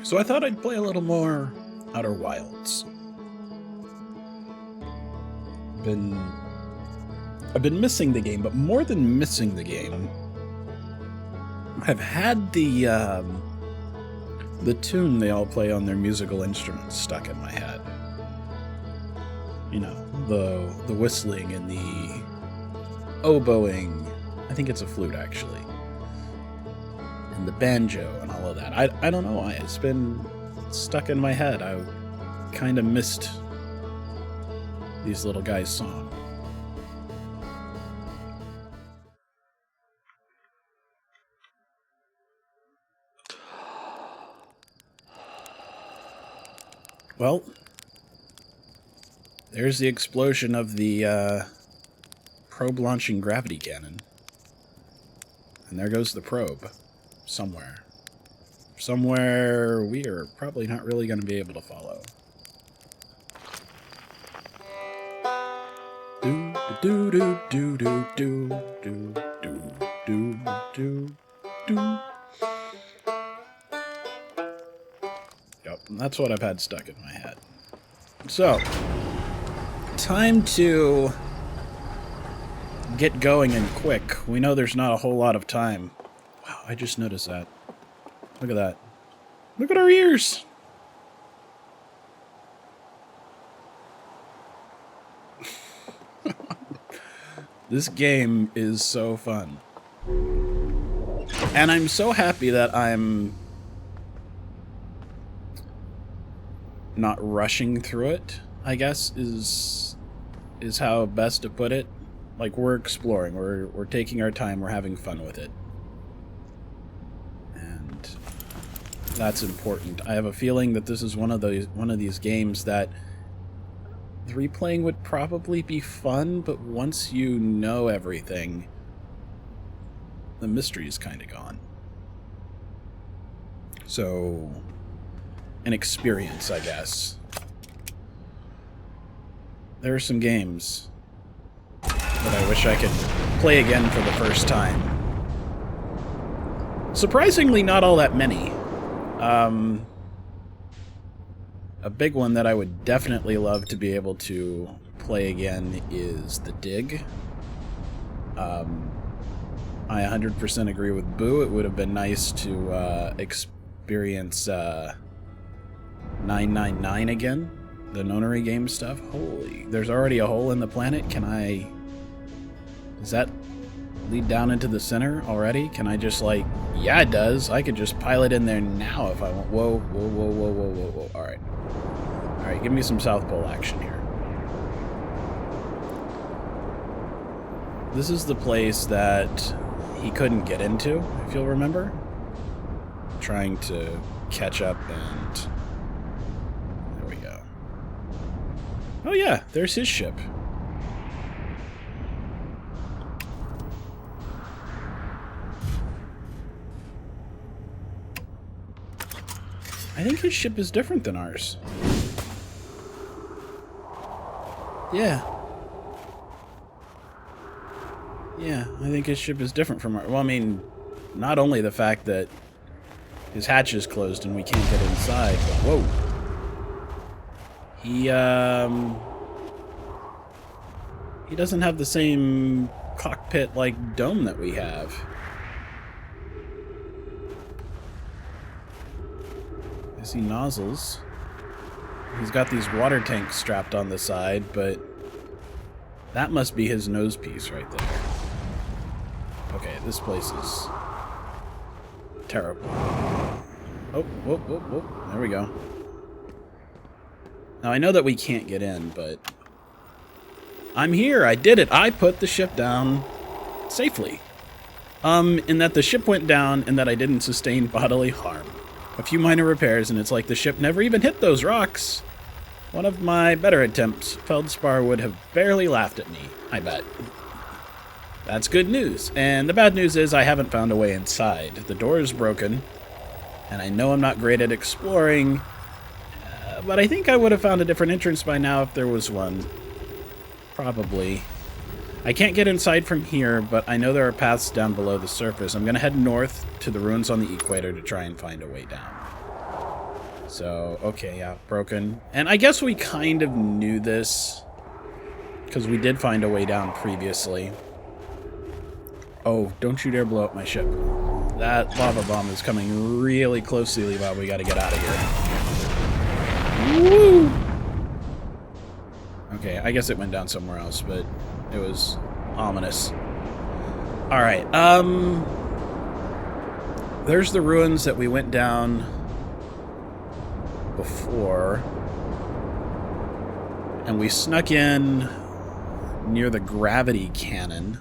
So I thought I'd play a little more Outer Wilds. Been I've been missing the game, but more than missing the game, I've had the tune they all play on their musical instruments stuck in my head. You know, the whistling and the oboing. I think it's a flute, actually. And the banjo and all of that. I don't know why. It's been stuck in my head. I kind of missed these little guys' song. Well, there's the explosion of the probe launching gravity cannon. And there goes the probe. Somewhere. Somewhere we are probably not really going to be able to follow. Do do do do do do do do do do. Yep, that's what I've had stuck in my head. So, time to get going and quick. We know there's not a whole lot of time. Wow, I just noticed that. Look at that. Look at our ears! This game is so fun. And I'm so happy that I'm not rushing through it, I guess, is how best to put it. Like, we're exploring, we're taking our time, we're having fun with it. And that's important. I have a feeling that this is one of these games that replaying would probably be fun, but once you know everything, the mystery is kind of gone. So, an experience, I guess. There are some games that I wish I could play again for the first time. Surprisingly, not all that many. A big one that I would definitely love to be able to play again is The Dig. I 100% agree with Boo. It would have been nice to experience 999 again, the nonary game stuff. Holy, there's already a hole in the planet. Does that lead down into the center already? Can I just, like, yeah, it does. I could just pilot in there now if I want. Whoa, whoa, whoa, whoa, whoa, whoa, whoa. All right. All right, give me some South Pole action here. This is the place that he couldn't get into, if you'll remember. Trying to catch up and... There we go. Oh yeah, there's his ship. I think his ship is different than ours. Yeah. Yeah, I think his ship is different from ours. Well, I mean, not only the fact that his hatch is closed and we can't get inside, but whoa. He doesn't have the same cockpit-like dome that we have. I see nozzles. He's got these water tanks strapped on the side, but that must be his nose piece right there. Okay, this place is terrible. Oh, whoop, whoop, whoop. There we go. Now, I know that we can't get in, but I'm here. I did it. I put the ship down safely. In that the ship went down and that I didn't sustain bodily harm. A few minor repairs, and it's like the ship never even hit those rocks. One of my better attempts, Feldspar would have barely laughed at me, I bet. That's good news. And the bad news is I haven't found a way inside. The door is broken, and I know I'm not great at exploring, but I think I would have found a different entrance by now if there was one. Probably. I can't get inside from here, but I know there are paths down below the surface. I'm going to head north to the ruins on the equator to try and find a way down. So, okay, yeah, broken. And I guess we kind of knew this, because we did find a way down previously. Oh, don't you dare blow up my ship. That lava bomb is coming really close to Levi. We gotta get out of here. Woo! Okay, I guess it went down somewhere else, but it was ominous. Alright, there's the ruins that we went down before. And we snuck in near the gravity cannon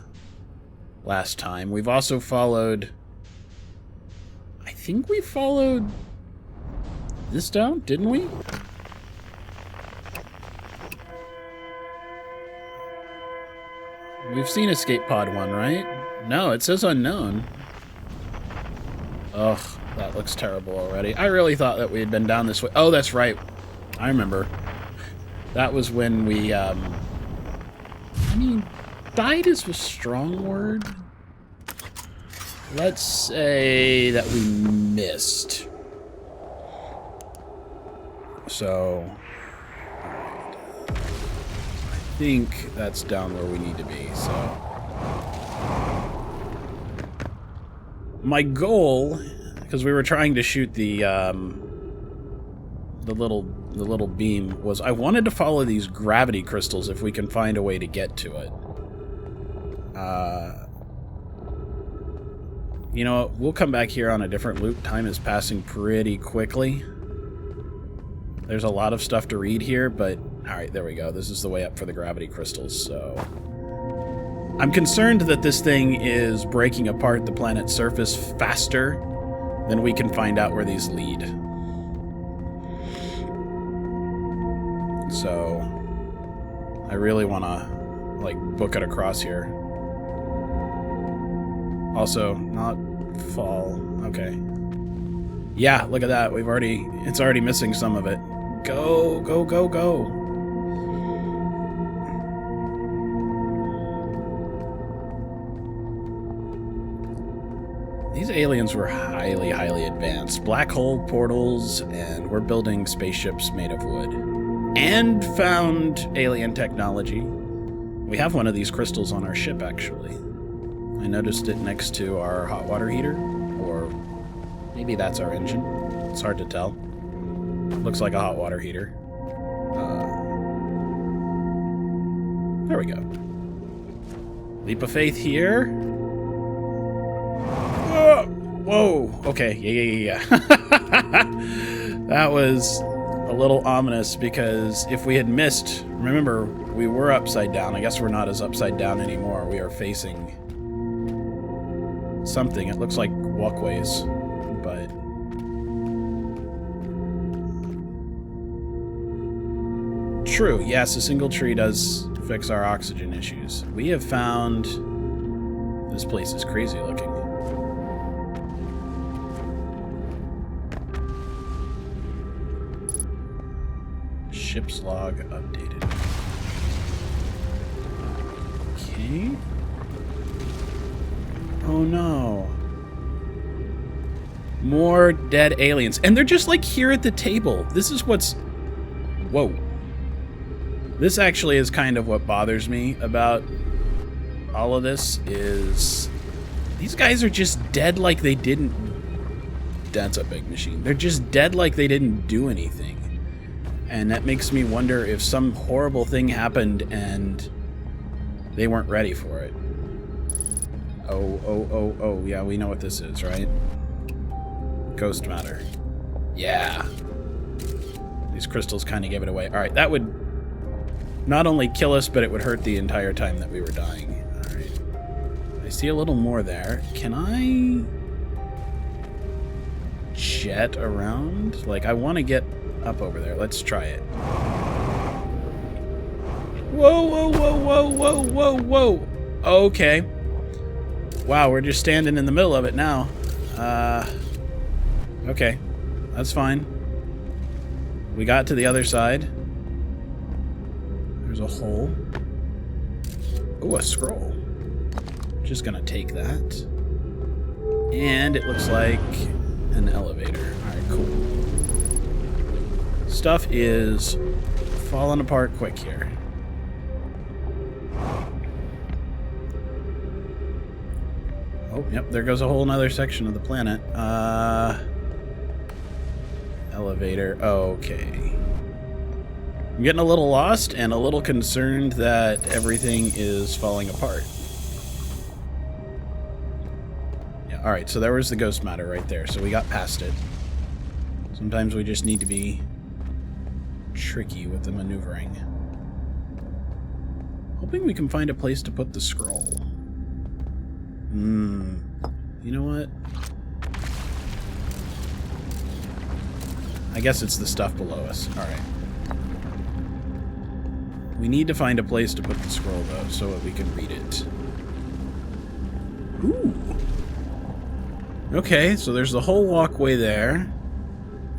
last time. We've also followed... I think we followed this down, didn't we? We've seen Escape Pod 1, right? No, it says unknown. Ugh, that looks terrible already. I really thought that we had been down this way. Oh, that's right. I remember. That was when we, I mean, died is a strong word. Let's say that we missed. So, I think that's down where we need to be, so. My goal, because we were trying to shoot the little beam, was I wanted to follow these gravity crystals if we can find a way to get to it. You know, we'll come back here on a different loop. Time is passing pretty quickly. There's a lot of stuff to read here, but alright, there we go. This is the way up for the gravity crystals, so... I'm concerned that this thing is breaking apart the planet's surface faster than we can find out where these lead. So, I really want to, like, book it across here. Also, not fall. Okay. Yeah, look at that. It's already missing some of it. Go, go, go, go. These aliens were highly, highly advanced. Black hole portals, and we're building spaceships made of wood. And found alien technology. We have one of these crystals on our ship, actually. I noticed it next to our hot water heater, or maybe that's our engine. It's hard to tell. Looks like a hot water heater. There we go. Leap of faith here. Whoa! Okay, yeah. That was a little ominous, because if we had missed... Remember, we were upside down. I guess we're not as upside down anymore. We are facing... something. It looks like walkways, but... True, yes, a single tree does fix our oxygen issues. We have found... This place is crazy looking. Ship's log updated. Okay. Oh no. More dead aliens. And they're just like here at the table. This is what's... Whoa. This actually is kind of what bothers me about all of this, is these guys are just dead like they didn't... That's a big machine. They're just dead like they didn't do anything. And that makes me wonder if some horrible thing happened and they weren't ready for it. Oh, yeah, we know what this is, right? Ghost matter. Yeah. These crystals kind of give it away. Alright, that would not only kill us, but it would hurt the entire time that we were dying. Alright. I see a little more there. Can I jet around? Like, I want to get up over there. Let's try it. Whoa. Okay. Wow, we're just standing in the middle of it now. Okay. That's fine. We got to the other side. There's a hole. Ooh, a scroll. Just gonna take that. And it looks like an elevator. Alright, cool. Stuff is falling apart quick here. Oh, yep, there goes a whole nother section of the planet. Elevator. Okay. I'm getting a little lost and a little concerned that everything is falling apart. Yeah, alright, so there was the ghost matter right there, so we got past it. Sometimes we just need to be tricky with the maneuvering. Hoping we can find a place to put the scroll. You know what? I guess it's the stuff below us. Alright. We need to find a place to put the scroll, though, so that we can read it. Ooh. Okay, so there's the whole walkway there.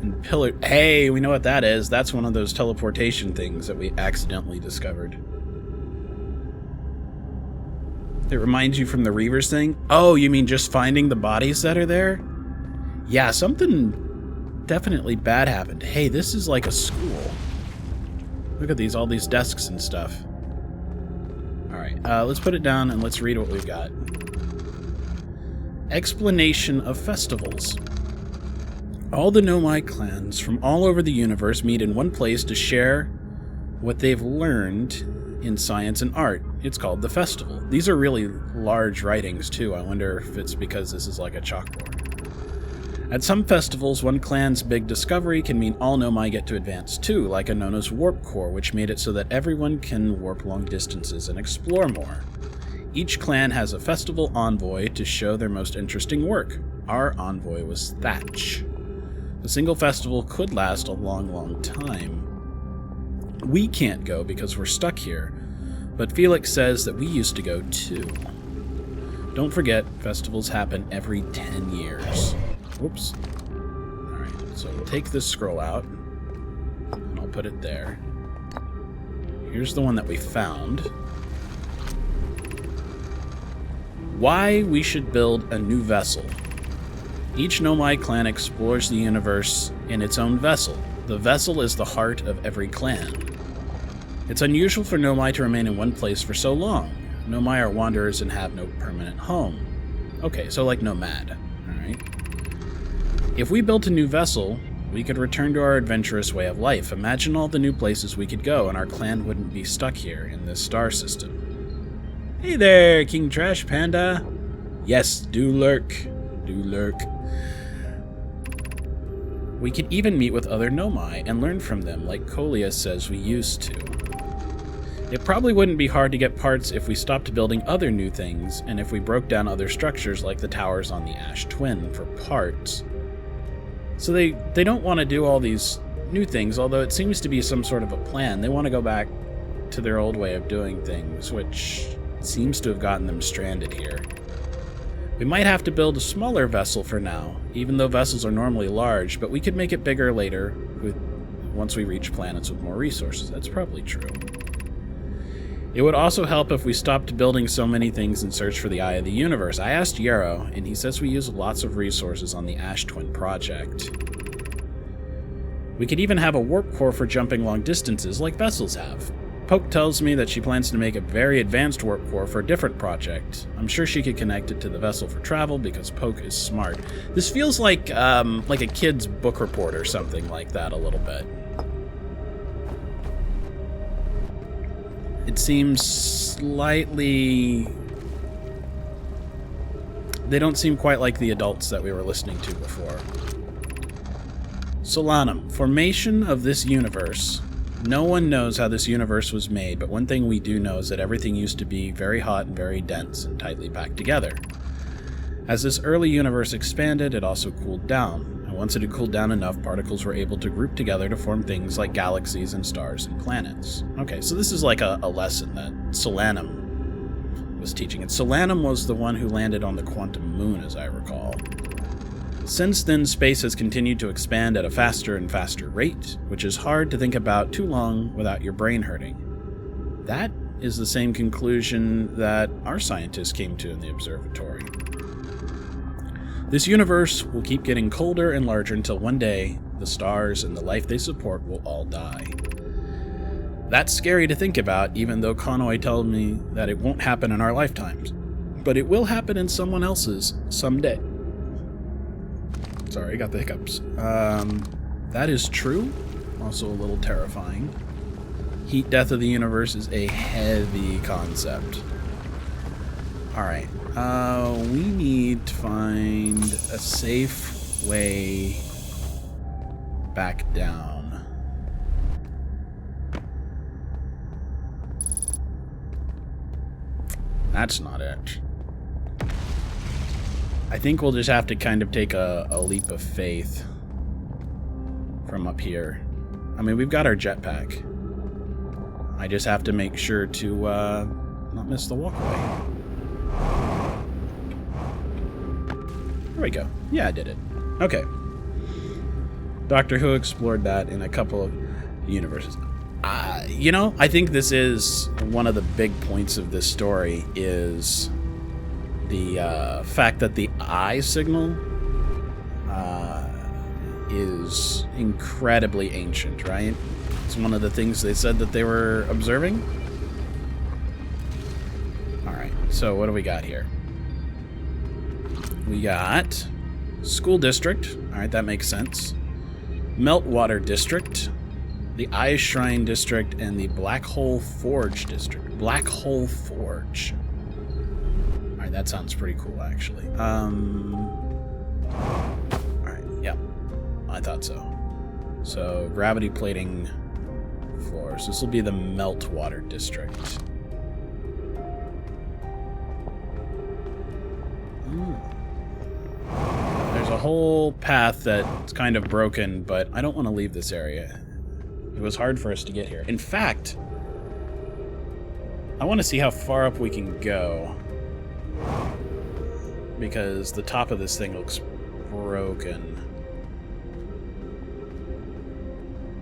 And pillar... Hey, we know what that is. That's one of those teleportation things that we accidentally discovered. It reminds you from the Reavers thing? Oh, you mean just finding the bodies that are there? Yeah, something definitely bad happened. Hey, this is like a school. Look at all these desks and stuff. Alright, let's put it down and let's read what we've got. Explanation of festivals. All the Nomai clans from all over the universe meet in one place to share what they've learned in science and art. It's called the festival. These are really large writings, too. I wonder if it's because this is like a chalkboard. At some festivals, one clan's big discovery can mean all Nomai get to advance too, like Anona's warp core, which made it so that everyone can warp long distances and explore more. Each clan has a festival envoy to show their most interesting work. Our envoy was Thatch. The single festival could last a long, long time. We can't go because we're stuck here, but Felix says that we used to go too. Don't forget, festivals happen every 10 years. Whoops. Alright, so we'll take this scroll out, and I'll put it there. Here's the one that we found. Why we should build a new vessel. Each Nomai clan explores the universe in its own vessel. The vessel is the heart of every clan. It's unusual for Nomai to remain in one place for so long. Nomai are wanderers and have no permanent home. Okay, so like nomad. Alright. If we built a new vessel, we could return to our adventurous way of life. Imagine all the new places we could go, and our clan wouldn't be stuck here in this star system. Hey there, King Trash Panda. Yes, do lurk. Do lurk. We could even meet with other Nomai and learn from them, like Colia says we used to. It probably wouldn't be hard to get parts if we stopped building other new things, and if we broke down other structures like the towers on the Ash Twin for parts. So they don't want to do all these new things, although it seems to be some sort of a plan. They want to go back to their old way of doing things, which seems to have gotten them stranded here. We might have to build a smaller vessel for now, even though vessels are normally large, but we could make it bigger later once we reach planets with more resources. That's probably true. It would also help if we stopped building so many things in search for the Eye of the Universe. I asked Yarrow, and he says we use lots of resources on the Ash Twin project. We could even have a warp core for jumping long distances like vessels have. Poke tells me that she plans to make a very advanced warp core for a different project. I'm sure she could connect it to the vessel for travel because Poke is smart. This feels like a kid's book report or something like that a little bit. It seems slightly... They don't seem quite like the adults that we were listening to before. Solanum, formation of this universe. No one knows how this universe was made, but one thing we do know is that everything used to be very hot and very dense and tightly packed together. As this early universe expanded, it also cooled down, and once it had cooled down enough, particles were able to group together to form things like galaxies and stars and planets. Okay, so this is like a lesson that Solanum was teaching. And Solanum was the one who landed on the quantum moon, as I recall. Since then, space has continued to expand at a faster and faster rate, which is hard to think about too long without your brain hurting. That is the same conclusion that our scientists came to in the observatory. This universe will keep getting colder and larger until one day the stars and the life they support will all die. That's scary to think about, even though Conway told me that it won't happen in our lifetimes. But it will happen in someone else's someday. Sorry, I got the hiccups. That is true. Also a little terrifying. Heat death of the universe is a heavy concept. Alright. We need to find a safe way back down. That's not it. I think we'll just have to kind of take a leap of faith from up here. I mean, we've got our jetpack. I just have to make sure to not miss the walkway. There we go. Yeah, I did it. Okay. Doctor Who explored that in a couple of universes. You know, I think this is one of the big points of this story is the fact that the eye signal is incredibly ancient, right? It's one of the things they said that they were observing. Alright, so what do we got here? We got School District. Alright, that makes sense. Meltwater District. The Ice Shrine District and the Black Hole Forge District. Black Hole Forge. Alright, that sounds pretty cool, actually. Alright, yeah. I thought so. So, gravity plating floors. This will be the Meltwater District. There's a whole path that's kind of broken, but I don't want to leave this area. It was hard for us to get here. In fact, I want to see how far up we can go, because the top of this thing looks broken.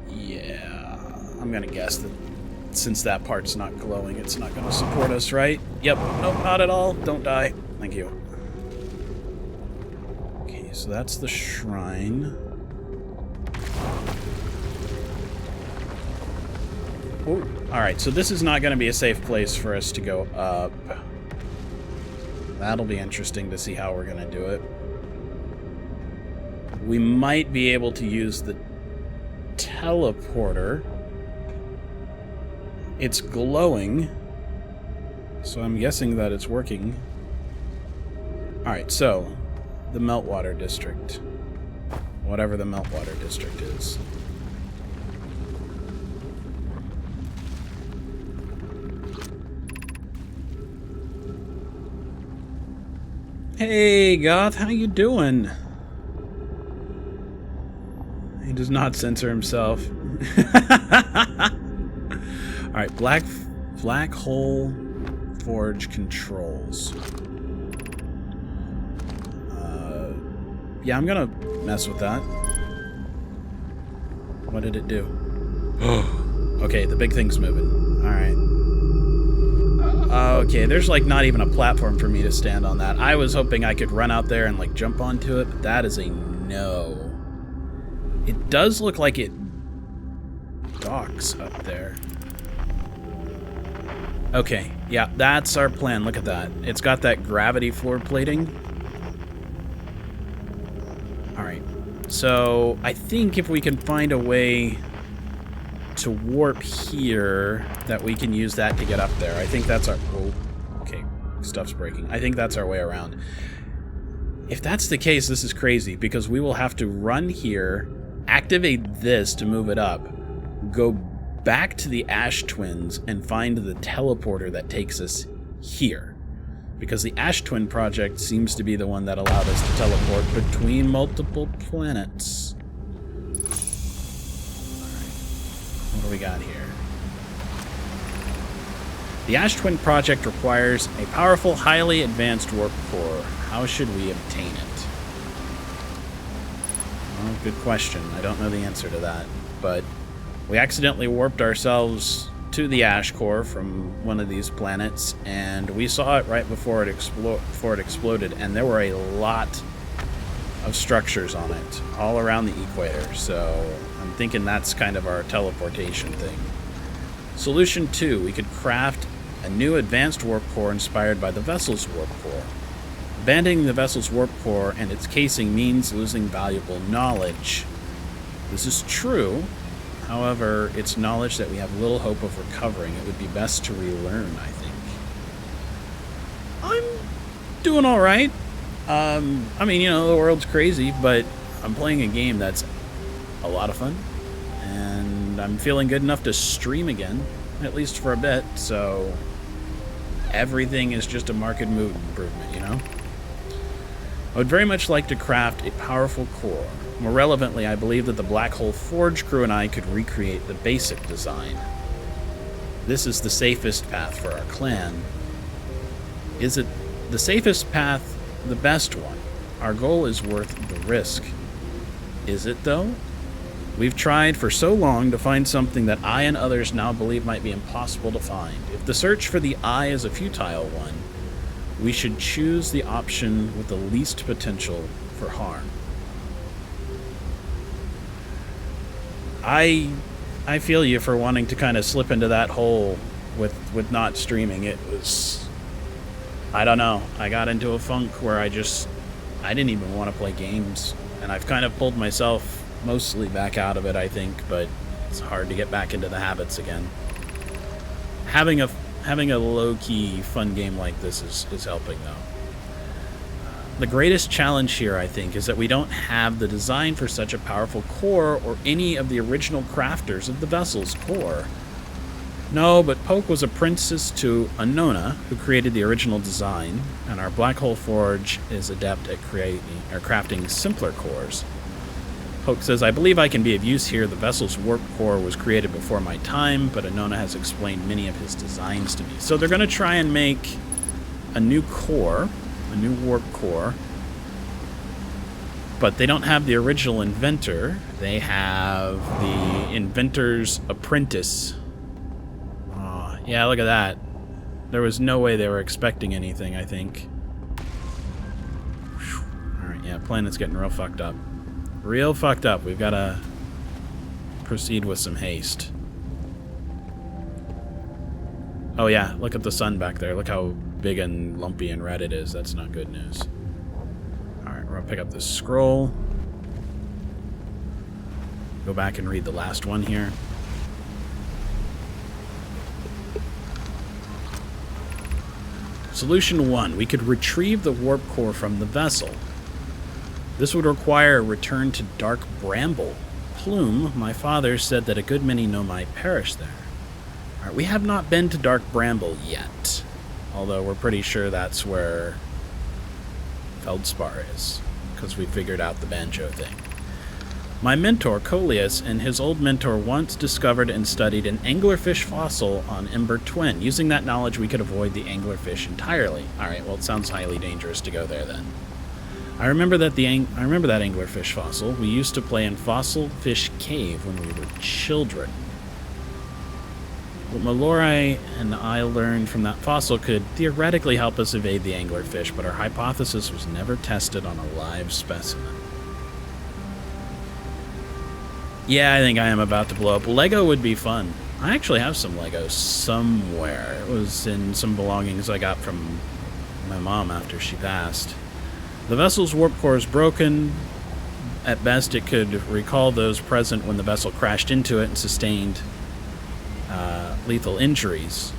Yeah, I'm gonna guess that since that part's not glowing, it's not gonna support us, right? Yep, nope, not at all. Don't die. Thank you. Okay, so that's the shrine. Oh, alright, so this is not going to be a safe place for us to go up. That'll be interesting to see how we're going to do it. We might be able to use the teleporter. It's glowing, so I'm guessing that it's working. Alright, so the Meltwater District. Whatever the Meltwater District is. Hey, Goth, how you doing? He does not censor himself. Alright, Black Hole Forge controls. Yeah, I'm gonna mess with that. What did it do? Okay, the big thing's moving. Alright. Okay, there's like not even a platform for me to stand on that. I was hoping I could run out there and like jump onto it, but that is a no. It does look like it docks up there. Okay, yeah, that's our plan. Look at that. It's got that gravity floor plating. Alright, so I think if we can find a way to warp here, that we can use that to get up there. I think that's our... Oh, okay, stuff's breaking. I think that's our way around. If that's the case, this is crazy, because we will have to run here, activate this to move it up, go back to the Ash Twins, and find the teleporter that takes us here. Because the Ash Twin project seems to be the one that allowed us to teleport between multiple planets. What do we got here? The Ash Twin project requires a powerful, highly advanced warp core. How should we obtain it? Well, good question. I don't know the answer to that. But we accidentally warped ourselves to the Ash core from one of these planets, and we saw it right before it exploded, and there were a lot of structures on it all around the equator, so I'm thinking that's kind of our teleportation thing. Solution 2, we could craft a new advanced warp core inspired by the vessel's warp core. Abandoning the vessel's warp core and its casing means losing valuable knowledge. This is true. However, it's knowledge that we have little hope of recovering. It would be best to relearn, I think. I'm doing all right. I mean, you know, the world's crazy, but I'm playing a game that's a lot of fun. And I'm feeling good enough to stream again, at least for a bit, so everything is just a marked mood improvement, you know? I would very much like to craft a powerful core. More relevantly, I believe that the Black Hole Forge crew and I could recreate the basic design. This is the safest path for our clan. Is it the safest path, the best one? Our goal is worth the risk. Is it, though? We've tried for so long to find something that I and others now believe might be impossible to find. If the search for the eye is a futile one, we should choose the option with the least potential for harm. I feel you for wanting to kind of slip into that hole with not streaming. It was, I don't know, I got into a funk where I didn't even want to play games, and I've kind of pulled myself mostly back out of it, I think, but it's hard to get back into the habits again. Having a low-key fun game like this is helping, though. The greatest challenge here, I think, is that we don't have the design for such a powerful core or any of the original crafters of the vessel's core. No, but Poke was apprentice to Anona, who created the original design, and our Black Hole Forge is adept at crafting simpler cores. Poke says, I believe I can be of use here. The vessel's warp core was created before my time, but Anona has explained many of his designs to me. So they're going to try and make a new core, a new warp core, but they don't have the original inventor. They have the inventor's apprentice. Oh, yeah, look at that. There was no way they were expecting anything, I think. Alright, yeah, planet's getting real fucked up. Real fucked up. We've got to proceed with some haste. Oh yeah, look at the sun back there. Look how big and lumpy and red it is. That's not good news. Alright, we're gonna pick up this scroll. Go back and read the last one here. Solution 1. We could retrieve the warp core from the vessel. This would require a return to Dark Bramble. Plume, my father, said that a good many Nomai perished there. All right, we have not been to Dark Bramble yet, although we're pretty sure that's where Feldspar is, because we figured out the banjo thing. My mentor, Coleus, and his old mentor once discovered and studied an anglerfish fossil on Ember Twin. Using that knowledge, we could avoid the anglerfish entirely. All right, well, it sounds highly dangerous to go there then. I remember that anglerfish fossil. We used to play in Fossil Fish Cave when we were children. What Mallory and I learned from that fossil could theoretically help us evade the anglerfish, but our hypothesis was never tested on a live specimen. Yeah, I think I am about to blow up. Lego would be fun. I actually have some Legos somewhere. It was in some belongings I got from my mom after she passed. The vessel's warp core is broken. At best, it could recall those present when the vessel crashed into it and sustained lethal injuries.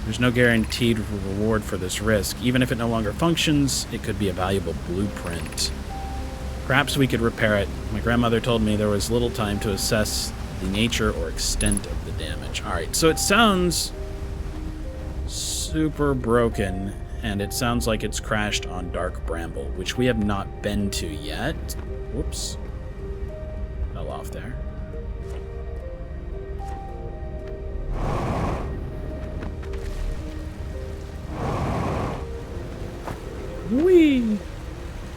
There's no guaranteed reward for this risk. Even if it no longer functions, it could be a valuable blueprint. Perhaps we could repair it. My grandmother told me there was little time to assess the nature or extent of the damage. Alright, so it sounds super broken, and it sounds like it's crashed on Dark Bramble, which we have not been to yet. Whoops. Fell off there. Whee!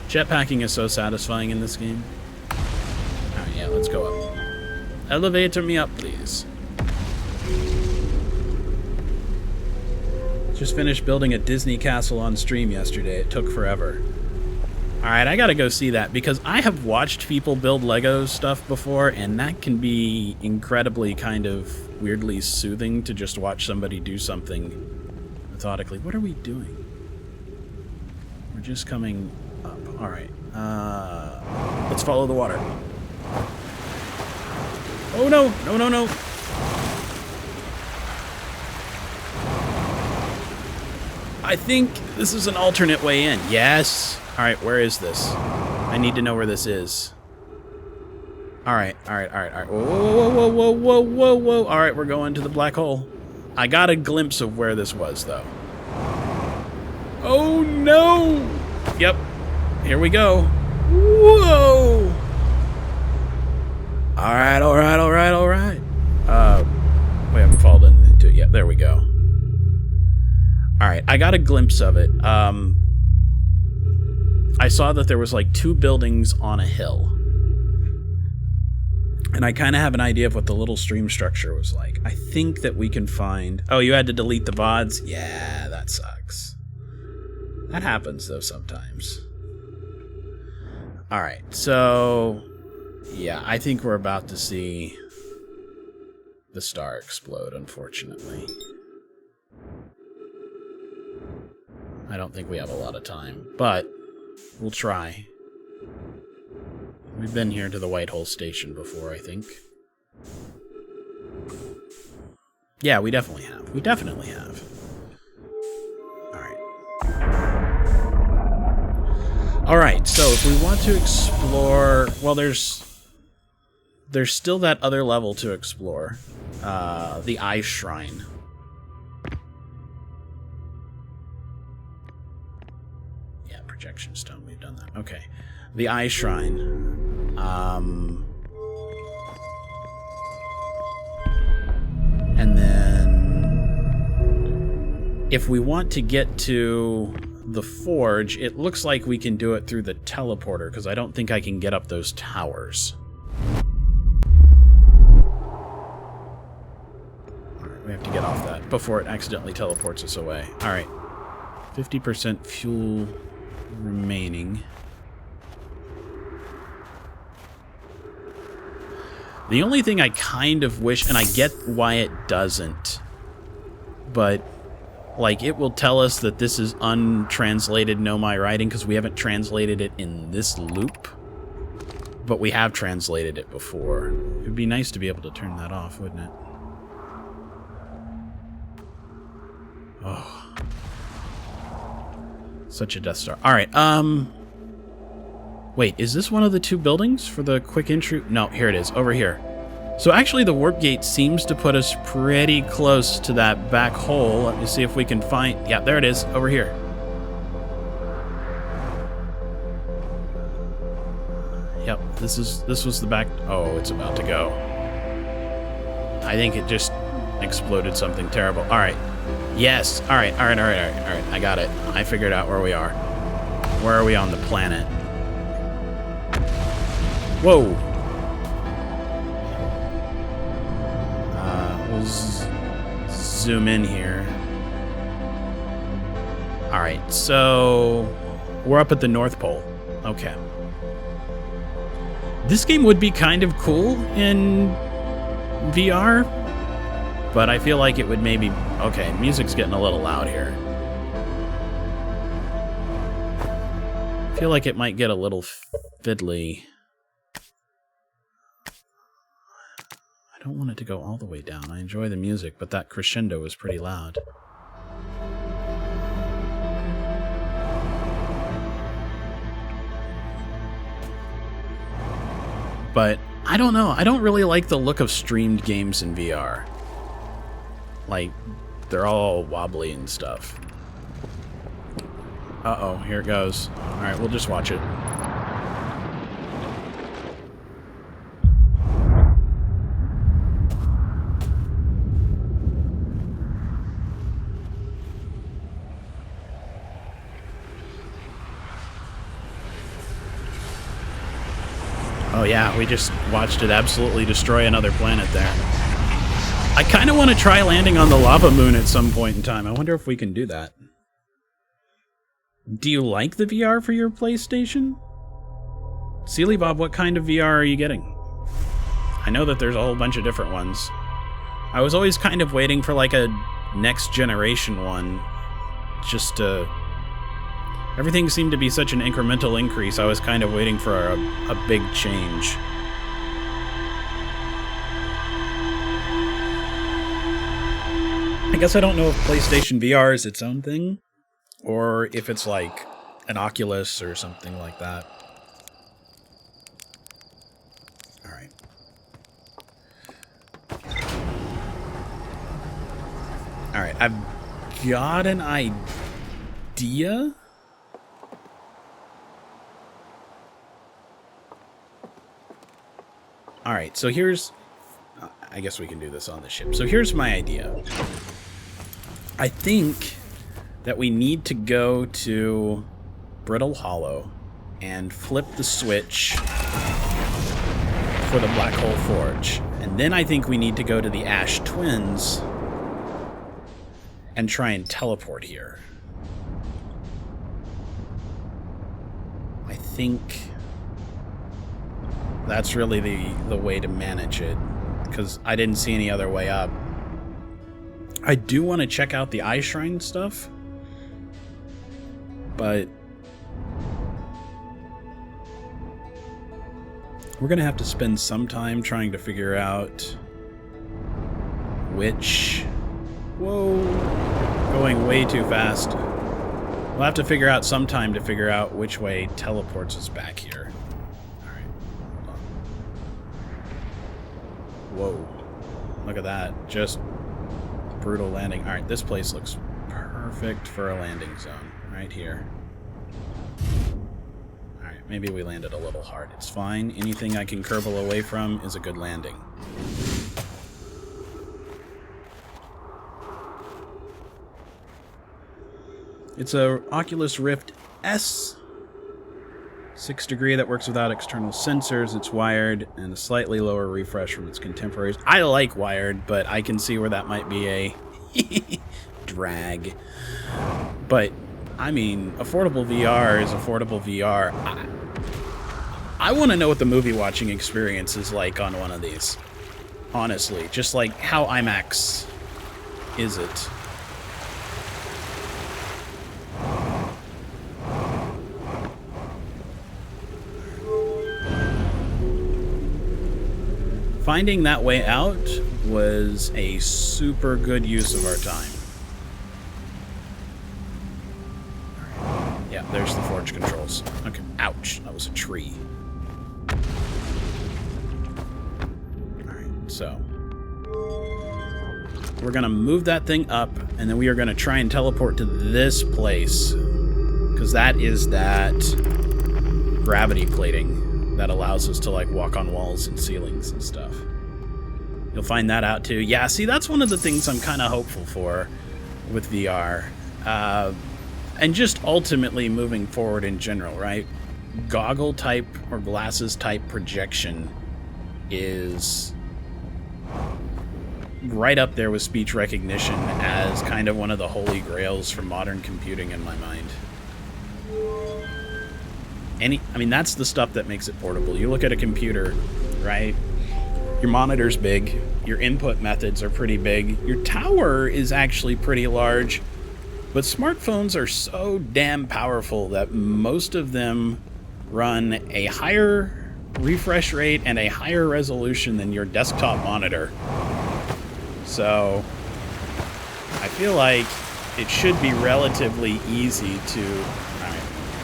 Jetpacking is so satisfying in this game. Alright, yeah, let's go up. Elevator me up, please. Just finished building a Disney castle on stream yesterday. It took forever. Alright, I gotta go see that, because I have watched people build Lego stuff before, and that can be incredibly kind of weirdly soothing to just watch somebody do something methodically. What are we doing? We're just coming up. Alright. Let's follow the water. Oh no! No, no, no! I think this is an alternate way in. Yes! Alright, where is this? I need to know where this is. Alright, alright, alright, alright. Whoa, whoa, whoa, whoa, whoa, whoa, whoa. Alright, we're going to the black hole. I got a glimpse of where this was, though. Oh, no! Yep. Here we go. Whoa! Alright, alright, alright, alright. We haven't fallen into it yet. There we go. Alright, I got a glimpse of it. I saw that there was like 2 buildings on a hill. And I kind of have an idea of what the little stream structure was like. I think that we can find... Oh, you had to delete the VODs? Yeah, that sucks. That happens, though, sometimes. Alright, so... Yeah, I think we're about to see the star explode, unfortunately. I don't think we have a lot of time, but we'll try. We've been here to the White Hole Station before, I think. Yeah, we definitely have. We definitely have. Alright. Alright, so if we want to explore... Well, there's still that other level to explore. The Ice Shrine. Yeah, Projection Stone, we've done that. Okay. The Ice Shrine. And then... If we want to get to the Forge, it looks like we can do it through the teleporter, because I don't think I can get up those towers. Alright, we have to get off that before it accidentally teleports us away. Alright. 50% fuel remaining. The only thing I kind of wish, and I get why it doesn't, but, like, it will tell us that this is untranslated Know My Writing because we haven't translated it in this loop, but we have translated it before. It would be nice to be able to turn that off, wouldn't it? Oh. Such a Death Star. Alright, wait, is this one of the 2 buildings for the quick entry? No, here it is, over here. So actually the warp gate seems to put us pretty close to that back hole. Let me see if we can find... Yeah, there it is, over here. Yep, this was the back... Oh, it's about to go. I think it just exploded something terrible. Alright. Yes, alright, alright, alright, alright, alright. I got it. I figured out where we are. Where are we on the planet? Whoa! We'll zoom in here. Alright, so... We're up at the North Pole. Okay. This game would be kind of cool in VR, but I feel like it would maybe... Okay, music's getting a little loud here. I feel like it might get a little fiddly. I don't want it to go all the way down. I enjoy the music, but that crescendo was pretty loud. But I don't know. I don't really like the look of streamed games in VR. Like, they're all wobbly and stuff. Uh-oh, here it goes. Alright, we'll just watch it. Oh yeah, we just watched it absolutely destroy another planet there. I kind of want to try landing on the lava moon at some point in time. I wonder if we can do that. Do you like the VR for your PlayStation? Sealy Bob, what kind of VR are you getting? I know that there's a whole bunch of different ones. I was always kind of waiting for like a next generation one. Just everything seemed to be such an incremental increase. I was kind of waiting for a big change. I guess I don't know if PlayStation VR is its own thing, or if it's like an Oculus or something like that. Alright. Alright, I've got an idea. Alright, so here's... I guess we can do this on the ship. So here's my idea. I think that we need to go to Brittle Hollow and flip the switch for the Black Hole Forge. And then I think we need to go to the Ash Twins and try and teleport here. I think that's really the way to manage it, because I didn't see any other way up. I do want to check out the Eye Shrine stuff, but we're going to have to spend some time trying to figure out which... Whoa, going way too fast. We'll have to figure out some time to figure out which way teleports us back here. Alright, hold on. Whoa, look at that. Just brutal landing. Alright, this place looks perfect for a landing zone. Right here. Alright, maybe we landed a little hard. It's fine. Anything I can curble away from is a good landing. It's a Oculus Rift S 6 degree that works without external sensors. It's wired and a slightly lower refresh from its contemporaries. I like wired, but I can see where that might be a drag. But, I mean, affordable VR is affordable VR. I want to know what the movie watching experience is like on one of these. Honestly, just like how IMAX is it? Finding that way out was a super good use of our time. Yeah, there's the forge controls. Okay, ouch, that was a tree. Alright, so we're gonna move that thing up, and then we are gonna try and teleport to this place, because that is that gravity plating that allows us to like walk on walls and ceilings and stuff. You'll find that out too. Yeah, see, that's one of the things I'm kind of hopeful for with VR. And just ultimately moving forward in general, right? Goggle type or glasses type projection is right up there with speech recognition as kind of one of the holy grails for modern computing in my mind. I mean, that's the stuff that makes it portable. You look at a computer, right? Your monitor's big. Your input methods are pretty big. Your tower is actually pretty large. But smartphones are so damn powerful that most of them run a higher refresh rate and a higher resolution than your desktop monitor. So I feel like it should be relatively easy to...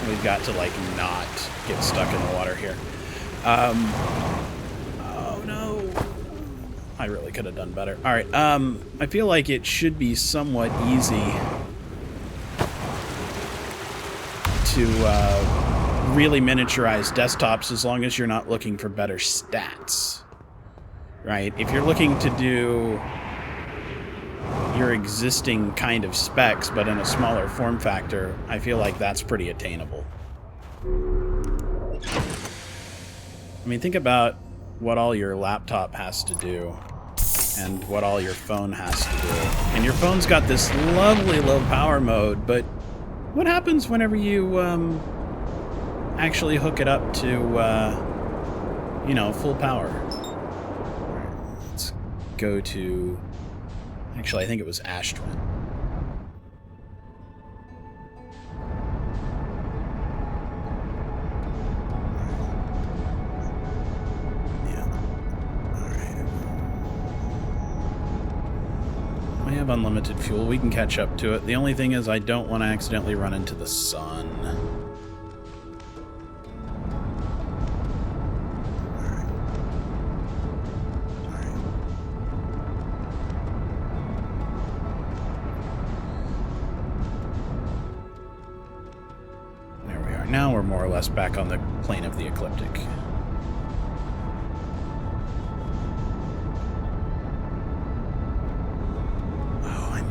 We've got to, like, not get stuck in the water here. Oh, no. I really could have done better. All right, I feel like it should be somewhat easy to really miniaturize desktops as long as you're not looking for better stats, right? If you're looking to do your existing kind of specs, but in a smaller form factor, I feel like that's pretty attainable. I mean, think about what all your laptop has to do and what all your phone has to do. And your phone's got this lovely low power mode, but What happens whenever you actually hook it up to, you know, full power? Alright, let's go to... Actually, I think it was Ash Twin. We have unlimited fuel. We can catch up to it. The only thing is I don't want to accidentally run into the sun. There we are. Now we're more or less back on the plane of the ecliptic.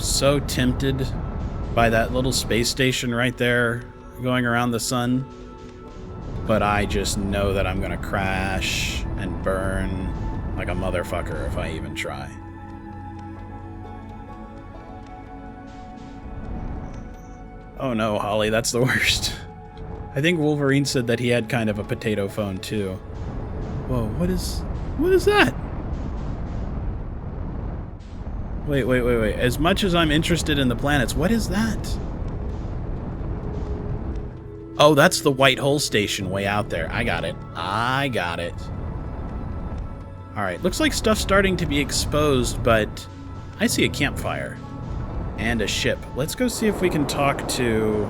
So tempted by that little space station right there going around the sun, but I just know that I'm gonna crash and burn like a motherfucker if I even try. Oh no, Holly, that's the worst. I think Wolverine said that he had kind of a potato phone too. Whoa, what is that? Wait. As much as I'm interested in the planets, what is that? Oh, that's the white hole station way out there. I got it. Alright, looks like stuff's starting to be exposed, but I see a campfire. And a ship. Let's go see if we can talk to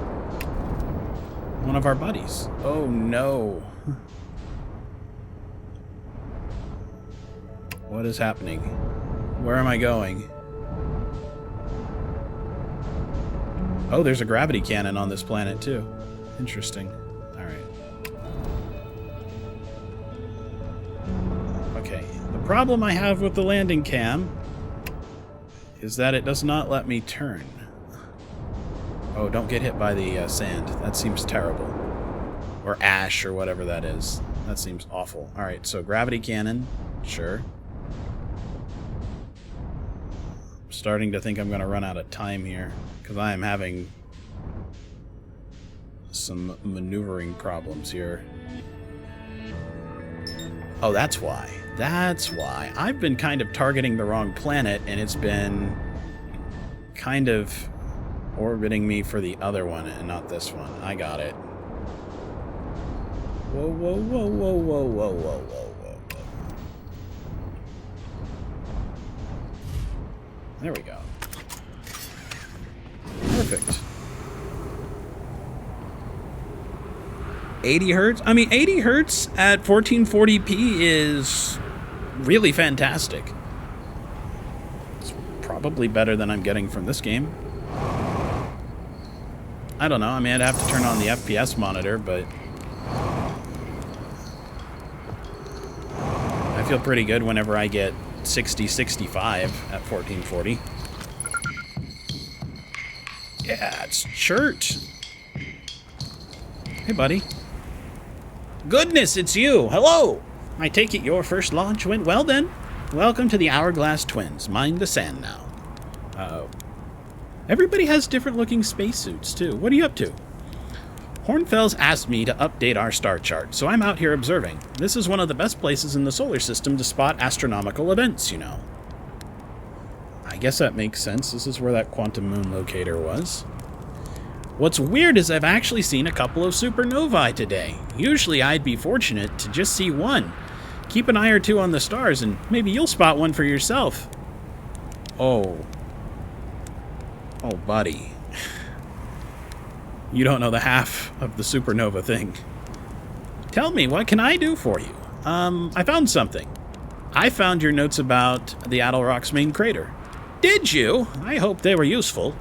one of our buddies. Oh, no. What is happening? Where am I going? Oh, there's a gravity cannon on this planet, too. Interesting. Alright. Okay. The problem I have with the landing cam is that it does not let me turn. Oh, don't get hit by the sand. That seems terrible. Or ash, or whatever that is. That seems awful. Alright, so gravity cannon. Sure. I'm starting to think I'm going to run out of time here, because I am having some maneuvering problems here. Oh, that's why. That's why. I've been kind of targeting the wrong planet, and it's been kind of orbiting me for the other one and not this one. I got it. Whoa. There we go. Perfect. 80 hertz? I mean, 80 hertz at 1440p is really fantastic. It's probably better than I'm getting from this game. I don't know. I mean, I'd have to turn on the FPS monitor, but I feel pretty good whenever I get 60-65 at 1440. Yeah, it's Chert. Hey, buddy. Goodness, it's you. Hello. I take it your first launch went well, then? Welcome to the Hourglass Twins. Mind the sand now. Uh-oh. Everybody has different-looking spacesuits, too. What are you up to? Hornfels asked me to update our star chart, so I'm out here observing. This is one of the best places in the solar system to spot astronomical events, you know. I guess that makes sense. This is where that quantum moon locator was. What's weird is I've actually seen a couple of supernovae today. Usually I'd be fortunate to just see one. Keep an eye or two on the stars, and maybe you'll spot one for yourself. Oh, buddy. You don't know the half of the supernova thing. Tell me, what can I do for you? I found something. I found your notes about the Adelrock's main crater. Did you? I hope they were useful.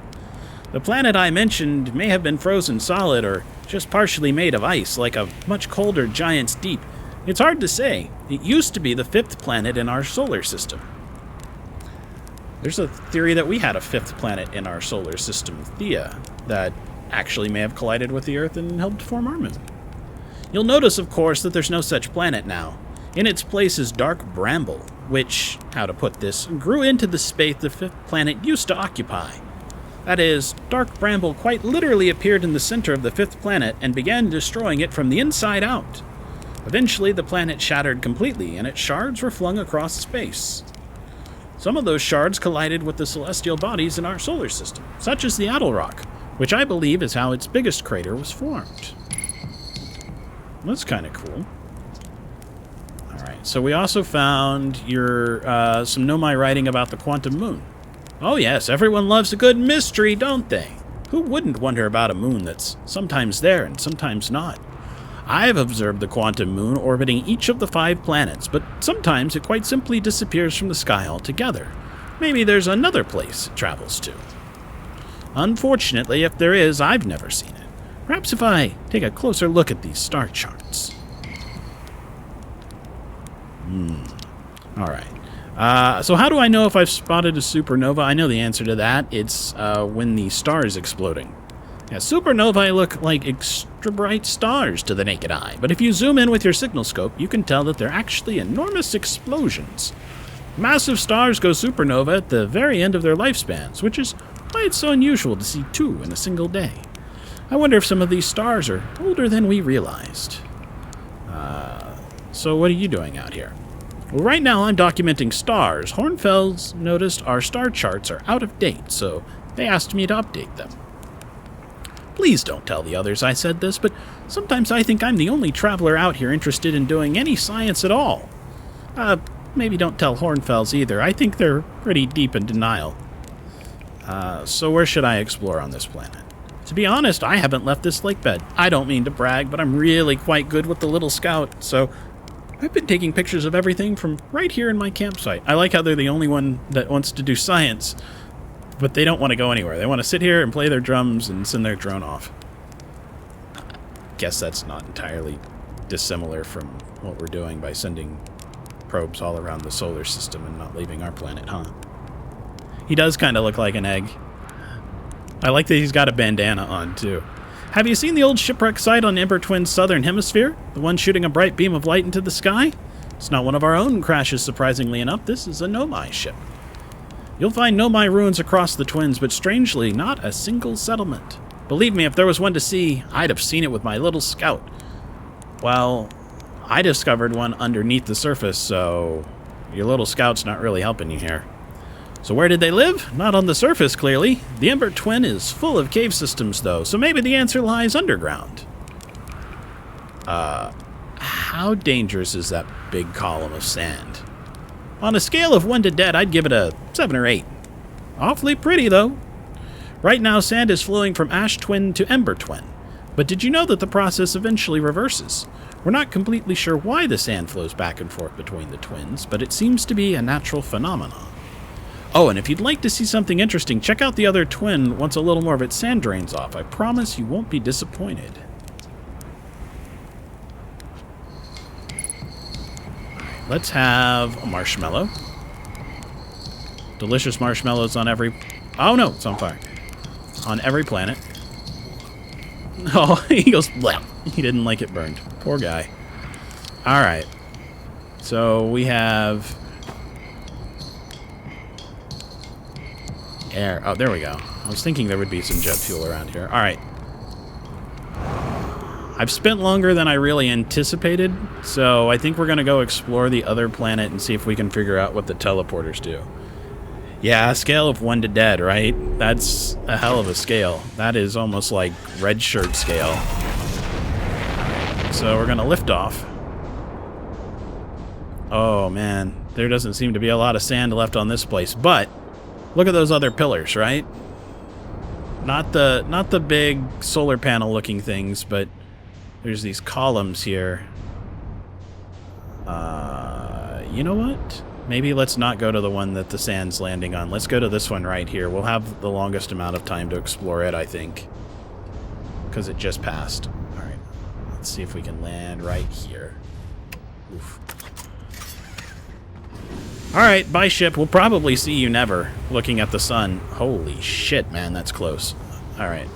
The planet I mentioned may have been frozen solid or just partially made of ice, like a much colder giant's deep. It's hard to say. It used to be the 5th planet in our solar system. There's a theory that we had a 5th planet in our solar system, Theia, that actually may have collided with the Earth and helped form our moon. You'll notice, of course, that there's no such planet now. In its place is dark bramble, which, how to put this, grew into the space the 5th planet used to occupy. That is, dark bramble quite literally appeared in the center of the fifth planet and began destroying it from the inside out. Eventually, the planet shattered completely, and its shards were flung across space. Some of those shards collided with the celestial bodies in our solar system, such as the Adel Rock, which I believe is how its biggest crater was formed. That's kind of cool. Alright, so we also found some Nomai writing about the quantum moon. Oh yes, everyone loves a good mystery, don't they? Who wouldn't wonder about a moon that's sometimes there and sometimes not? I've observed the quantum moon orbiting each of the 5 planets, but sometimes it quite simply disappears from the sky altogether. Maybe there's another place it travels to. Unfortunately, if there is, I've never seen it. Perhaps if I take a closer look at these star charts. Alright. So how do I know if I've spotted a supernova? I know the answer to that. It's when the star is exploding. Yeah, supernovae look like extra bright stars to the naked eye, but if you zoom in with your signal scope, you can tell that they're actually enormous explosions. Massive stars go supernova at the very end of their lifespans, which is why it's so unusual to see 2 in a single day. I wonder if some of these stars are older than we realized. So what are you doing out here? Well, right now I'm documenting stars. Hornfels noticed our star charts are out of date, so they asked me to update them. Please don't tell the others I said this, but sometimes I think I'm the only traveler out here interested in doing any science at all. Maybe don't tell Hornfels either. I think they're pretty deep in denial. So where should I explore on this planet? To be honest, I haven't left this lake bed. I don't mean to brag, but I'm really quite good with the little scout, so I've been taking pictures of everything from right here in my campsite. I like how they're the only one that wants to do science, but they don't want to go anywhere. They want to sit here and play their drums and send their drone off. Guess that's not entirely dissimilar from what we're doing by sending probes all around the solar system and not leaving our planet, huh? He does kind of look like an egg. I like that he's got a bandana on, too. Have you seen the old shipwreck site on Ember Twin's southern hemisphere? The one shooting a bright beam of light into the sky? It's not one of our own crashes, surprisingly enough. This is a Nomai ship. You'll find Nomai ruins across the Twins, but strangely, not a single settlement. Believe me, if there was one to see, I'd have seen it with my little scout. Well, I discovered one underneath the surface, so your little scout's not really helping you here. So where did they live? Not on the surface, clearly. The Ember Twin is full of cave systems, though, so maybe the answer lies underground. How dangerous is that big column of sand? On a scale of 1 to dead, I'd give it a 7 or 8. Awfully pretty, though. Right now, sand is flowing from Ash Twin to Ember Twin. But did you know that the process eventually reverses? We're not completely sure why the sand flows back and forth between the twins, but it seems to be a natural phenomenon. Oh, and if you'd like to see something interesting, check out the other twin once a little more of its sand drains off. I promise you won't be disappointed. Let's have a marshmallow. Delicious marshmallows on every... Oh, no, it's on fire. On every planet. Oh, he goes... Bleh. He didn't like it burned. Poor guy. All right. So we have... air. Oh, there we go. I was thinking there would be some jet fuel around here. All right. I've spent longer than I really anticipated, so I think we're going to go explore the other planet and see if we can figure out what the teleporters do. Yeah, a scale of 1 to dead, right? That's a hell of a scale. That is almost like red shirt scale. So we're going to lift off. Oh, man. There doesn't seem to be a lot of sand left on this place, but look at those other pillars, right? Not the big solar panel looking things, but there's these columns here. You know what? Maybe let's not go to the one that the sand's landing on. Let's go to this one right here. We'll have the longest amount of time to explore it, I think. Because it just passed. Alright. Let's see if we can land right here. Oof. Alright, bye ship. We'll probably see you never. Looking at the sun. Holy shit, man, that's close. Alright.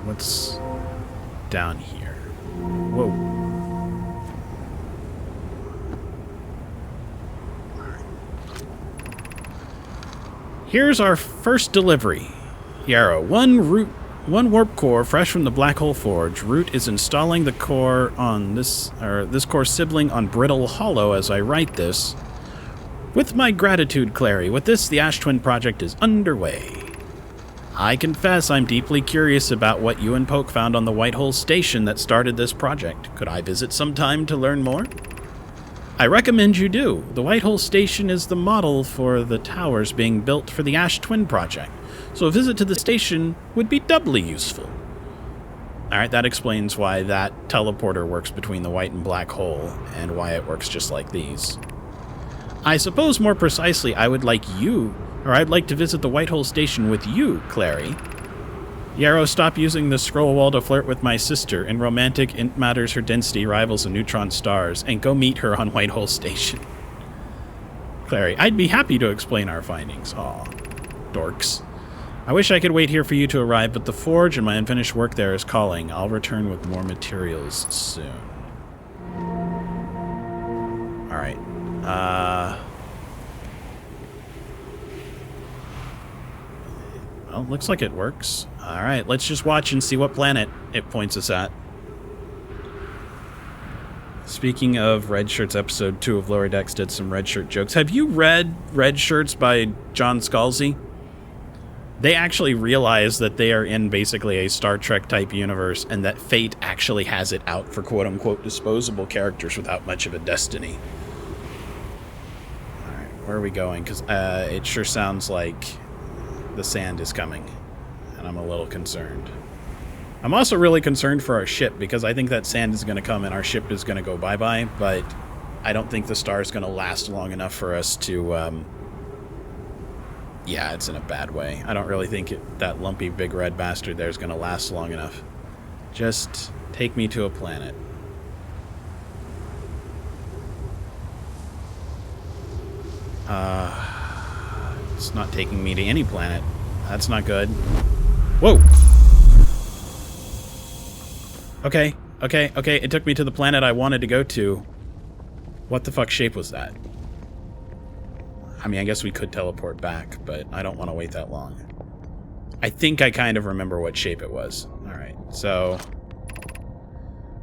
What's down here? Whoa. Alright. Here's our first delivery. Yarrow, one warp core fresh from the Black Hole Forge. Root is installing the core on this core sibling on Brittle Hollow as I write this. With my gratitude, Clary. With this, the Ash Twin project is underway. I confess I'm deeply curious about what you and Poke found on the White Hole Station that started this project. Could I visit sometime to learn more? I recommend you do. The White Hole Station is the model for the towers being built for the Ash Twin project, so a visit to the station would be doubly useful. Alright, that explains why that teleporter works between the white and black hole, and why it works just like these. I suppose more precisely, I'd like to visit the White Hole Station with you, Clary. Yarrow, stop using the scroll wall to flirt with my sister. In romantic matters, her density rivals a neutron star's, and go meet her on White Hole Station. Clary, I'd be happy to explain our findings. Aw, dorks. I wish I could wait here for you to arrive, but the forge and my unfinished work there is calling. I'll return with more materials soon. Alright. Well, looks like it works. Alright, let's just watch and see what planet it points us at. Speaking of Red Shirts, episode 2 of Lower Decks did some Red Shirt jokes. Have you read Red Shirts by John Scalzi? They actually realize that they are in basically a Star Trek type universe and that fate actually has it out for quote-unquote disposable characters without much of a destiny. Alright, where are we going? Because it sure sounds like the sand is coming, and I'm a little concerned. I'm also really concerned for our ship, because I think that sand is going to come and our ship is going to go bye-bye, but I don't think the star is going to last long enough for us to, yeah, it's in a bad way. I don't really think that lumpy big red bastard there is going to last long enough. Just take me to a planet. It's not taking me to any planet. That's not good. Whoa! Okay. It took me to the planet I wanted to go to. What the fuck shape was that? I mean, I guess we could teleport back, but I don't want to wait that long. I think I kind of remember what shape it was. Alright, so...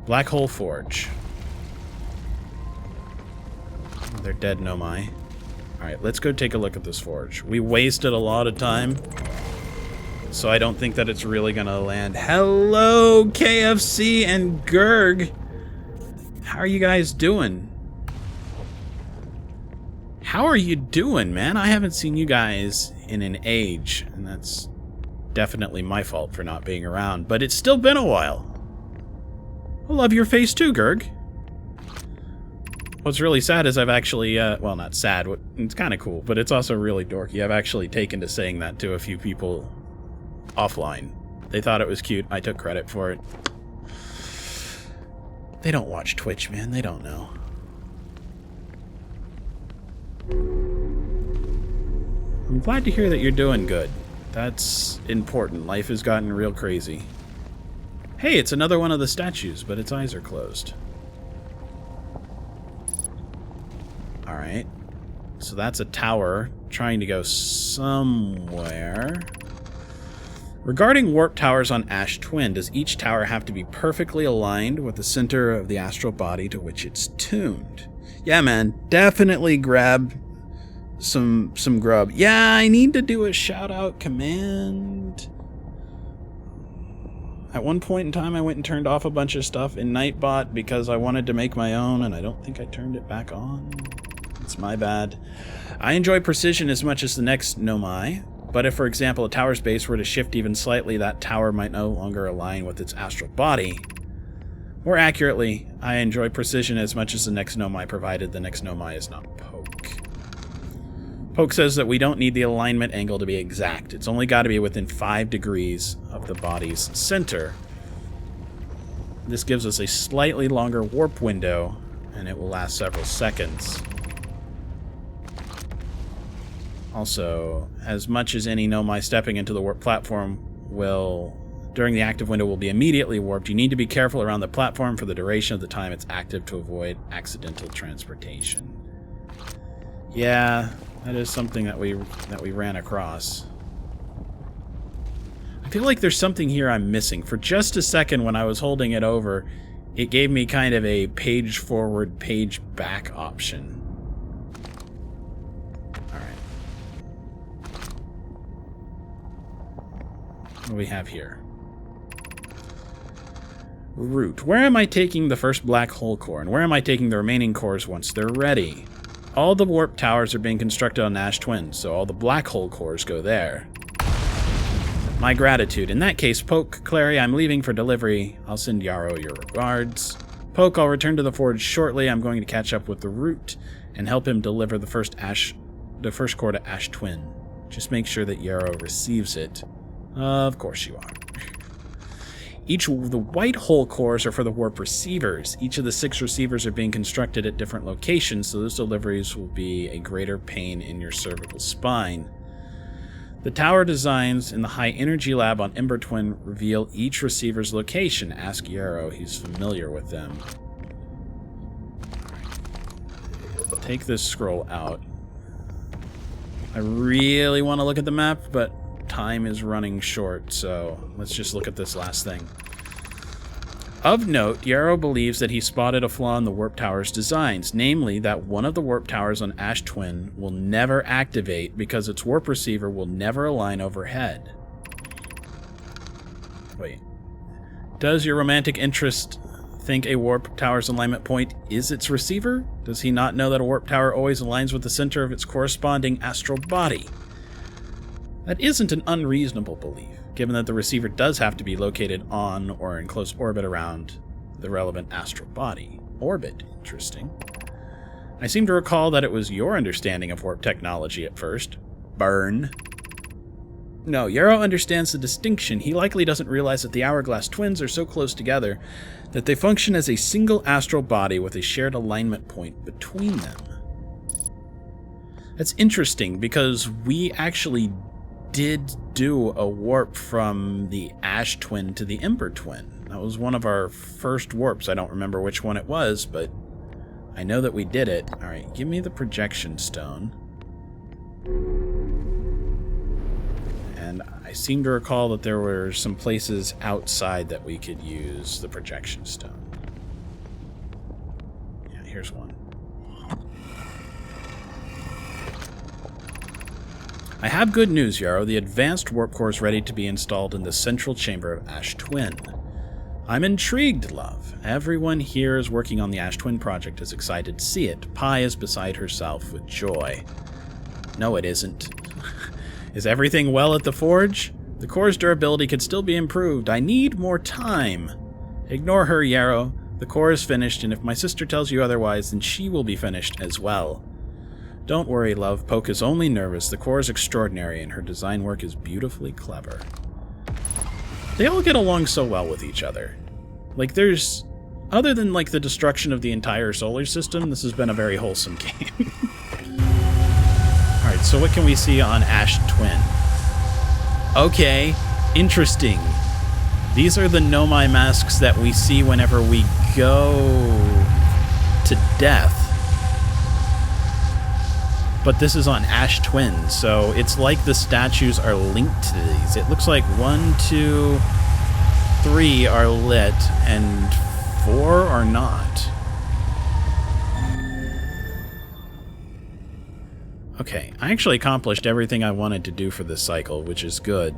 Black Hole Forge. Oh, they're dead, Nomai. Alright, let's go take a look at this forge. We wasted a lot of time, so I don't think that it's really gonna land. Hello, KFC and Gurg! How are you guys doing? How are you doing, man? I haven't seen you guys in an age, and that's definitely my fault for not being around, but it's still been a while. I love your face too, Gurg. What's really sad is I've actually, well, not sad, it's kind of cool, but it's also really dorky. I've actually taken to saying that to a few people offline. They thought it was cute. I took credit for it. They don't watch Twitch, man. They don't know. I'm glad to hear that you're doing good. That's important. Life has gotten real crazy. Hey, it's another one of the statues, but its eyes are closed. Alright. So that's a tower trying to go somewhere. Regarding warp towers on Ash Twin, does each tower have to be perfectly aligned with the center of the astral body to which it's tuned? Yeah, man. Definitely grab some grub. Yeah, I need to do a shout-out command. At one point in time, I went and turned off a bunch of stuff in Nightbot because I wanted to make my own, and I don't think I turned it back on. It's my bad. I enjoy precision as much as the next Nomai, but if, for example, a tower's base were to shift even slightly, that tower might no longer align with its astral body. More accurately, I enjoy precision as much as the next Nomai, provided the next Nomai is not Poke. Poke says that we don't need the alignment angle to be exact. It's only got to be within 5 degrees of the body's center. This gives us a slightly longer warp window, and it will last several seconds. Also, as much as any Nomai stepping into the warp platform will, during the active window, will be immediately warped, you need to be careful around the platform for the duration of the time it's active to avoid accidental transportation. Yeah, That is something that we ran across. I feel like there's something here I'm missing. For just a second when I was holding it over, it gave me kind of a page forward, page back option. Alright. What do we have here? Route. Where am I taking the first black hole core, and where am I taking the remaining cores once they're ready? All the warp towers are being constructed on Ash Twin, so all the black hole cores go there. My gratitude. In that case, Poke, Clary, I'm leaving for delivery. I'll send Yarrow your regards. Poke, I'll return to the forge shortly. I'm going to catch up with the Root and help him deliver the first core to Ash Twin. Just make sure that Yarrow receives it. Of course you are. Each of the white hole cores are for the warp receivers. Each of the 6 receivers are being constructed at different locations, so those deliveries will be a greater pain in your cervical spine. The tower designs in the high energy lab on Ember Twin reveal each receiver's location. Ask Yarrow, he's familiar with them. Take this scroll out. I really want to look at the map, but time is running short, so let's just look at this last thing. Of note, Yarrow believes that he spotted a flaw in the warp tower's designs, namely that one of the warp towers on Ash Twin will never activate because its warp receiver will never align overhead. Wait. Does your romantic interest think a warp tower's alignment point is its receiver? Does he not know that a warp tower always aligns with the center of its corresponding astral body? That isn't an unreasonable belief, given that the receiver does have to be located on or in close orbit around the relevant astral body. Orbit, interesting. I seem to recall that it was your understanding of warp technology at first. Burn. No, Yarrow understands the distinction. He likely doesn't realize that the Hourglass twins are so close together that they function as a single astral body with a shared alignment point between them. That's interesting, because we actually did do a warp from the Ash Twin to the Ember Twin. That was one of our first warps. I don't remember which one it was, but I know that we did it. Alright, give me the projection stone. And I seem to recall that there were some places outside that we could use the projection stone. Yeah, here's one. I have good news, Yarrow. The advanced warp core is ready to be installed in the central chamber of Ash Twin. I'm intrigued, love. Everyone here is working on the Ash Twin project is excited to see it. Pi is beside herself with joy. No, it isn't. Is everything well at the forge? The core's durability could still be improved. I need more time. Ignore her, Yarrow. The core is finished, and if my sister tells you otherwise, then she will be finished as well. Don't worry, love. Poke is only nervous. The core is extraordinary, and her design work is beautifully clever. They all get along so well with each other. Like, there's... Other than, like, the destruction of the entire solar system, this has been a very wholesome game. Alright, so what can we see on Ash Twin? Okay, interesting. These are the Nomai masks that we see whenever we go to death. But this is on Ash Twin, so it's like the statues are linked to these. It looks like 1, 2, 3 are lit, and 4 are not. Okay, I actually accomplished everything I wanted to do for this cycle, which is good.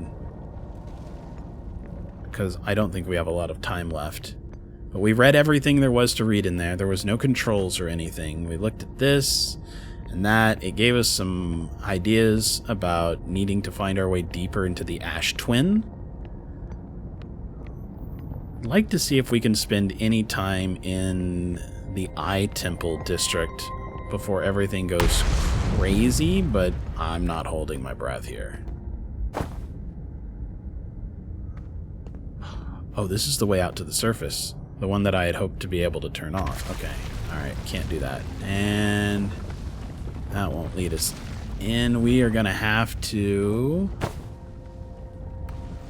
Because I don't think we have a lot of time left. But we read everything there was to read in there. There was no controls or anything. We looked at this and that. It gave us some ideas about needing to find our way deeper into the Ash Twin. I'd like to see if we can spend any time in the Eye Temple district before everything goes crazy, but I'm not holding my breath here. Oh, this is the way out to the surface. The one that I had hoped to be able to turn off. Okay. Alright, can't do that. And that won't lead us in. We are going to have to...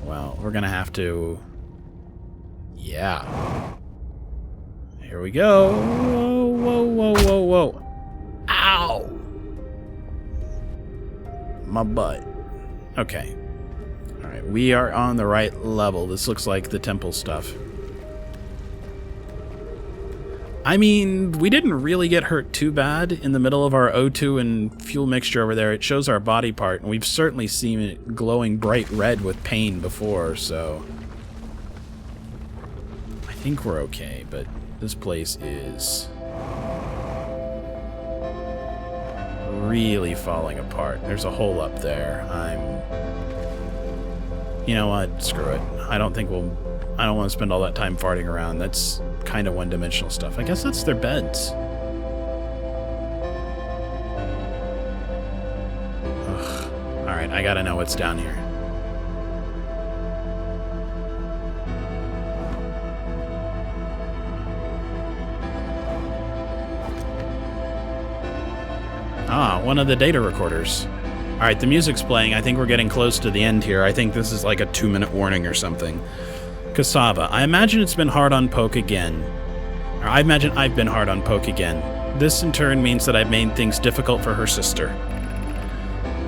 Well, we're going to have to... Yeah. Here we go. Whoa, whoa, whoa, whoa, whoa. Ow! My butt. Okay. Alright, we are on the right level. This looks like the temple stuff. I mean, we didn't really get hurt too bad in the middle of our O2 and fuel mixture over there. It shows our body part, and we've certainly seen it glowing bright red with pain before, so... I think we're okay, but this place is... really falling apart. There's a hole up there. You know what? Screw it. I don't want to spend all that time farting around. That's kind of one-dimensional stuff. I guess that's their beds. Ugh. Alright, I gotta know what's down here. Ah, one of the data recorders. Alright, the music's playing. I think we're getting close to the end here. I think this is like a 2-minute warning or something. Cassava. I imagine it's been hard on Poke again. Or I imagine I've been hard on Poke again. This in turn means that I've made things difficult for her sister.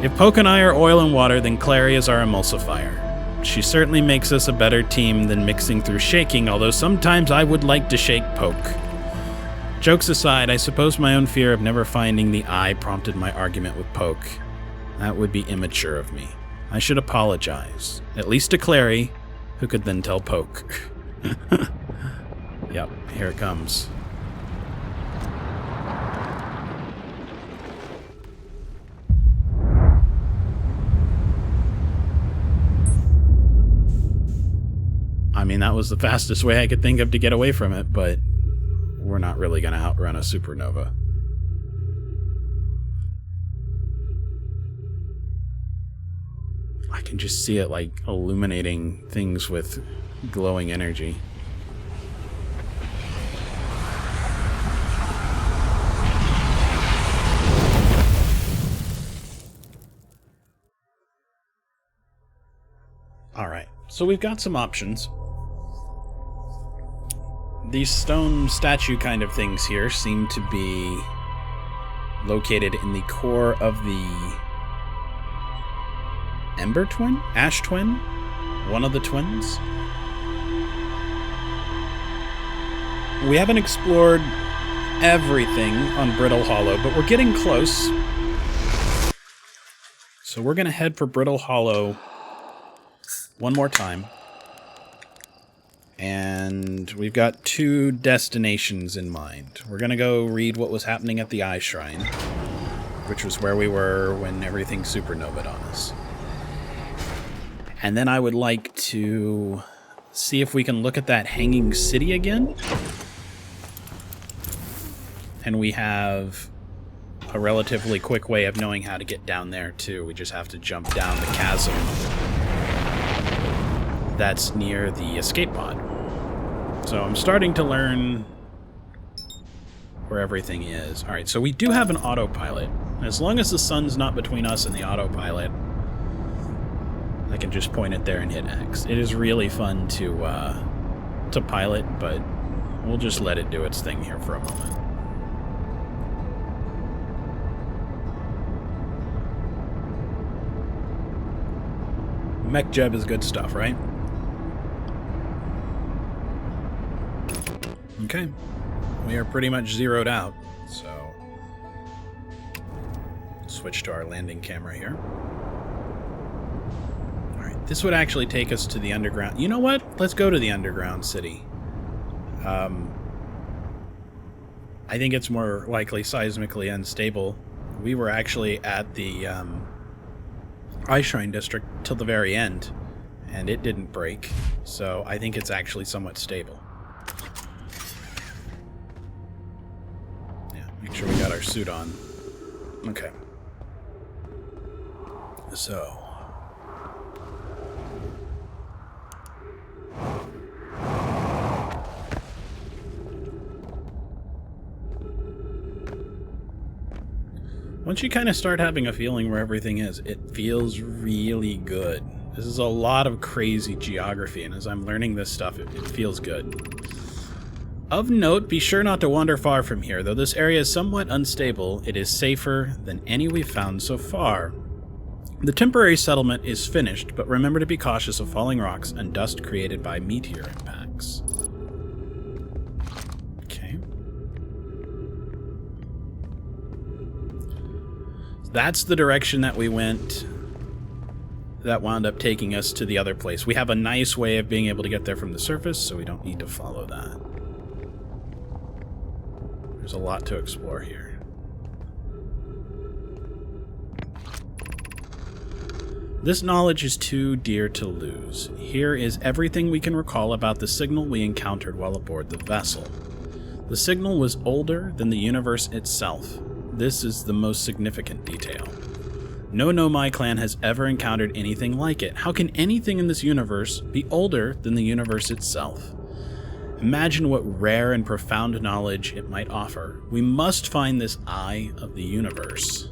If Poke and I are oil and water, then Clary is our emulsifier. She certainly makes us a better team than mixing through shaking, although sometimes I would like to shake Poke. Jokes aside, I suppose my own fear of never finding the eye prompted my argument with Poke. That would be immature of me. I should apologize. At least to Clary, who could then tell Poke. Yep, here it comes. I mean, that was the fastest way I could think of to get away from it, but we're not really going to outrun a supernova. I can just see it, like, illuminating things with glowing energy. Alright, so we've got some options. These stone statue kind of things here seem to be located in the core of the Ember Twin? Ash Twin? One of the twins? We haven't explored everything on Brittle Hollow, but we're getting close. So we're going to head for Brittle Hollow one more time. And we've got 2 destinations in mind. We're going to go read what was happening at the Eye Shrine, which was where we were when everything supernovaed on us. And then I would like to see if we can look at that hanging city again. And we have a relatively quick way of knowing how to get down there, too. We just have to jump down the chasm that's near the escape pod. So I'm starting to learn where everything is. Alright, so we do have an autopilot. As long as the sun's not between us and the autopilot, I can just point it there and hit X. It is really fun to pilot, but we'll just let it do its thing here for a moment. Mech Jeb is good stuff, right? Okay. We are pretty much zeroed out, so switch to our landing camera here. Alright, this would actually take us to the underground. You know what? Let's go to the underground city. I think it's more likely seismically unstable. We were actually at the Eye Shrine District till the very end, and it didn't break, so I think it's actually somewhat stable. Yeah, make sure we got our suit on. Okay. So... once you kind of start having a feeling where everything is, it feels really good. This is a lot of crazy geography, and as I'm learning this stuff, it feels good. Of note, be sure not to wander far from here. Though this area is somewhat unstable, it is safer than any we've found so far. The temporary settlement is finished, but remember to be cautious of falling rocks and dust created by meteor impacts. Okay. That's the direction that we went. That wound up taking us to the other place. We have a nice way of being able to get there from the surface, so we don't need to follow that. There's a lot to explore here. This knowledge is too dear to lose. Here is everything we can recall about the signal we encountered while aboard the vessel. The signal was older than the universe itself. This is the most significant detail. No Nomai clan has ever encountered anything like it. How can anything in this universe be older than the universe itself? Imagine what rare and profound knowledge it might offer. We must find this eye of the universe.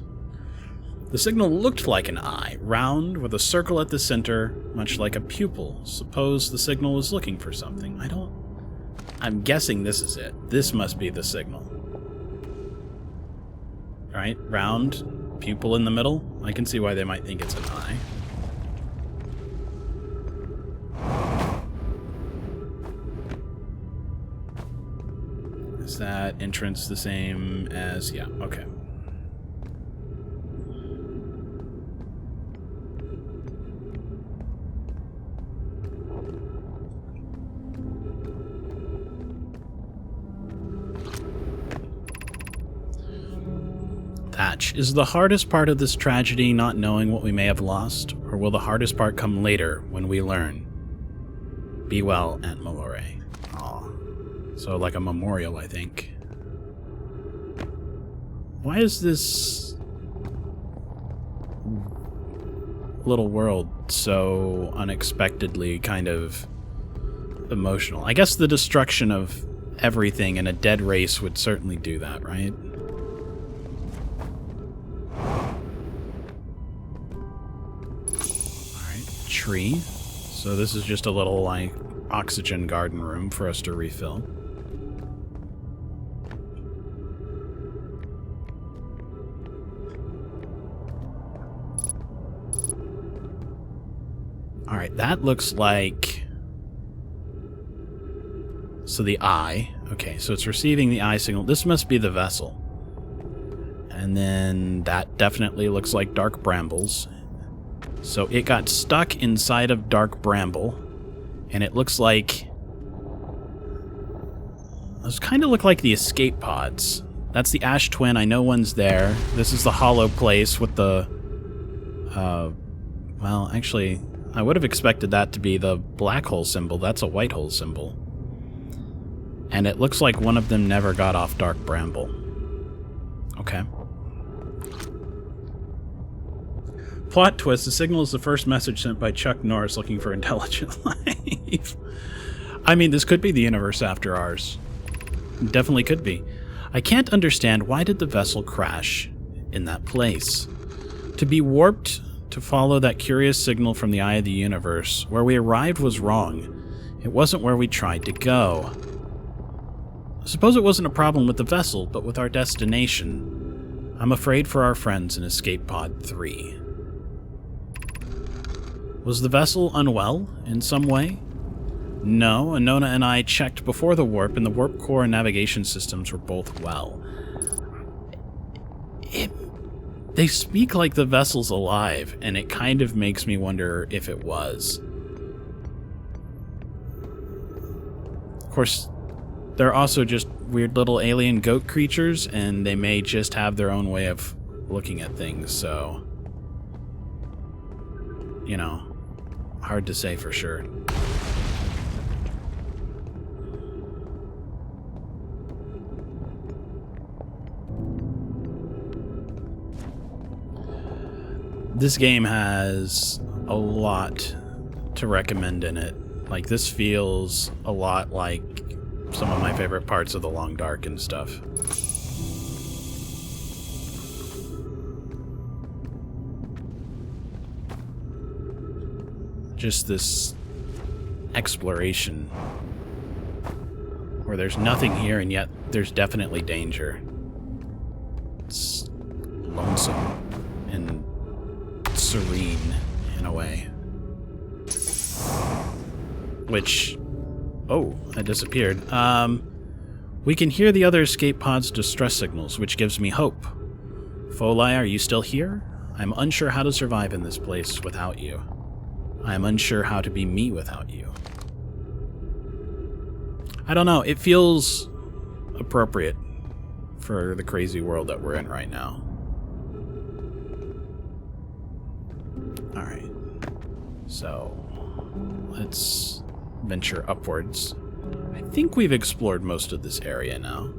The signal looked like an eye, round with a circle at the center, much like a pupil. Suppose the signal was looking for something. I'm guessing this is it. This must be the signal. Right? Round. Pupil in the middle? I can see why they might think it's an eye. Is that entrance the same as... yeah, okay. Hatch. Is the hardest part of this tragedy not knowing what we may have lost, or will the hardest part come later when we learn? Be well, Aunt Malore. Aw. So like a memorial, I think. Why is this little world so unexpectedly kind of emotional? I guess the destruction of everything in a dead race would certainly do that, right? Tree. So this is just a little, like, oxygen garden room for us to refill. Alright, that looks like... so the eye. Okay, so it's receiving the eye signal. This must be the vessel. And then that definitely looks like dark brambles. So it got stuck inside of dark bramble, and it looks like... those kind of look like the escape pods. That's the Ash Twin. I know one's there. This is the hollow place with the... well, actually, I would have expected that to be the black hole symbol. That's a white hole symbol. And it looks like one of them never got off dark bramble. Okay. Plot twist, the signal is the first message sent by Chuck Norris looking for intelligent life. I mean, this could be the universe after ours. It definitely could be. I can't understand, why did the vessel crash in that place? To be warped to follow that curious signal from the eye of the universe, where we arrived was wrong. It wasn't where we tried to go. Suppose it wasn't a problem with the vessel, but with our destination. I'm afraid for our friends in Escape Pod 3. Was the vessel unwell in some way? No, Anona and I checked before the warp, and the warp core and navigation systems were both well. They speak like the vessel's alive, and it kind of makes me wonder if it was. Of course, they're also just weird little alien goat creatures, and they may just have their own way of looking at things, so... you know, hard to say for sure. This game has a lot to recommend in it. Like, this feels a lot like some of my favorite parts of The Long Dark and stuff. Just this exploration where there's nothing here and yet there's definitely danger. It's lonesome and serene in a way. Which... Oh, that disappeared. We can hear the other escape pod's distress signals, which gives me hope. Folai, are you still here? I'm unsure how to survive in this place without you. I am unsure how to be me without you. I don't know, it feels appropriate for the crazy world that we're in right now. Alright. So, let's venture upwards. I think we've explored most of this area now.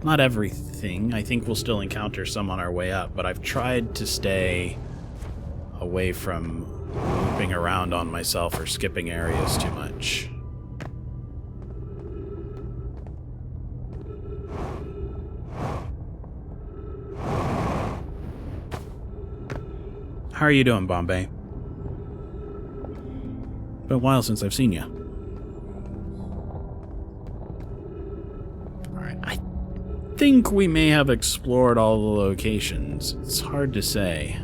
Not everything. I think we'll still encounter some on our way up, but I've tried to stay away from looping around on myself or skipping areas too much. How are you doing, Bombay? Been a while since I've seen you. Alright, I think we may have explored all the locations. It's hard to say.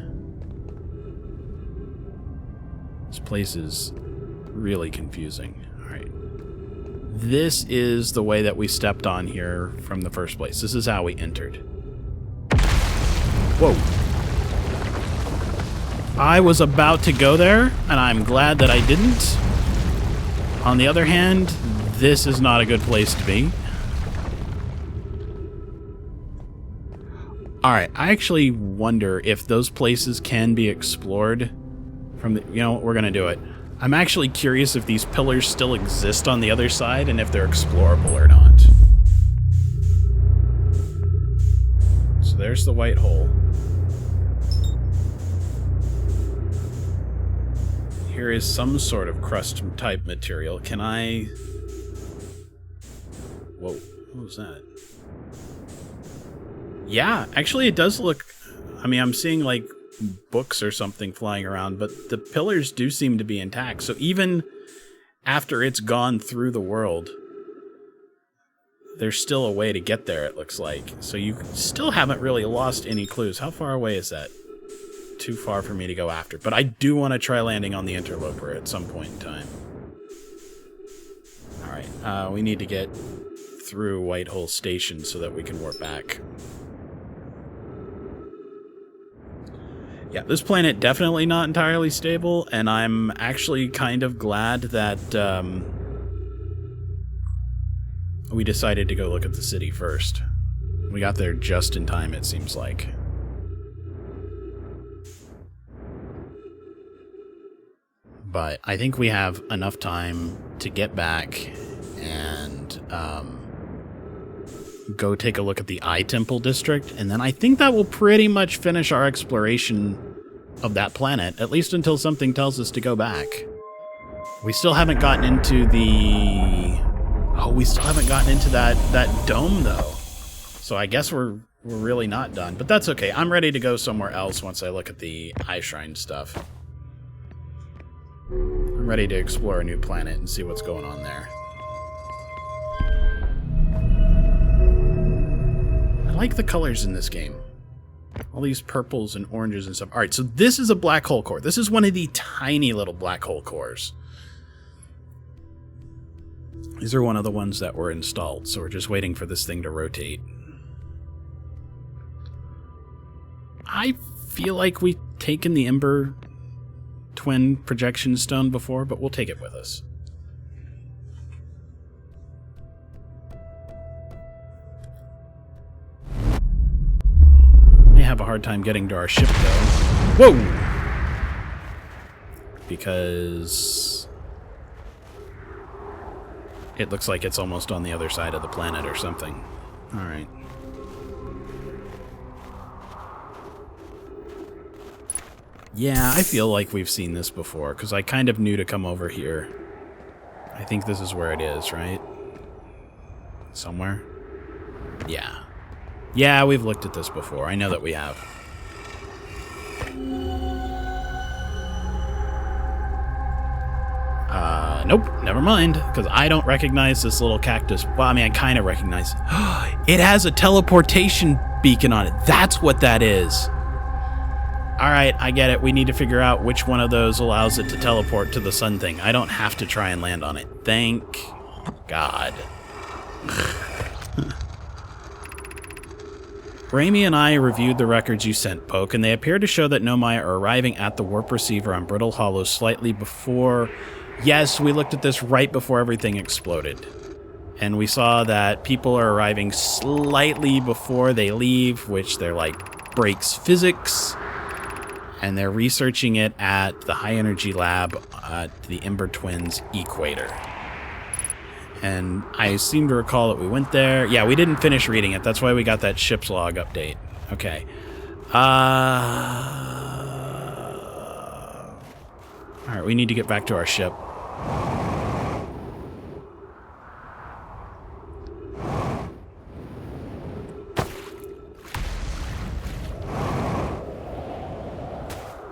This place is really confusing. Alright. This is the way that we stepped on here from the first place. This is how we entered. Whoa. I was about to go there, and I'm glad that I didn't. On the other hand, this is not a good place to be. Alright, I actually wonder if those places can be explored from the... You know what, we're gonna do it. I'm actually curious if these pillars still exist on the other side, and if they're explorable or not. So there's the white hole. Here is some sort of crust-type material. Can I... Whoa, what was that? Yeah, actually it does look... I mean, I'm seeing, like, books or something flying around, but the pillars do seem to be intact. So even after it's gone through the world, there's still a way to get there, it looks like. So you still haven't really lost any clues. How far away is that? Too far for me to go after, but I do want to try landing on the interloper at some point in time. Alright, we need to get through Whitehole Station so that we can warp back. Yeah, this planet definitely not entirely stable, and I'm actually kind of glad that we decided to go look at the city first. We got there just in time, it seems like. But I think we have enough time to get back and go take a look at the Eye Temple District, and then I think that will pretty much finish our exploration of that planet, at least until something tells us to go back. We still haven't gotten into the... Oh, we still haven't gotten into that dome, though. So I guess we're really not done, but that's okay. I'm ready to go somewhere else once I look at the Eye Shrine stuff. I'm ready to explore a new planet and see what's going on there. I like the colors in this game. All these purples and oranges and stuff. Alright, so this is a black hole core. This is one of the tiny little black hole cores. These are one of the ones that were installed, so we're just waiting for this thing to rotate. I feel like we've taken the Ember Twin projection stone before, but we'll take it with us. May have a hard time getting to our ship, though. Whoa! Because it looks like it's almost on the other side of the planet or something. Alright. Yeah, I feel like we've seen this before, because I kind of knew to come over here. I think this is where it is, right? Somewhere? Yeah. Yeah, we've looked at this before. I know that we have. Nope, never mind, because I don't recognize this little cactus. Well, I mean, I kind of recognize it. It has a teleportation beacon on it. That's what that is. Alright, I get it. We need to figure out which one of those allows it to teleport to the sun thing. I don't have to try and land on it. Thank God. Raimi and I reviewed the records you sent, Poke, and they appear to show that Nomai are arriving at the warp receiver on Brittle Hollow slightly before... Yes, we looked at this right before everything exploded. And we saw that people are arriving slightly before they leave, which they're like, breaks physics. And they're researching it at the high energy lab at the Ember Twins equator. And I seem to recall that we went there. Yeah, we didn't finish reading it. That's why we got that ship's log update. Okay. Alright, we need to get back to our ship.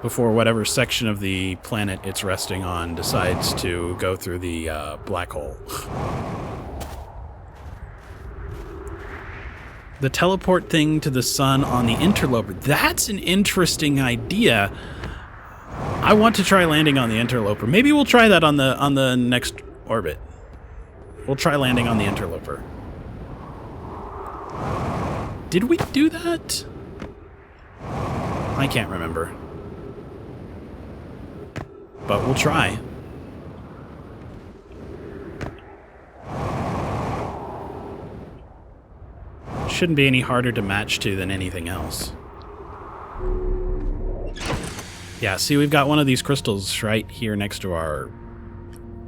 Before whatever section of the planet it's resting on decides to go through the black hole. The teleport thing to the sun on the interloper. That's an interesting idea. I want to try landing on the interloper. Maybe we'll try that on the next orbit. We'll try landing on the interloper. Did we do that? I can't remember. But we'll try. Shouldn't be any harder to match to than anything else. Yeah, see, we've got one of these crystals right here next to our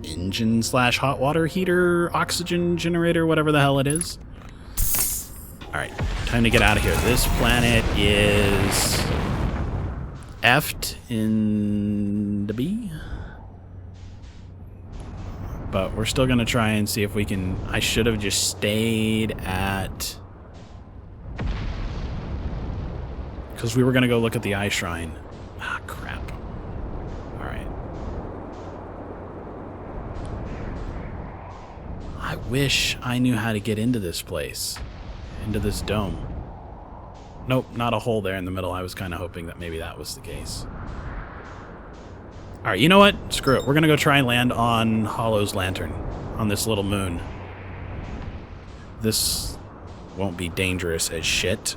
engine / hot water heater, oxygen generator, whatever the hell it is. Alright, time to get out of here. This planet is... F'd in the B. But we're still going to try and see if we can... I should have just stayed at... Because we were going to go look at the Eye Shrine. Ah, crap. Alright. I wish I knew how to get into this place. Into this dome. Nope, not a hole there in the middle. I was kind of hoping that maybe that was the case. Alright, you know what? Screw it. We're going to go try and land on Hollow's lantern. On this little moon. This won't be dangerous as shit.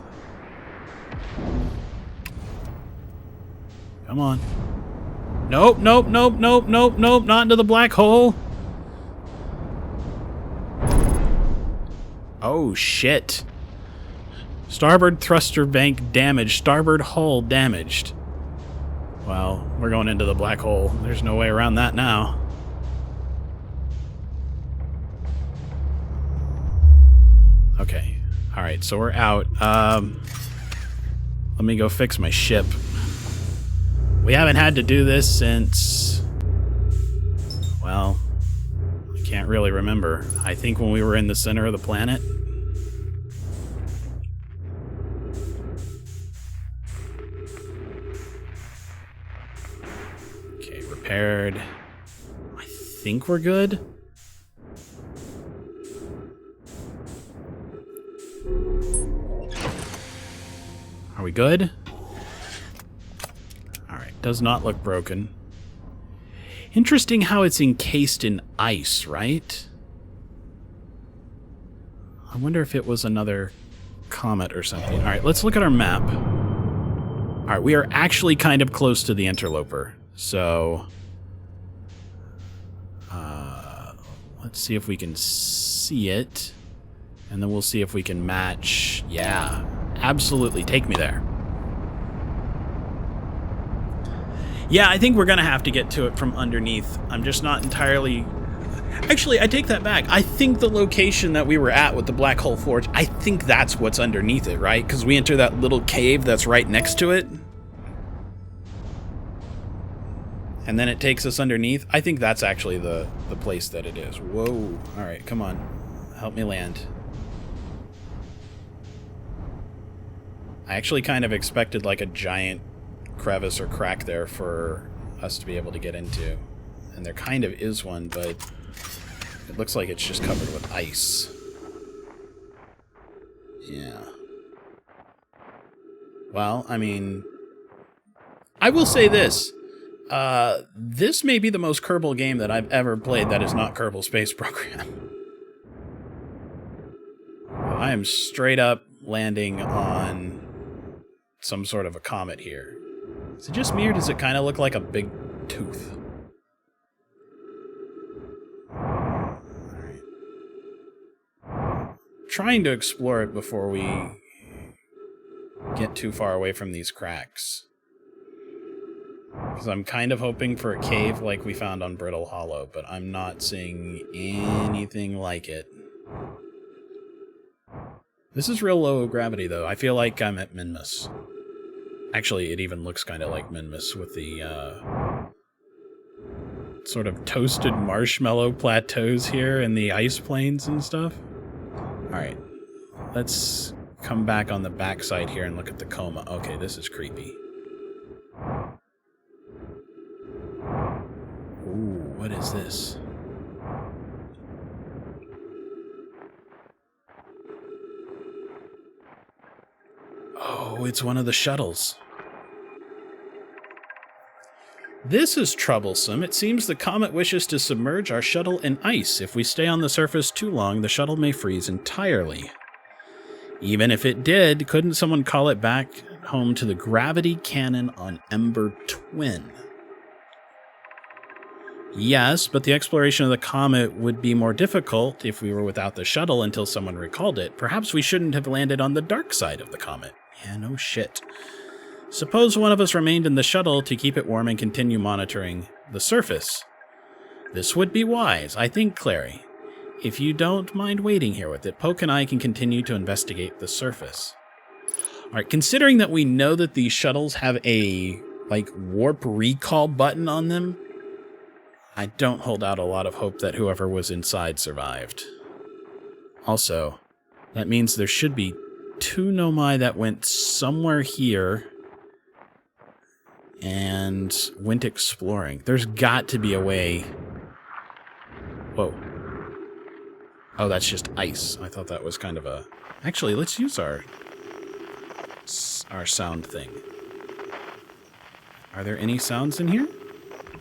Come on. Nope, nope, nope, nope, nope, nope. Not into the black hole. Oh, shit. Starboard thruster bank damaged. Starboard hull damaged. Well, we're going into the black hole. There's no way around that now. Okay. Alright, so we're out. Let me go fix my ship. We haven't had to do this since... Well, I can't really remember. I think when we were in the center of the planet... Repaired. I think we're good. Are we good? Alright, does not look broken. Interesting how it's encased in ice, right? I wonder if it was another comet or something. Alright, let's look at our map. Alright, we are actually kind of close to the interloper. So, let's see if we can see it, and then we'll see if we can match. Yeah, absolutely. Take me there. Yeah, I think we're going to have to get to it from underneath. I'm just not entirely... Actually, I take that back. I think the location that we were at with the Black Hole Forge, I think that's what's underneath it, right? Because we enter that little cave that's right next to it. And then it takes us underneath. I think that's actually the place that it is. Whoa. Alright, come on. Help me land. I actually kind of expected like a giant crevice or crack there for us to be able to get into. And there kind of is one, but it looks like it's just covered with ice. Yeah. Well, I mean... I will say this. This may be the most Kerbal game that I've ever played that is not Kerbal Space Program. I am straight up landing on some sort of a comet here. Is it just me, or does it kind of look like a big tooth? Alright. Trying to explore it before we get too far away from these cracks. Because I'm kind of hoping for a cave like we found on Brittle Hollow, but I'm not seeing anything like it. This is real low gravity, though. I feel like I'm at Minmus. Actually, it even looks kind of like Minmus with the sort of toasted marshmallow plateaus here and the ice plains and stuff. Alright, let's come back on the backside here and look at the coma. Okay, this is creepy. Ooh, what is this? Oh, it's one of the shuttles. This is troublesome. It seems the comet wishes to submerge our shuttle in ice. If we stay on the surface too long, the shuttle may freeze entirely. Even if it did, couldn't someone call it back home to the gravity cannon on Ember Twin? Yes, but the exploration of the comet would be more difficult if we were without the shuttle until someone recalled it. Perhaps we shouldn't have landed on the dark side of the comet. Yeah, no shit. Suppose one of us remained in the shuttle to keep it warm and continue monitoring the surface. This would be wise, I think, Clary. If you don't mind waiting here with it, Poke and I can continue to investigate the surface. Alright, considering that we know that these shuttles have a, warp recall button on them, I don't hold out a lot of hope that whoever was inside survived. Also, that means there should be 2 Nomai that went somewhere here and went exploring. There's got to be a way. Whoa. Oh, that's just ice. I thought that was kind of a... Actually, let's use our sound thing. Are there any sounds in here?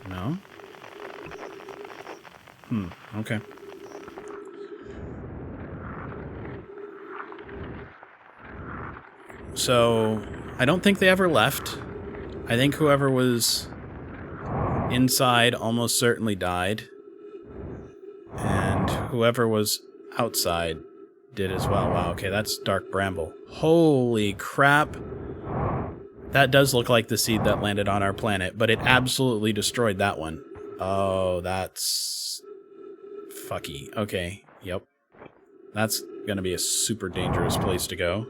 No? Okay. So, I don't think they ever left. I think whoever was inside almost certainly died. And whoever was outside did as well. Wow, okay, that's Dark Bramble. Holy crap. That does look like the seed that landed on our planet, but it absolutely destroyed that one. Oh, that's... fucky. Okay, yep. That's gonna be a super dangerous place to go.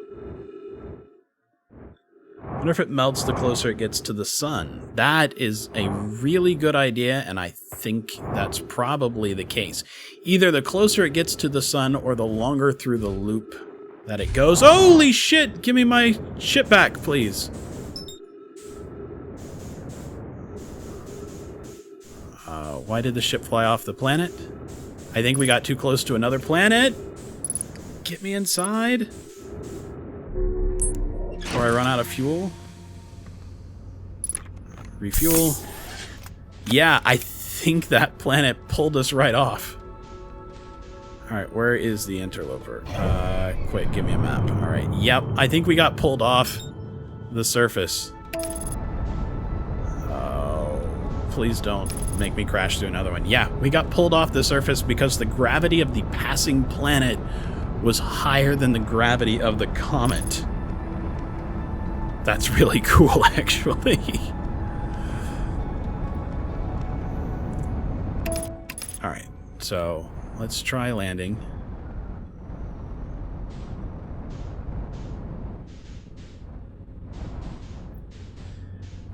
I wonder if it melts the closer it gets to the sun. That is a really good idea, and I think that's probably the case. Either the closer it gets to the sun or the longer through the loop that it goes. Holy shit! Give me my ship back, please. Why did the ship fly off the planet? I think we got too close to another planet. Get me inside. Before I run out of fuel. Refuel. Yeah, I think that planet pulled us right off. Alright, where is the interloper? Quick, give me a map. Alright, yep, I think we got pulled off the surface. Oh, please don't make me crash through another one. Yeah, we got pulled off the surface because the gravity of the passing planet was higher than the gravity of the comet. That's really cool, actually. Alright, so let's try landing.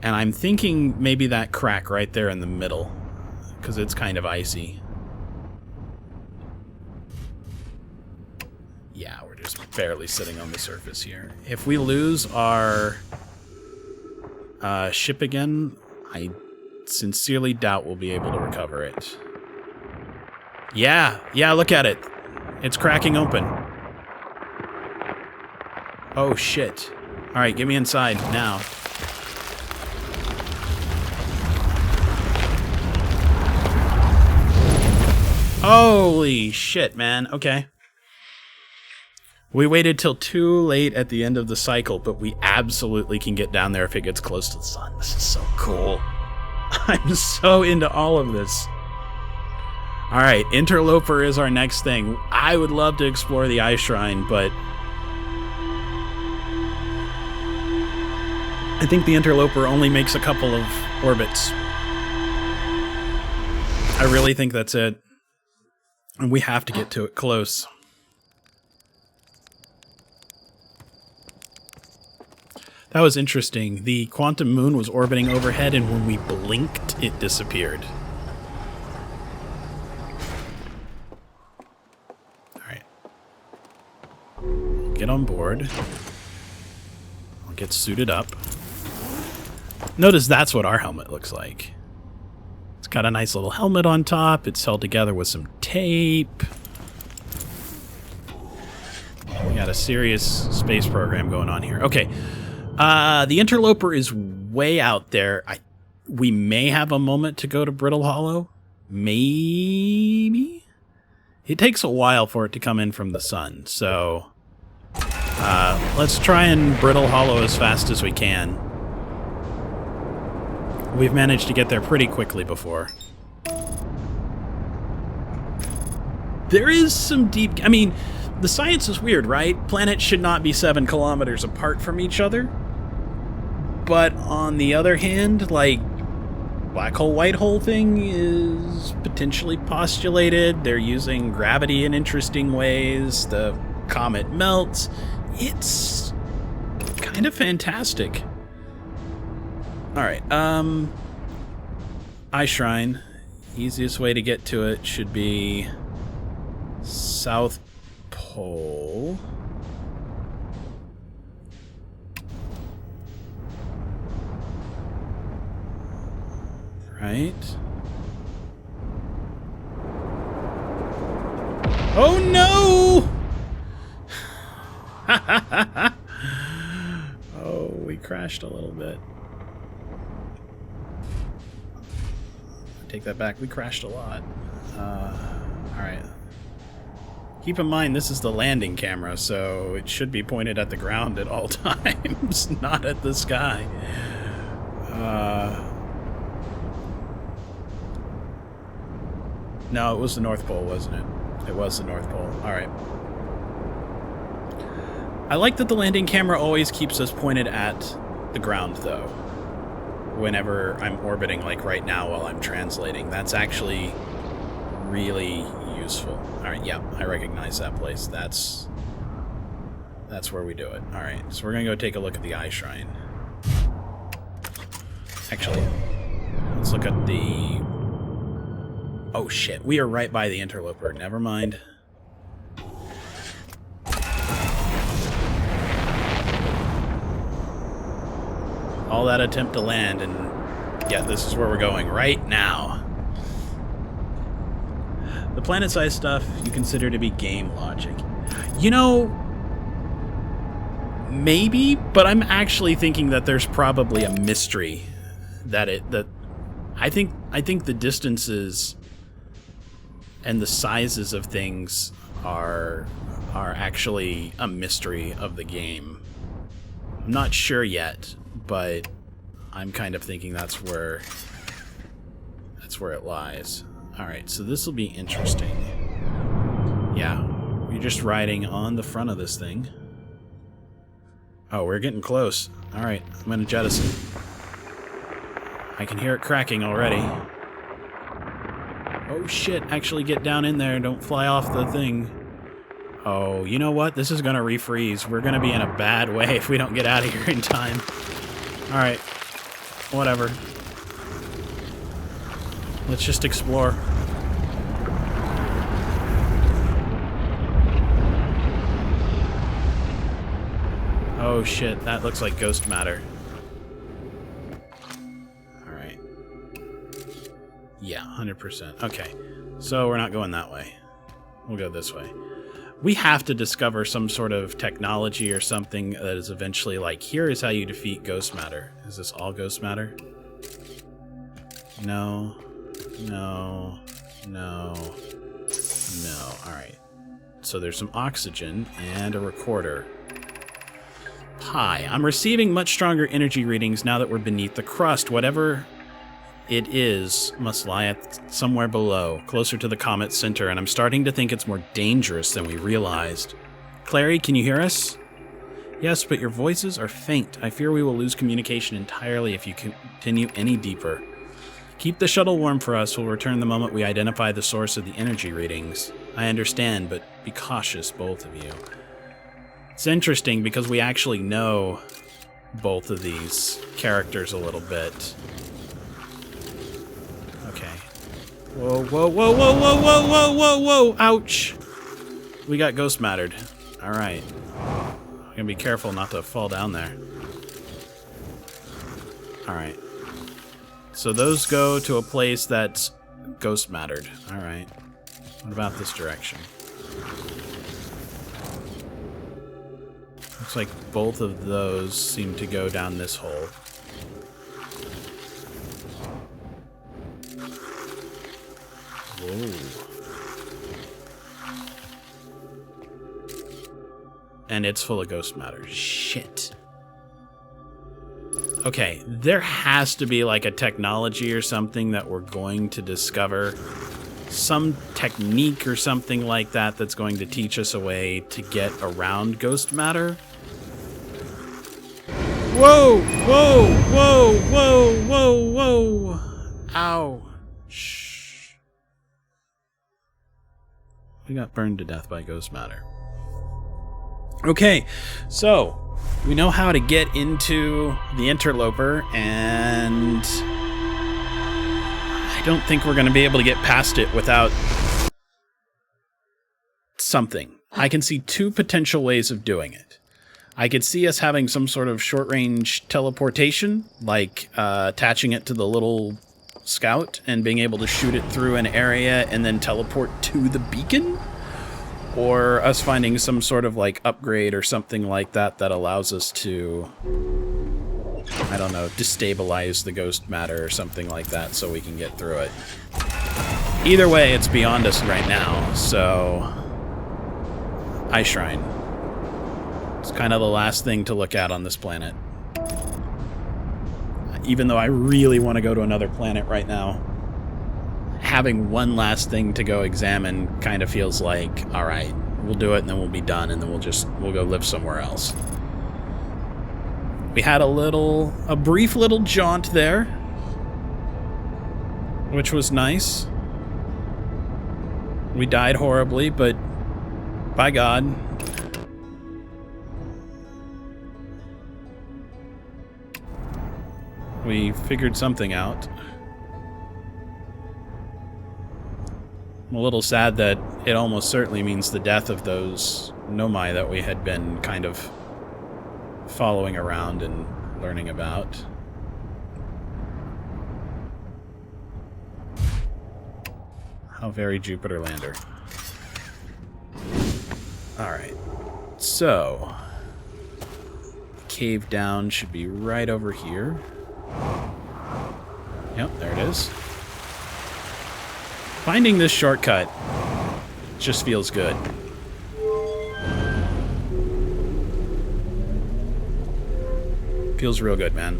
And I'm thinking maybe that crack right there in the middle, because it's kind of icy. Yeah, we're just barely sitting on the surface here. If we lose our ship again, I sincerely doubt we'll be able to recover it. Yeah, look at it. It's cracking open. Oh, shit. Alright, get me inside now. Holy shit, man. Okay. We waited till too late at the end of the cycle, but we absolutely can get down there if it gets close to the sun. This is so cool. I'm so into all of this. Alright, Interloper is our next thing. I would love to explore the Ice Shrine, but I think the Interloper only makes a couple of orbits. I really think that's it. And we have to get to it close. That was interesting. The quantum moon was orbiting overhead, and when we blinked, it disappeared. Alright. Get on board. I'll get suited up. Notice that's what our helmet looks like. It's got a nice little helmet on top. It's held together with some tape. We got a serious space program going on here. Okay. The Interloper is way out there. We may have a moment to go to Brittle Hollow. Maybe? It takes a while for it to come in from the sun, so let's try and Brittle Hollow as fast as we can. We've managed to get there pretty quickly before. There is some deep... I mean, the science is weird, right? Planets should not be 7 kilometers apart from each other. But on the other hand, like, black hole, white hole thing is potentially postulated. They're using gravity in interesting ways. The comet melts. It's kind of fantastic. Alright, Ice Shrine. Easiest way to get to it should be South Pole. Right. Oh no! Oh, we crashed a little bit. Take that back. We crashed a lot. Alright. Keep in mind, this is the landing camera, so it should be pointed at the ground at all times, not at the sky. No, it was the North Pole, wasn't it? It was the North Pole. Alright. I like that the landing camera always keeps us pointed at the ground, though. Whenever I'm orbiting, like right now while I'm translating. That's actually really useful. Alright, yeah, I recognize that place. That's where we do it. Alright, so we're gonna go take a look at the Ice Shrine. Actually, let's look at the... Oh shit, we are right by the Interloper. Never mind. All that attempt to land, and yeah, this is where we're going right now. The planet-sized stuff you consider to be game logic. You know, maybe, but I'm actually thinking that there's probably a mystery that I think the distances and the sizes of things are actually a mystery of the game. I'm not sure yet, but I'm kind of thinking that's where it lies. Alright, so this will be interesting. Yeah, you're just riding on the front of this thing. Oh, we're getting close. Alright, I'm gonna jettison. I can hear it cracking already. Oh shit, actually get down in there, don't fly off the thing. Oh, you know what? This is gonna refreeze. We're gonna be in a bad way if we don't get out of here in time. Alright. Whatever. Let's just explore. Oh shit, that looks like ghost matter. Alright. Yeah, 100%. Okay. So we're not going that way. We'll go this way. We have to discover some sort of technology or something that is eventually like, here is how you defeat ghost matter. Is this all ghost matter? No. No. No. No. Alright. So there's some oxygen and a recorder. Hi. I'm receiving much stronger energy readings now that we're beneath the crust. Whatever it is must lie at somewhere below, closer to the comet's center, and I'm starting to think it's more dangerous than we realized. Clary, can you hear us? Yes, but your voices are faint. I fear we will lose communication entirely if you continue any deeper. Keep the shuttle warm for us. We'll return the moment we identify the source of the energy readings. I understand, but be cautious, both of you. It's interesting because we actually know both of these characters a little bit. Okay. Whoa, whoa, whoa, whoa, whoa, whoa, whoa, whoa, whoa! Ouch! We got ghost mattered. Alright. I'm gonna be careful not to fall down there. Alright. So those go to a place that's ghost mattered. Alright. What about this direction? Looks like both of those seem to go down this hole. Whoa. And it's full of ghost matter. Shit. Okay, there has to be like a technology or something that we're going to discover. Some technique or something like that that's going to teach us a way to get around ghost matter. Whoa! Whoa! Whoa! Whoa! Whoa! Whoa! Ow! Shh. We got burned to death by ghost matter. Okay, so we know how to get into the interloper, and I don't think we're going to be able to get past it without something. I can see two potential ways of doing it. I could see us having some sort of short-range teleportation, like attaching it to the little scout and being able to shoot it through an area and then teleport to the beacon. Or us finding some sort of like upgrade or something like that that allows us to, I don't know, destabilize the ghost matter or something like that so we can get through it. Either way, it's beyond us right now, so Ice Shrine. It's kind of the last thing to look at on this planet. Even though I really want to go to another planet right now, having one last thing to go examine kind of feels like, all right, we'll do it and then we'll be done and then we'll go live somewhere else. We had a brief little jaunt there, which was nice. We died horribly, but by God. We figured something out. I'm a little sad that it almost certainly means the death of those Nomai that we had been kind of following around and learning about. How very Jupiter Lander. Alright, so cave down should be right over here. Yep, there it is. Finding this shortcut just feels good. Feels real good, man.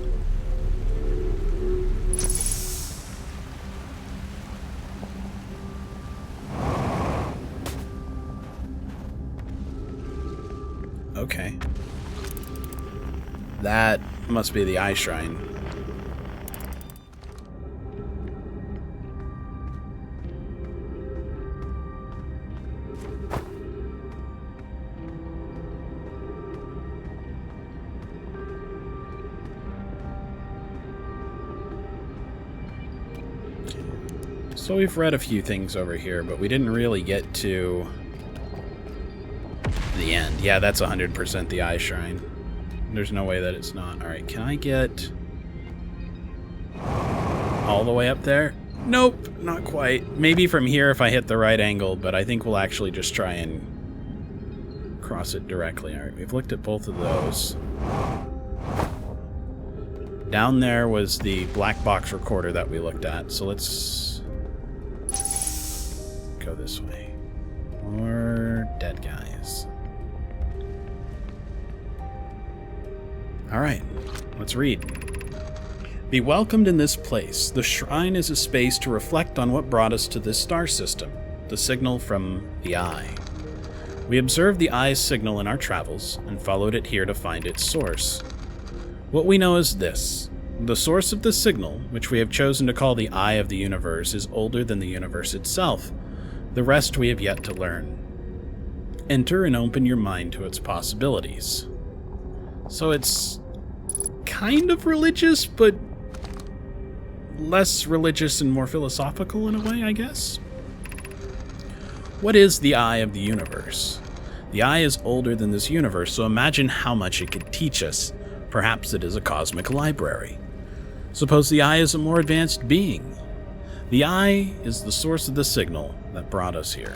Okay. That must be the Ice Shrine. So we've read a few things over here, but we didn't really get to the end. Yeah, that's 100% the Ice Shrine. There's no way that it's not. Alright, can I get all the way up there? Nope, not quite. Maybe from here if I hit the right angle, but I think we'll actually just try and cross it directly. Alright, we've looked at both of those. Down there was the black box recorder that we looked at, so let's go this way. Alright, let's read. Be welcomed in this place. The shrine is a space to reflect on what brought us to this star system, the signal from the Eye. We observed the Eye's signal in our travels and followed it here to find its source. What we know is this. The source of the signal, which we have chosen to call the Eye of the universe, is older than the universe itself. The rest we have yet to learn. Enter and open your mind to its possibilities. So it's kind of religious, but less religious and more philosophical in a way, I guess. What is the Eye of the universe? The Eye is older than this universe, so imagine how much it could teach us. Perhaps it is a cosmic library. Suppose the Eye is a more advanced being. The Eye is the source of the signal that brought us here.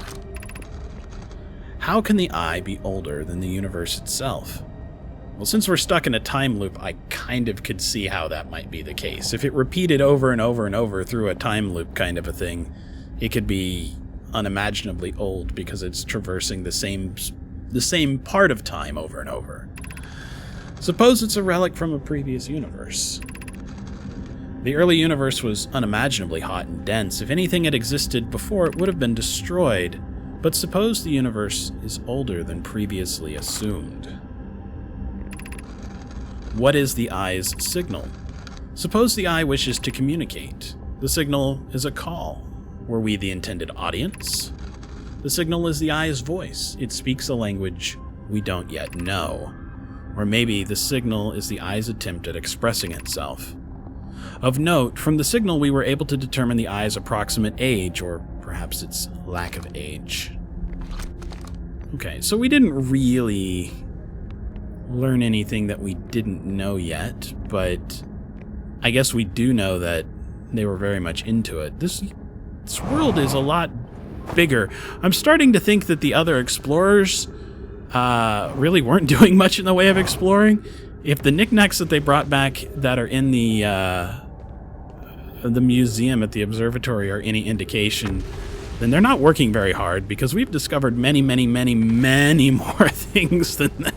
How can the Eye be older than the universe itself? Well, since we're stuck in a time loop, I kind of could see how that might be the case. If it repeated over and over and over through a time loop kind of a thing, it could be unimaginably old because it's traversing the same part of time over and over. Suppose it's a relic from a previous universe. The early universe was unimaginably hot and dense. If anything had existed before, it would have been destroyed. But suppose the universe is older than previously assumed. What is the Eye's signal? Suppose the Eye wishes to communicate. The signal is a call. Were we the intended audience? The signal is the Eye's voice. It speaks a language we don't yet know. Or maybe the signal is the Eye's attempt at expressing itself. Of note, from the signal we were able to determine the Eye's approximate age, or perhaps its lack of age. Okay, so we didn't really learn anything that we didn't know yet, but I guess we do know that they were very much into it. This world is a lot bigger. I'm starting to think that the other explorers really weren't doing much in the way of exploring. If the knickknacks that they brought back that are in the museum at the observatory are any indication, then they're not working very hard, because we've discovered many, many, many, many more things than that.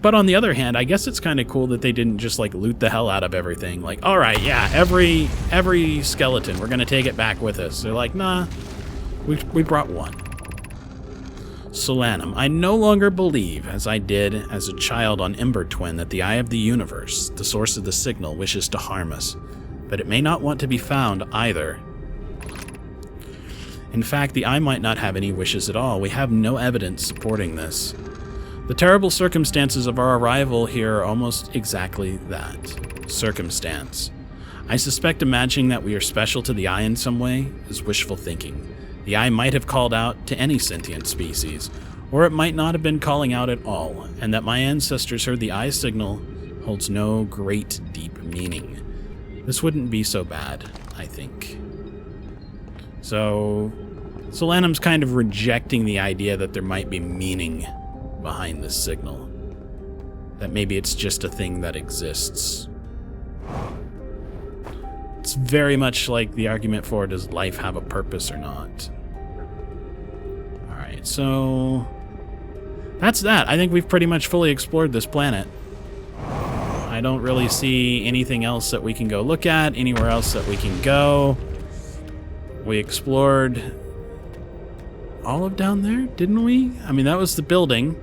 But on the other hand, I guess it's kind of cool that they didn't just like loot the hell out of everything. Like, all right, yeah, every skeleton, we're gonna take it back with us. They're like, nah, we brought one. Solanum, I no longer believe, as I did as a child on Ember Twin, that the Eye of the universe, the source of the signal, wishes to harm us. But it may not want to be found either. In fact, the Eye might not have any wishes at all. We have no evidence supporting this. The terrible circumstances of our arrival here are almost exactly that. Circumstance. I suspect imagining that we are special to the Eye in some way is wishful thinking. The Eye might have called out to any sentient species, or it might not have been calling out at all, and that my ancestors heard the Eye's signal holds no great deep meaning. This wouldn't be so bad, I think. So, Solanum's kind of rejecting the idea that there might be meaning behind this signal. That maybe it's just a thing that exists. It's very much like the argument for, does life have a purpose or not? Alright, so that's that. I think we've pretty much fully explored this planet. I don't really see anything else that we can go look at, anywhere else that we can go. We explored all of down there, didn't we? I mean, that was the building.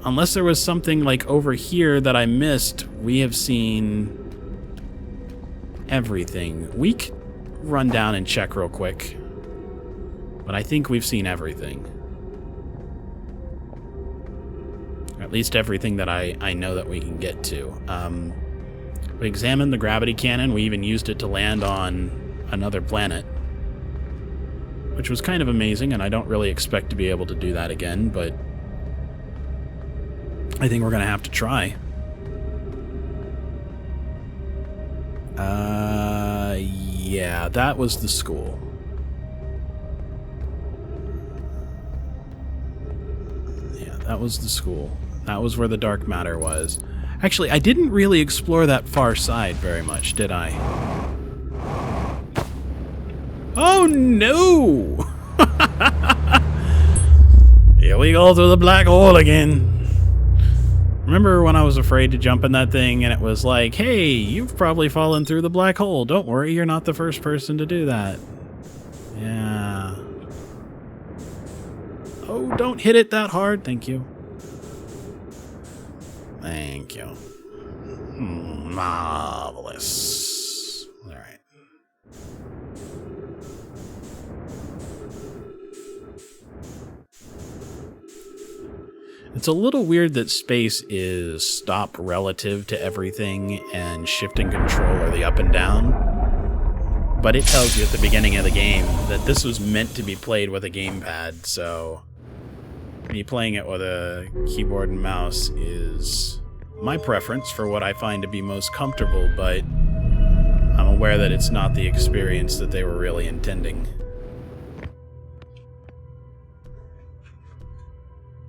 Unless there was something like over here that I missed, we have seen everything. We could run down and check real quick. But I think we've seen everything. Or at least everything that I know that we can get to. We examined the gravity cannon. We even used it to land on another planet, which was kind of amazing, and I don't really expect to be able to do that again, but I think we're going to have to try. Yeah, that was the school. Yeah, that was the school. That was where the dark matter was. Actually, I didn't really explore that far side very much, did I? Oh, no! Yeah, we go through the black hole again. Remember when I was afraid to jump in that thing and it was like, hey, you've probably fallen through the black hole. Don't worry, you're not the first person to do that. Yeah. Oh, don't hit it that hard. Thank you. Thank you. Marvelous. All right. It's a little weird that space is stop relative to everything and shift and control are the up and down. But it tells you at the beginning of the game that this was meant to be played with a gamepad, so me playing it with a keyboard and mouse is my preference for what I find to be most comfortable, but I'm aware that it's not the experience that they were really intending.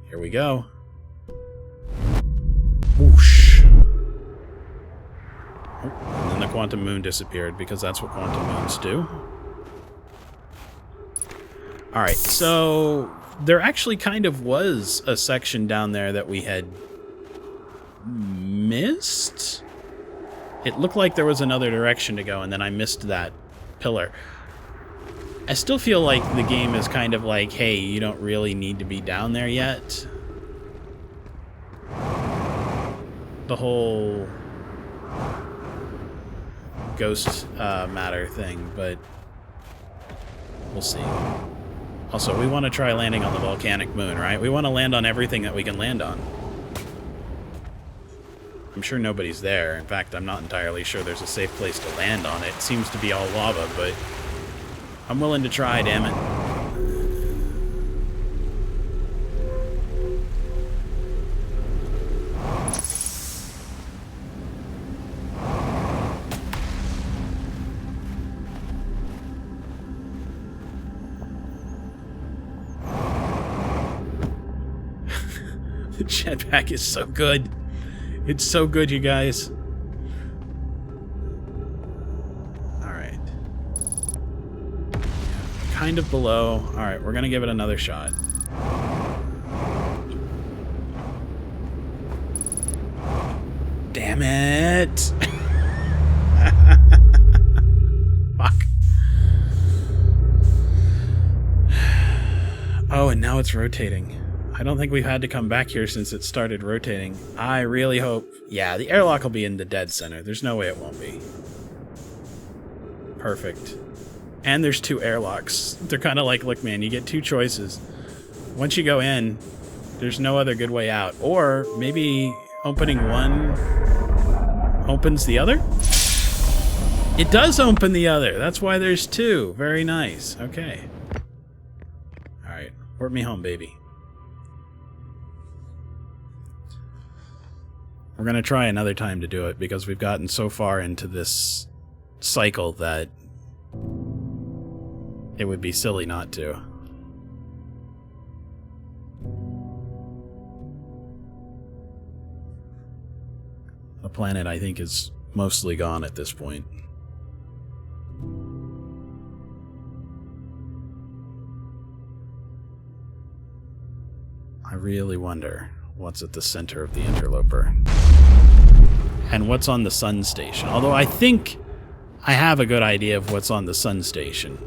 Here we go. Whoosh. Oh, and then the quantum moon disappeared because that's what quantum moons do. Alright, so there actually kind of was a section down there that we had missed. It looked like there was another direction to go, and then I missed that pillar. I still feel like the game is kind of like, hey, you don't really need to be down there yet. The whole ghost matter thing, but we'll see. Also, we want to try landing on the volcanic moon, right? We want to land on everything that we can land on. I'm sure nobody's there. In fact, I'm not entirely sure there's a safe place to land on it. It seems to be all lava, but I'm willing to try, damn it. The jetpack is so good. It's so good, you guys. Alright. Kind of below. Alright, we're gonna give it another shot. Damn it! Fuck. Oh, and now it's rotating. I don't think we've had to come back here since it started rotating. I really hope... Yeah, the airlock will be in the dead center. There's no way it won't be. Perfect. And there's two airlocks. They're kind of like, look, man, you get two choices. Once you go in, there's no other good way out. Or maybe opening one opens the other? It does open the other. That's why there's two. Very nice. Okay. Alright. Warp me home, baby. We're going to try another time to do it because we've gotten so far into this cycle that it would be silly not to. The planet, I think, is mostly gone at this point. I really wonder what's at the center of the interloper. And what's on the sun station. Although I think I have a good idea of what's on the sun station.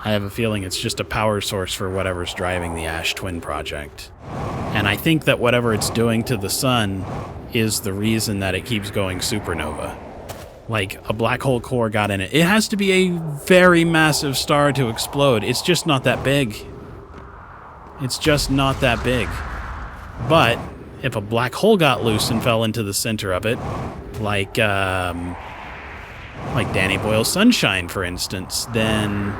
I have a feeling it's just a power source for whatever's driving the Ash Twin project. And I think that whatever it's doing to the sun is the reason that it keeps going supernova. Like, a black hole core got in it. It has to be a very massive star to explode. It's just not that big. It's just not that big. But if a black hole got loose and fell into the center of it, like Danny Boyle's Sunshine, for instance, then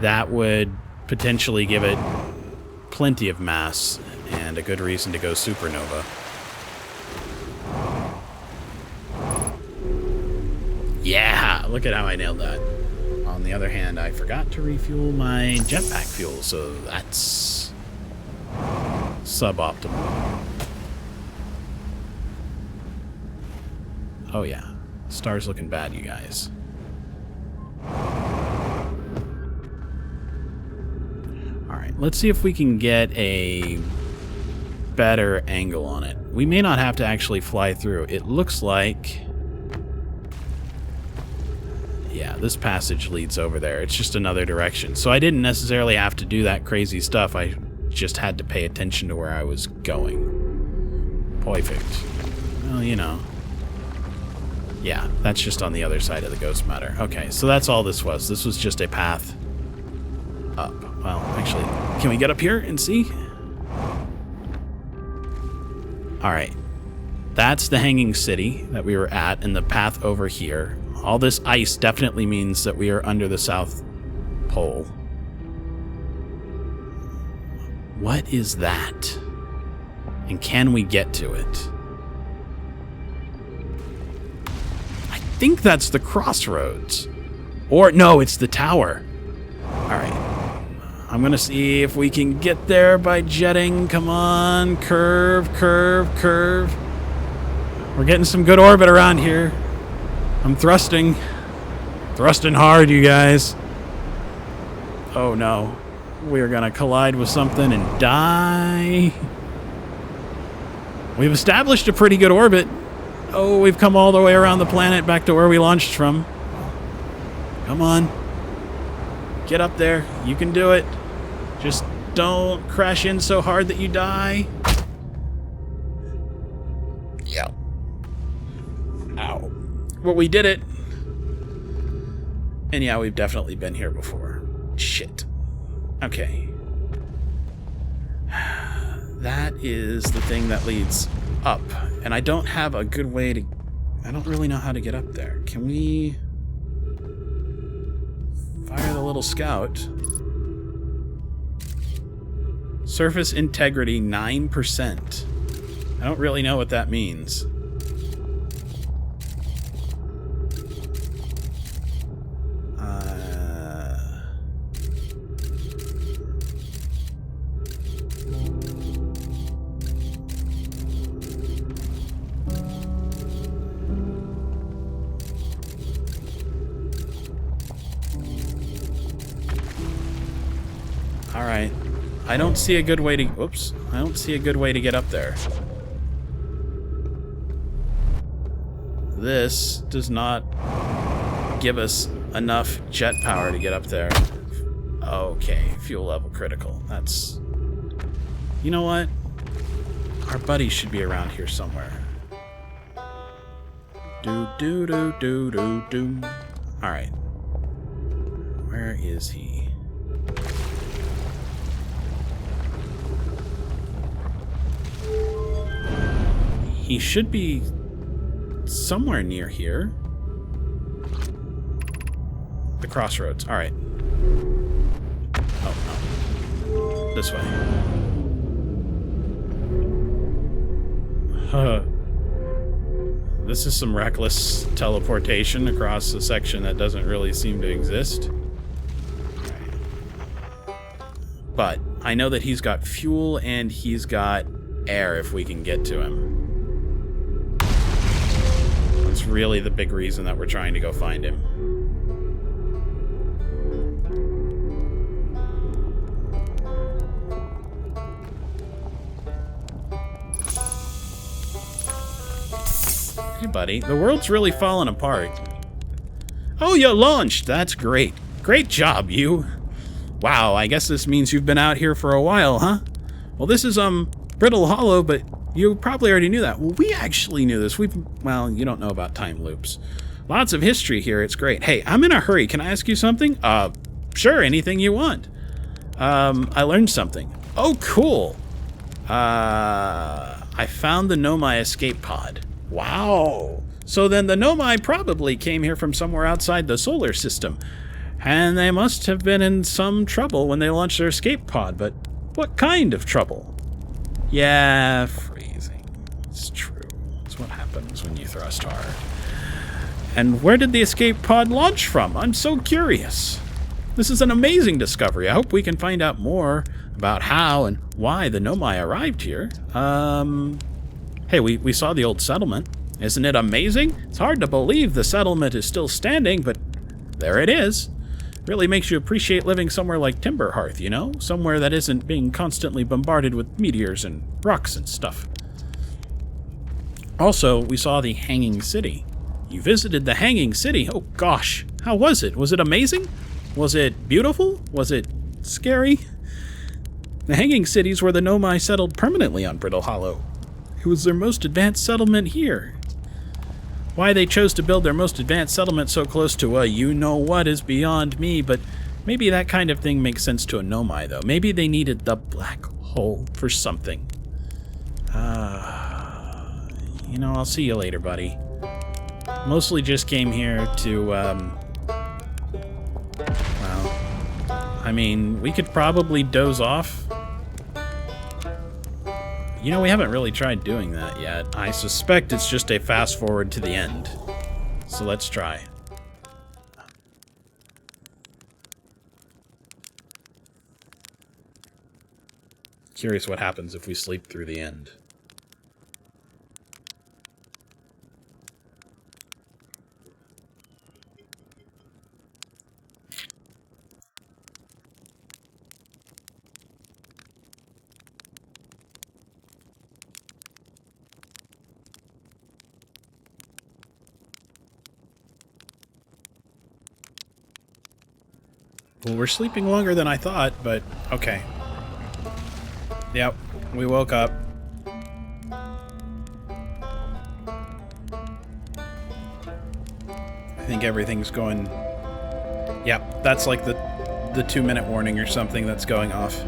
that would potentially give it plenty of mass and a good reason to go supernova. Yeah, look at how I nailed that. On the other hand, I forgot to refuel my jetpack fuel, so that's suboptimal. Oh yeah, star's looking bad, you guys. Alright, let's see if we can get a better angle on it. We may not have to actually fly through. It looks like... yeah, this passage leads over there. It's just another direction. So I didn't necessarily have to do that crazy stuff. I just had to pay attention to where I was going. Perfect. Well, you know. Yeah, that's just on the other side of the ghost matter. Okay, so that's all this was. This was just a path up. Well, actually, can we get up here and see? Alright. That's the hanging city that we were at, and the path over here. All this ice definitely means that we are under the South Pole. What is that? And can we get to it? I think that's the crossroads. Or, no, it's the tower. Alright. I'm gonna see if we can get there by jetting. Come on. Curve, curve, curve. We're getting some good orbit around here. I'm thrusting. Thrusting hard, you guys. Oh no. We're gonna collide with something and die. We've established a pretty good orbit. Oh, we've come all the way around the planet back to where we launched from. Come on. Get up there. You can do it. Just don't crash in so hard that you die. Yeah. Ow. Well, we did it. And yeah, we've definitely been here before. Shit. Okay. That is the thing that leads up. And I don't have a good way to... I don't really know how to get up there. Can we... fire the little scout? Surface integrity 9%. I don't really know what that means. Alright. I don't see a good way to... Whoops. I don't see a good way to get up there. This does not give us enough jet power to get up there. Okay. Fuel level critical. That's... You know what? Our buddies should be around here somewhere. Do-do-do-do-do-do. Alright. Where is he? He should be somewhere near here. The crossroads. All right. Oh, no. This way. This is some reckless teleportation across a section that doesn't really seem to exist. But I know that he's got fuel and he's got air if we can get to him. That's really the big reason that we're trying to go find him. Hey, buddy. The world's really falling apart. Oh, you launched! That's great. Great job, you. Wow, I guess this means you've been out here for a while, huh? Well, this is, Brittle Hollow, but you probably already knew that. Well, we actually knew this. Well, you don't know about time loops. Lots of history here. It's great. Hey, I'm in a hurry. Can I ask you something? Sure, anything you want. I learned something. Oh, cool. I found the Nomai escape pod. Wow. So then the Nomai probably came here from somewhere outside the solar system. And they must have been in some trouble when they launched their escape pod, but what kind of trouble? Yeah, freezing. It's true. It's what happens when you thrust hard. And where did the escape pod launch from? I'm so curious. This is an amazing discovery. I hope we can find out more about how and why the Nomai arrived here. Hey, we saw the old settlement. Isn't it amazing? It's hard to believe the settlement is still standing, but there it is. Really makes you appreciate living somewhere like Timberhearth, you know? Somewhere that isn't being constantly bombarded with meteors and rocks and stuff. Also, we saw the Hanging City. You visited the Hanging City? Oh gosh, how was it? Was it amazing? Was it beautiful? Was it scary? The Hanging Cities were the Nomai settled permanently on Brittle Hollow. It was their most advanced settlement here. Why they chose to build their most advanced settlement so close to a you-know-what is beyond me, but maybe that kind of thing makes sense to a Nomai, though. Maybe they needed the black hole for something. You know, I'll see you later, buddy. Mostly just came here to, well, I mean, we could probably doze off. You know, we haven't really tried doing that yet. I suspect it's just a fast forward to the end. So let's try. Curious what happens if we sleep through the end. Well, we're sleeping longer than I thought, but okay. Yep, we woke up. I think everything's going... Yep, that's like the 2-minute warning or something that's going off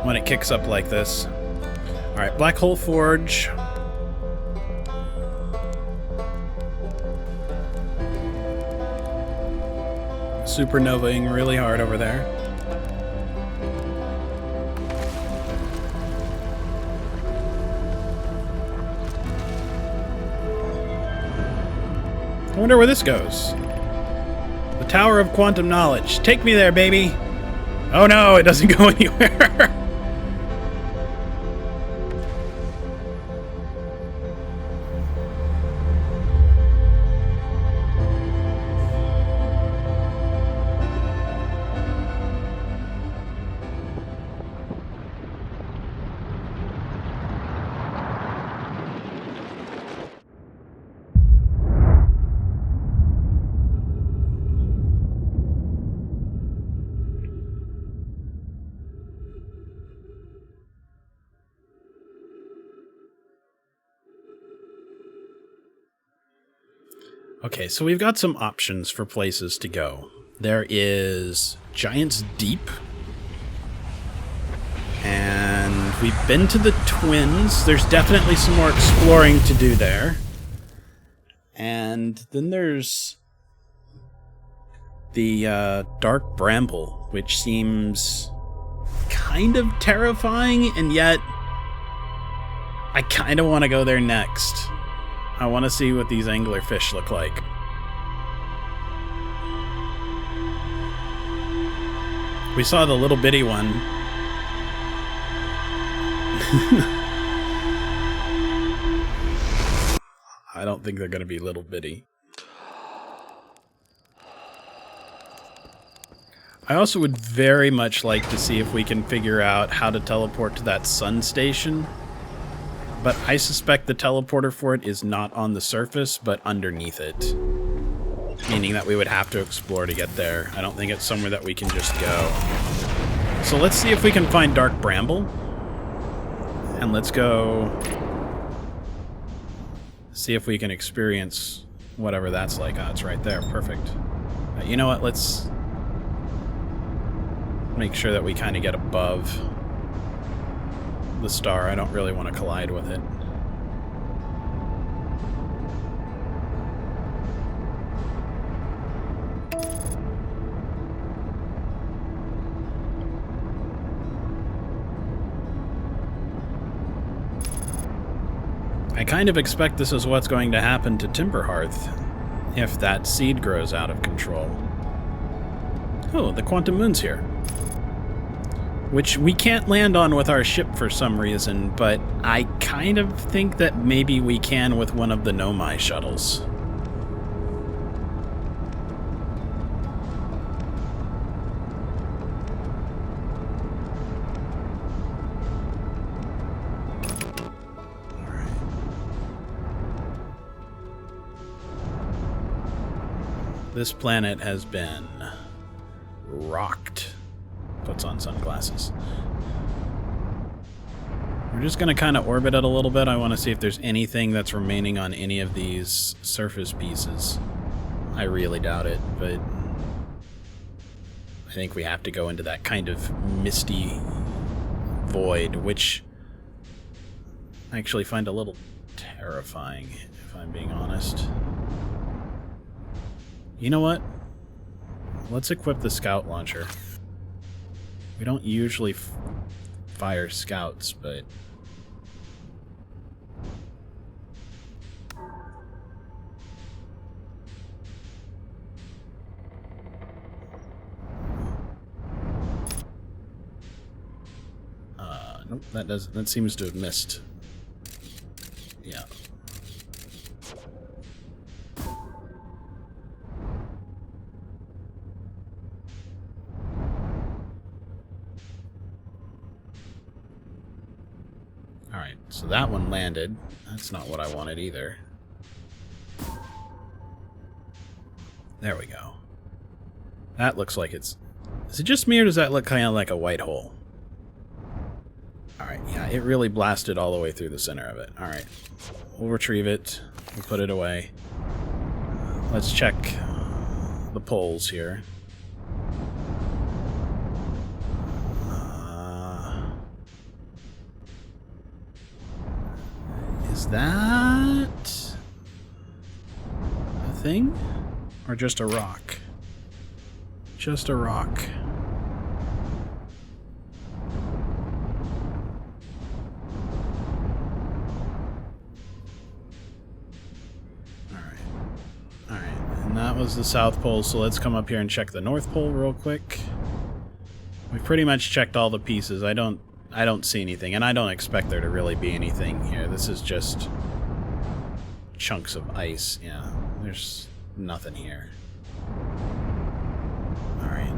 when it kicks up like this. Alright, Black Hole Forge. Supernovaing really hard over there. I wonder where this goes. The Tower of Quantum Knowledge. Take me there, baby! Oh no, it doesn't go anywhere! Okay, so we've got some options for places to go. There is Giant's Deep. And we've been to the Twins. There's definitely some more exploring to do there. And then there's the Dark Bramble, which seems kind of terrifying, and yet I kind of want to go there next. I want to see what these anglerfish look like. We saw the little bitty one. I don't think they're going to be little bitty. I also would very much like to see if we can figure out how to teleport to that sun station. But I suspect the teleporter for it is not on the surface, but underneath it. Meaning that we would have to explore to get there. I don't think it's somewhere that we can just go. So let's see if we can find Dark Bramble. And let's go see if we can experience whatever that's like. Oh, it's right there. Perfect. You know what? Let's make sure that we kind of get above the star. I don't really want to collide with it. I kind of expect this is what's going to happen to Timberhearth if that seed grows out of control. Oh, the Quantum Moon's here. Which we can't land on with our ship for some reason, but I kind of think that maybe we can with one of the Nomai shuttles. This planet has been rocked. Puts on sunglasses. We're just going to kind of orbit it a little bit. I want to see if there's anything that's remaining on any of these surface pieces. I really doubt it, but I think we have to go into that kind of misty void, which I actually find a little terrifying, if I'm being honest. You know what? Let's equip the scout launcher. We don't usually fire scouts, but... nope, that seems to have missed. Yeah. Alright, so that one landed. That's not what I wanted either. There we go. That looks like it's... Is it just me, or does that look kind of like a white hole? Alright, yeah, it really blasted all the way through the center of it. Alright, we'll retrieve it. We'll put it away. Let's check the poles here. Is that a thing? Or just a rock? Just a rock. That was the South Pole, so let's come up here and check the North Pole real quick. We've pretty much checked all the pieces. I don't see anything, and I don't expect there to really be anything here. This is just chunks of ice. Yeah, there's nothing here. Alright.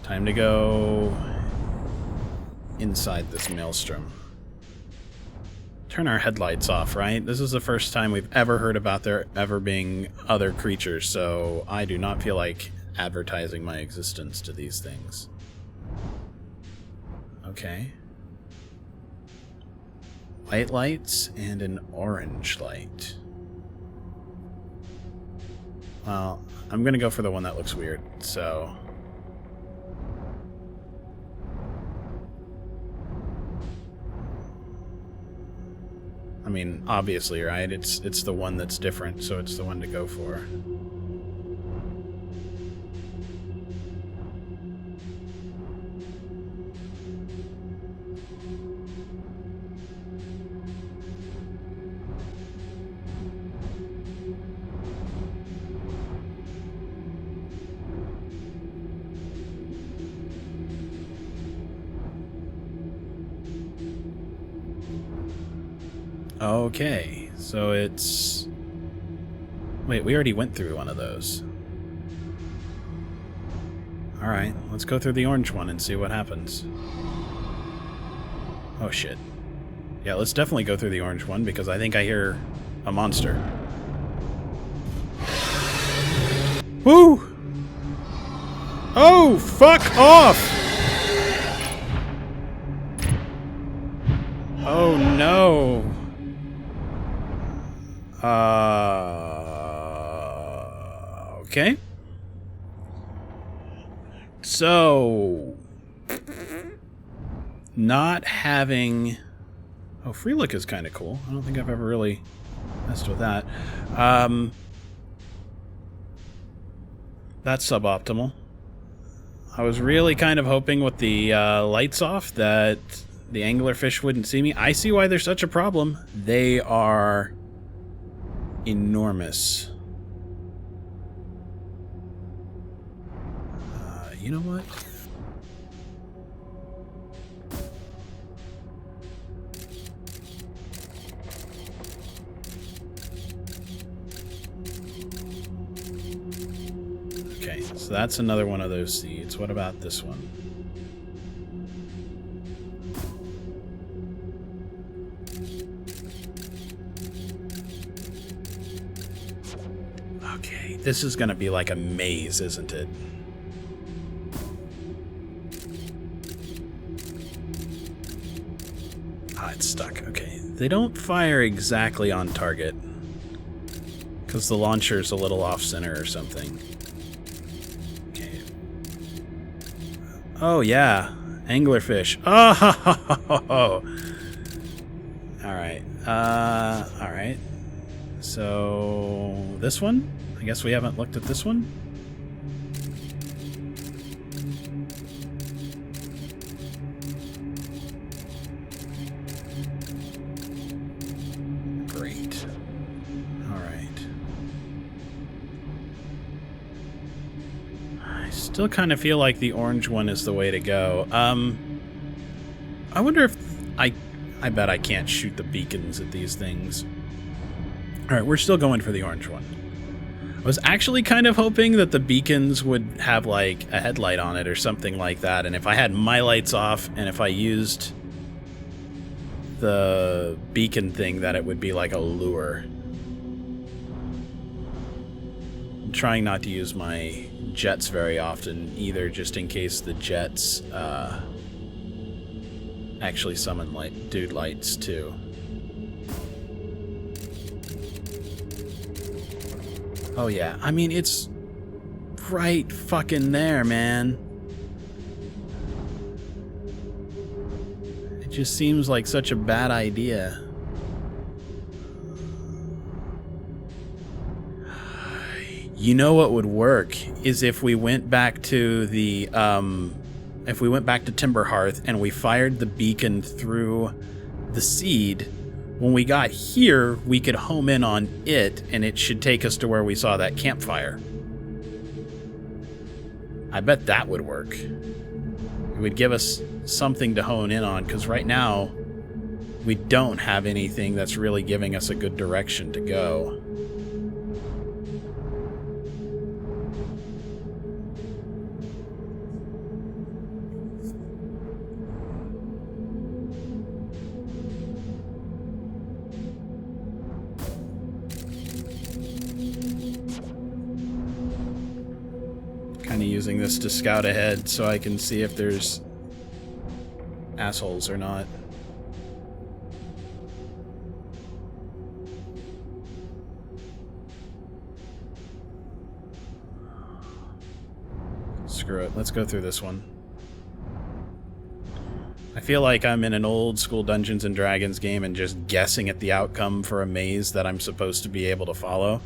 Time to go inside this maelstrom. Turn our headlights off, right? This is the first time we've ever heard about there ever being other creatures, so I do not feel like advertising my existence to these things. Okay. White lights and an orange light. Well, I'm gonna go for the one that looks weird, so... I mean, obviously, right? It's the one that's different, so it's the one to go for. Okay, so it's... Wait, we already went through one of those. Alright, let's go through the orange one and see what happens. Oh shit. Yeah, let's definitely go through the orange one, because I think I hear a monster. Woo! Oh, fuck off! Oh no! Okay. So, not having... Oh, free look is kind of cool. I don't think I've ever really messed with that. That's suboptimal. I was really kind of hoping with the lights off that the anglerfish wouldn't see me. I see why they're such a problem. They are enormous. You know what? Okay, so that's another one of those seeds. What about this one? Okay, this is gonna be like a maze, isn't it? Ah, it's stuck. Okay. They don't fire exactly on target. Because the launcher's a little off-center or something. Okay. Oh, yeah. Anglerfish. Oh! Alright. Alright. So, this one? I guess we haven't looked at this one? Great. Alright. I still kind of feel like the orange one is the way to go. I wonder if... I bet I can't shoot the beacons at these things. Alright, we're still going for the orange one. I was actually kind of hoping that the beacons would have, like, a headlight on it or something like that, and if I had my lights off, and if I used the beacon thing, that it would be like a lure. I'm trying not to use my jets very often, either, just in case the jets, actually summon dude lights, too. Oh, yeah. I mean, it's right fucking there, man. It just seems like such a bad idea. You know what would work is if we went back to the, if we went back to Timberhearth and we fired the beacon through the seed. When we got here, we could home in on it, and it should take us to where we saw that campfire. I bet that would work. It would give us something to hone in on, because right now, we don't have anything that's really giving us a good direction to go. Using this to scout ahead so I can see if there's assholes or not. Screw it. Let's go through this one. I feel like I'm in an old school Dungeons and Dragons game and just guessing at the outcome for a maze that I'm supposed to be able to follow.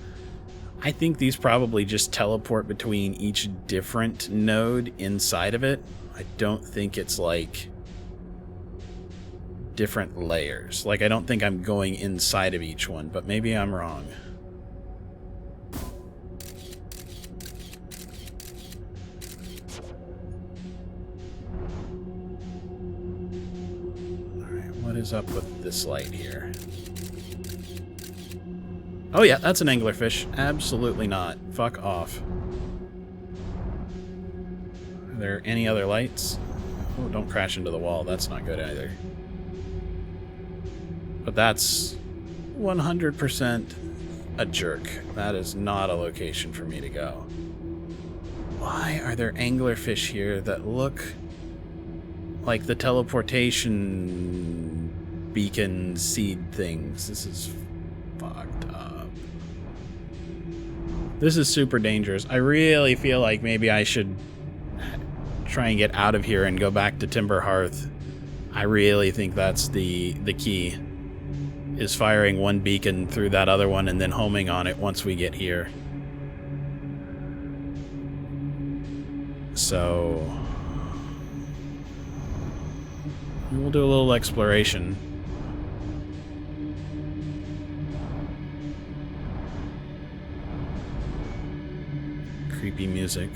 I think these probably just teleport between each different node inside of it. I don't think it's like different layers. Like, I don't think I'm going inside of each one, but maybe I'm wrong. Alright, what is up with this light here? Oh yeah, that's an anglerfish. Absolutely not. Fuck off. Are there any other lights? Oh, don't crash into the wall. That's not good either. But that's 100% a jerk. That is not a location for me to go. Why are there anglerfish here that look like the teleportation beacon seed things? This is fucked up. This is super dangerous. I really feel like maybe I should try and get out of here and go back to Timberhearth. I really think that's the key, is firing one beacon through that other one and then homing on it once we get here. So we'll do a little exploration. Creepy music.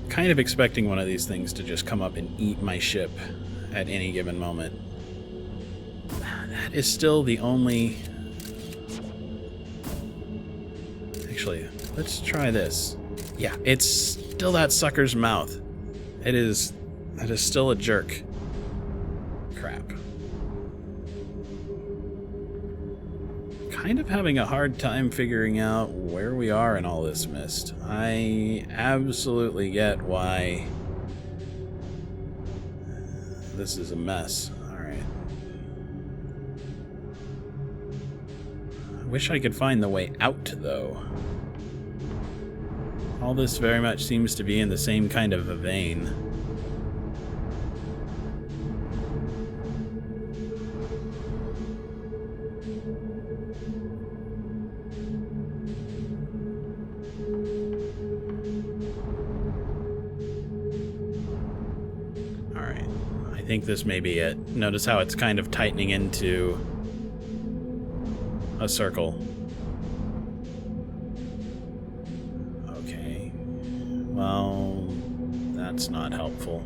Kind of expecting one of these things to just come up and eat my ship at any given moment. That is still the only actually. Let's try this. Yeah, it's still that sucker's mouth. It is... That is still a jerk. Crap. Kind of having a hard time figuring out where we are in all this mist. I absolutely get why this is a mess. Alright. I wish I could find the way out, though. All this very much seems to be in the same kind of a vein. Alright, I think this may be it. Notice how it's kind of tightening into a circle. Okay, well, that's not helpful.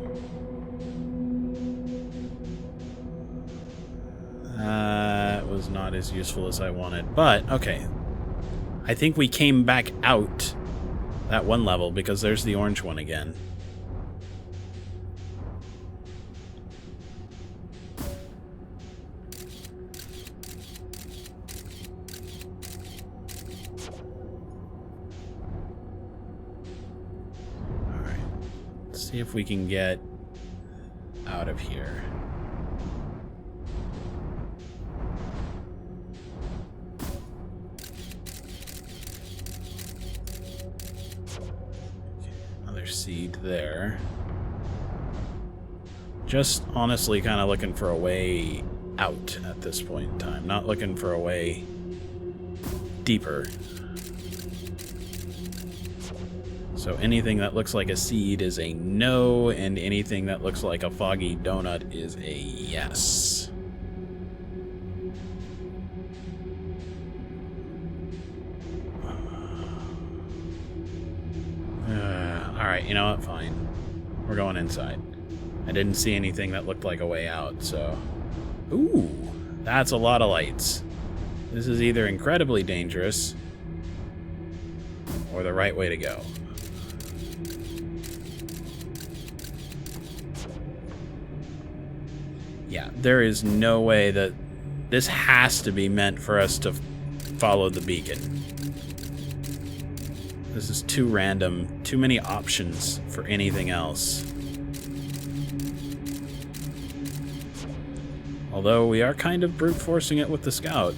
That was not as useful as I wanted, but okay. I think we came back out that one level because there's the orange one again. Alright. Let's see if we can get out of here. Seed there. Just honestly kind of looking for a way out at this point in time. Not looking for a way deeper. So anything that looks like a seed is a no, and anything that looks like a foggy donut is a yes. Alright, you know what? Fine. We're going inside. I didn't see anything that looked like a way out, so... Ooh! That's a lot of lights. This is either incredibly dangerous or the right way to go. Yeah, there is no way that... This has to be meant for us to follow the beacon. This is too random. Too many options for anything else. Although we are kind of brute forcing it with the scout.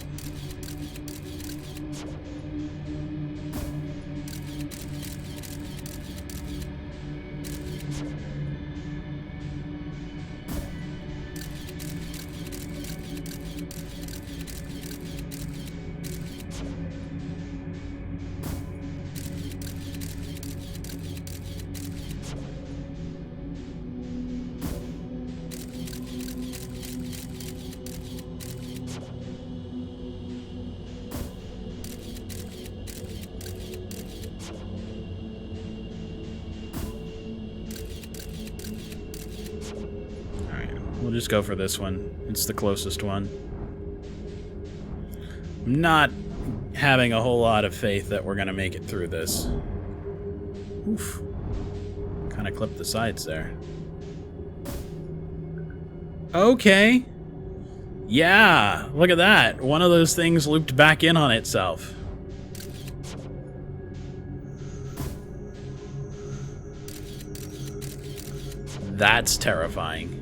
We'll just go for this one. It's the closest one. I'm not having a whole lot of faith that we're going to make it through this. Oof. Kind of clipped the sides there. Okay. Yeah, look at that. One of those things looped back in on itself. That's terrifying.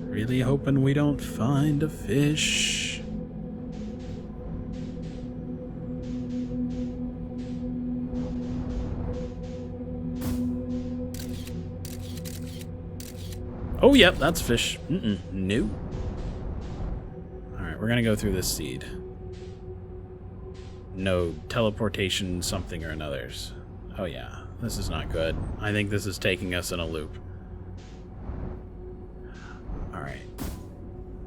Really hoping we don't find a fish. Oh, yep, that's fish. No. Alright, we're gonna go through this seed. No, teleportation something or another's. Oh yeah, this is not good. I think this is taking us in a loop.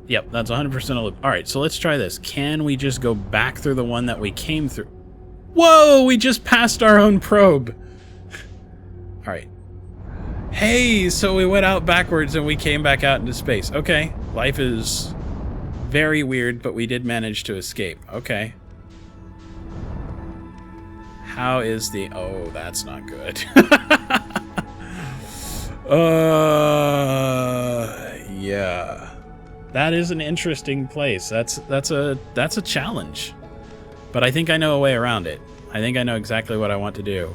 Yep, that's 100% a loop. All right, so let's try this. Can we just go back through the one that we came through? Whoa, we just passed our own probe. All right. Hey, so we went out backwards and we came back out into space. Okay, life is very weird, but we did manage to escape. Okay. How is the... Oh, that's not good. Yeah. That is an interesting place. That's a challenge. But I think I know a way around it. I think I know exactly what I want to do.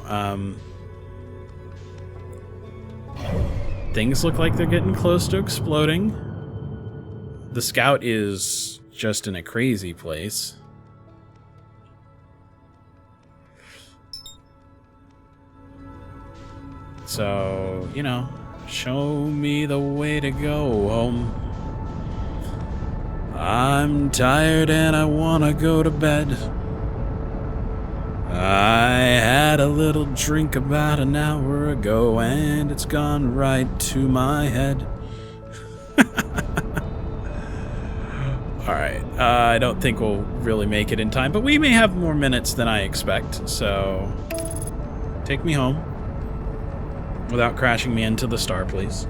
Things look like they're getting close to exploding. The scout is just in a crazy place. So, you know, show me the way to go home. I'm tired and I wanna go to bed. I had a little drink about an hour ago and it's gone right to my head. Alright, I don't think we'll really make it in time, but we may have more minutes than I expect, so take me home without crashing me into the star, please.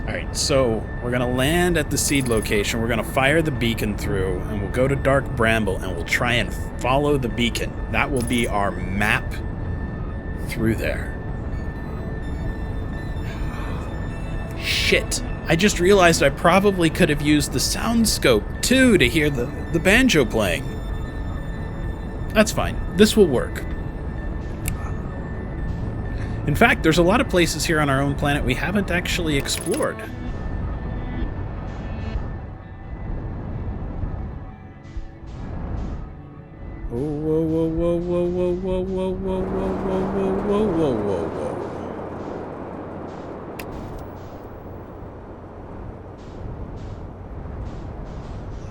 Alright, so we're going to land at the seed location. We're going to fire the beacon through, and we'll go to Dark Bramble, and we'll try and follow the beacon. That will be our map through there. Shit. I just realized I probably could have used the sound scope, too, to hear the banjo playing. That's fine. This will work. In fact, there's a lot of places here on our own planet we haven't actually explored. Whoa, whoa, whoa, whoa, whoa, whoa, whoa, whoa, whoa, whoa, whoa, whoa, whoa, whoa.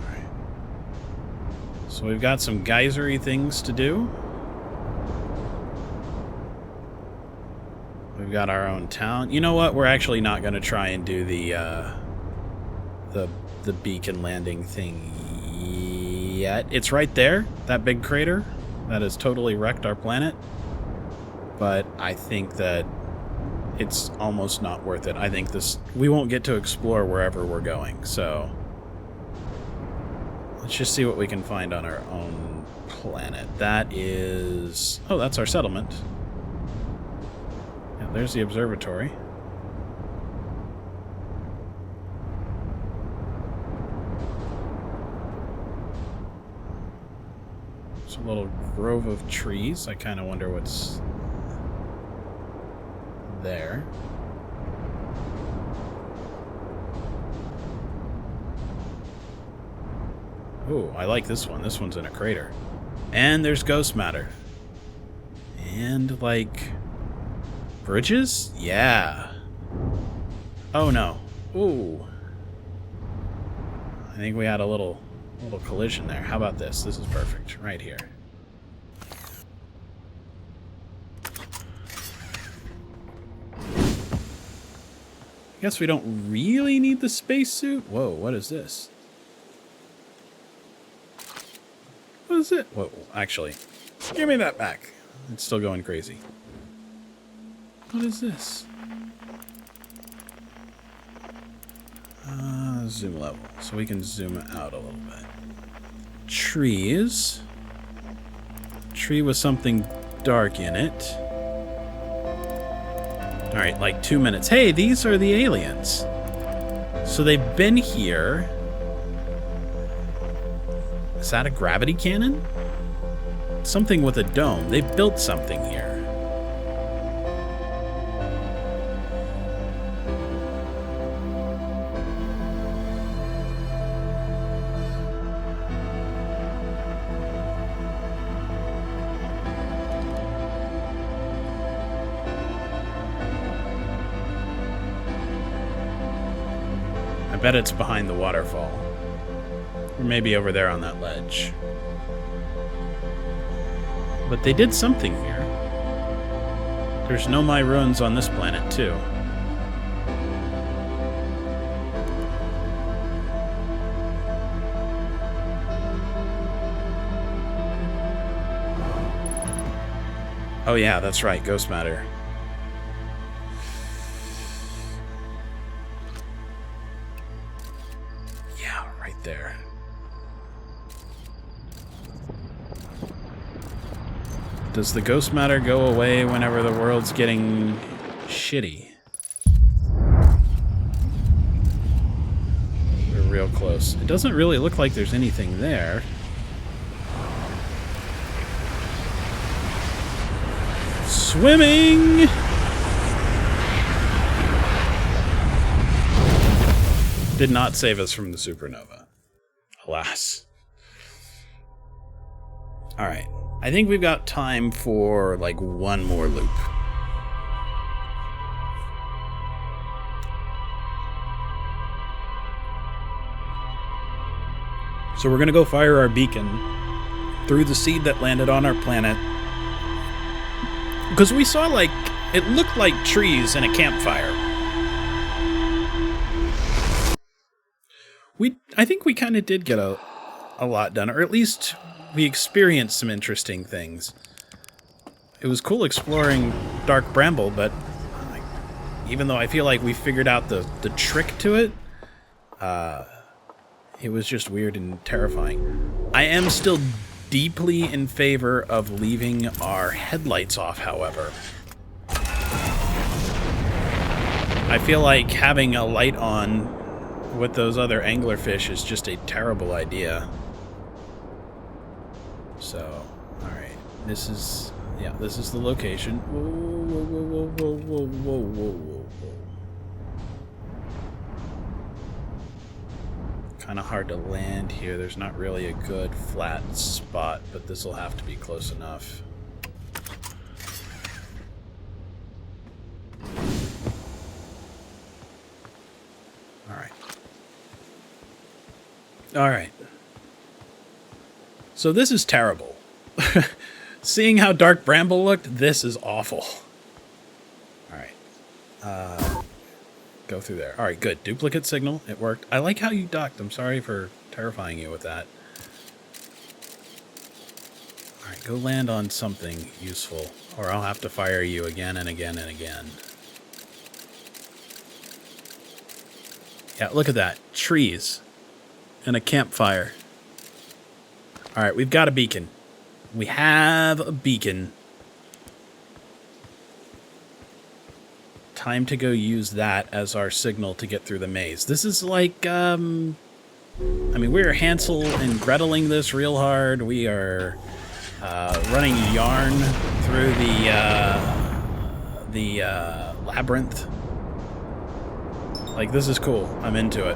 Alright. So we've got some geysery things to do. We've got our own town. You know what? We're actually not going to try and do the beacon landing thing yet. It's right there, that big crater that has totally wrecked our planet. But I think that it's almost not worth it. I think we won't get to explore wherever we're going. So let's just see what we can find on our own planet. That is... Oh, that's our settlement. There's the observatory. It's a little grove of trees. I kind of wonder what's there. Ooh, I like this one. This one's in a crater. And there's ghost matter. And, like... Bridges? Yeah. Oh no. Ooh. I think we had a little collision there. How about this? This is perfect. Right here. Guess we don't really need the spacesuit. Whoa, what is this? What is it? Whoa, actually. Give me that back. It's still going crazy. What is this? Zoom level. So we can zoom out a little bit. Trees. Tree with something dark in it. Alright, like 2 minutes. Hey, these are the aliens. So they've been here. Is that a gravity cannon? Something with a dome. They've built something here. I bet it's behind the waterfall. Or maybe over there on that ledge. But they did something here. There's no My Ruins on this planet, too. Oh yeah, that's right, ghost matter. Yeah, right there. Does the ghost matter go away whenever the world's getting shitty? We're real close. It doesn't really look like there's anything there. Swimming! Did not save us from the supernova. Alas. Alright. I think we've got time for, like, one more loop. So we're gonna go fire our beacon through the seed that landed on our planet. Because we saw, like, it looked like trees in a campfire. I think we kind of did get a lot done, or at least we experienced some interesting things. It was cool exploring Dark Bramble, but even though I feel like we figured out the trick to it, it was just weird and terrifying. I am still deeply in favor of leaving our headlights off, however. I feel like having a light on with those other anglerfish is just a terrible idea. So, alright. This is the location. Whoa. Kind of hard to land here. There's not really a good flat spot, but this will have to be close enough. Alright. So this is terrible. Seeing how Dark Bramble looked, this is awful. Alright. Go through there. Alright, good. Duplicate signal. It worked. I like how you ducked. I'm sorry for terrifying you with that. Alright, go land on something useful, or I'll have to fire you again and again and again. Yeah, look at that. Trees. And a campfire. Alright, we've got a beacon. We have a beacon. Time to go use that as our signal to get through the maze. This is like, I mean, we're Hansel and Greteling this real hard. We are running yarn through the labyrinth. Like, this is cool. I'm into it.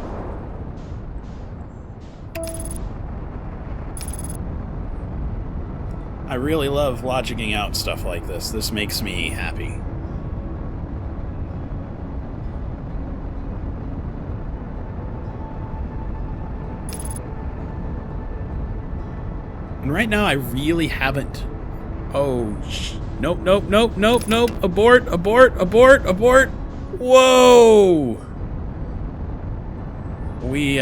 I really love logicking out stuff like this. This makes me happy. And right now I really haven't... Oh, nope. Abort. Whoa! We,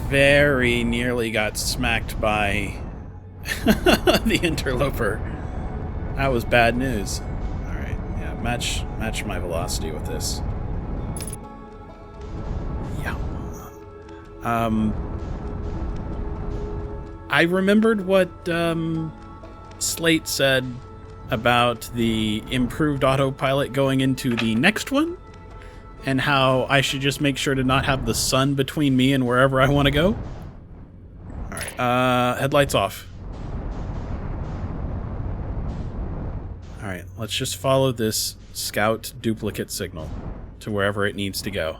very nearly got smacked by the interloper. That was bad news. Alright, yeah, match my velocity with this. Yeah. I remembered what Slate said about the improved autopilot going into the next one, and how I should just make sure to not have the sun between me and wherever I want to go. Alright, headlights off. Alright, let's just follow this scout duplicate signal to wherever it needs to go.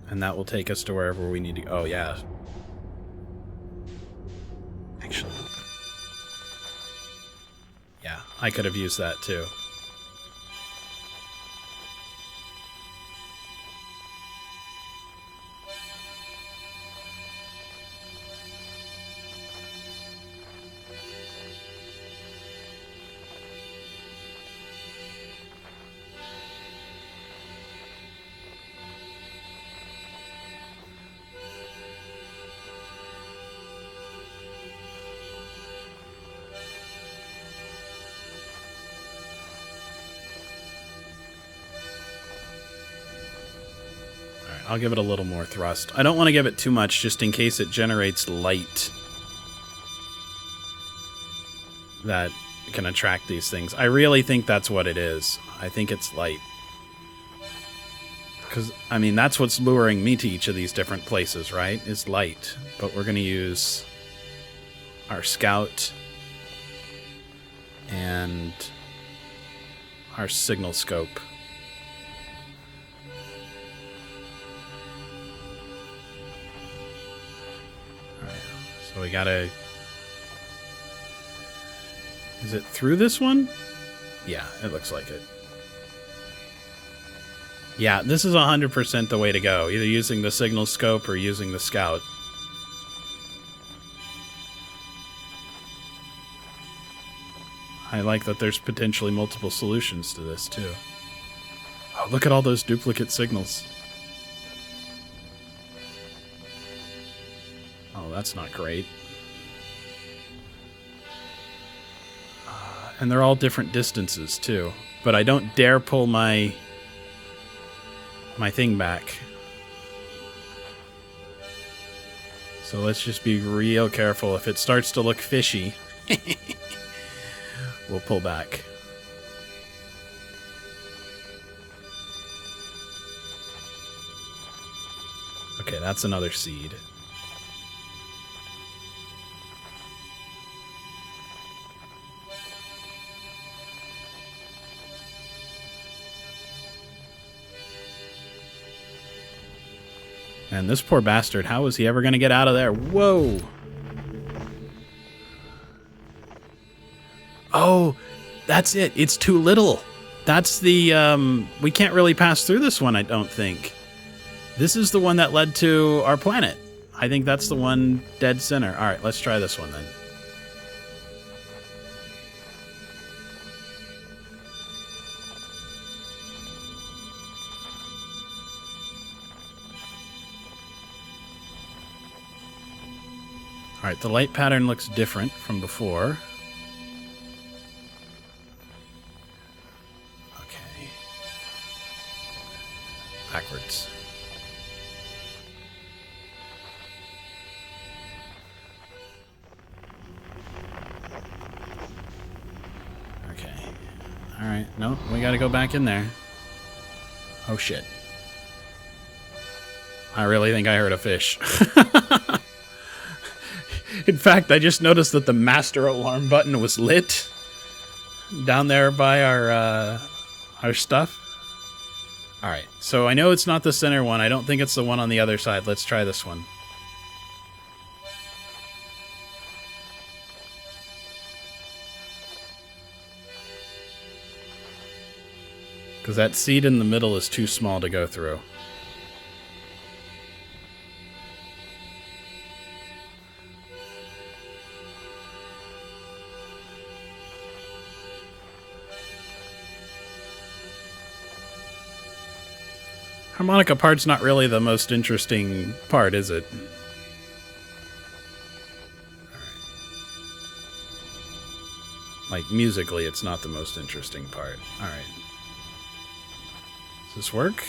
And that will take us to wherever we need to go. Oh, yeah. Actually. Yeah, I could have used that too. I'll give it a little more thrust. I don't want to give it too much just in case it generates light that can attract these things. I really think that's what it is. I think it's light. Because, I mean, that's what's luring me to each of these different places, right? Is light. But we're going to use our scout and our signal scope. Alright, so we gotta... Is it through this one? Yeah, it looks like it. Yeah, this is 100% the way to go. Either using the signal scope or using the scout. I like that there's potentially multiple solutions to this, too. Oh, look at all those duplicate signals. Oh, that's not great. And they're all different distances, too. But I don't dare pull my thing back. So let's just be real careful. If it starts to look fishy, we'll pull back. Okay, that's another seed. And this poor bastard, how is he ever going to get out of there? Whoa! Oh, that's it. It's too little. That's the, we can't really pass through this one, I don't think. This is the one that led to our planet. I think that's the one dead center. All right, let's try this one then. All right, the light pattern looks different from before. Okay. Backwards. Okay. All right, no, we gotta go back in there. Oh, shit. I really think I heard a fish. In fact, I just noticed that the master alarm button was lit down there by our stuff. All right, so I know it's not the center one. I don't think it's the one on the other side. Let's try this one. Because that seed in the middle is too small to go through. Harmonica part's not really the most interesting part, is it? Like, musically, it's not the most interesting part. Alright. Does this work?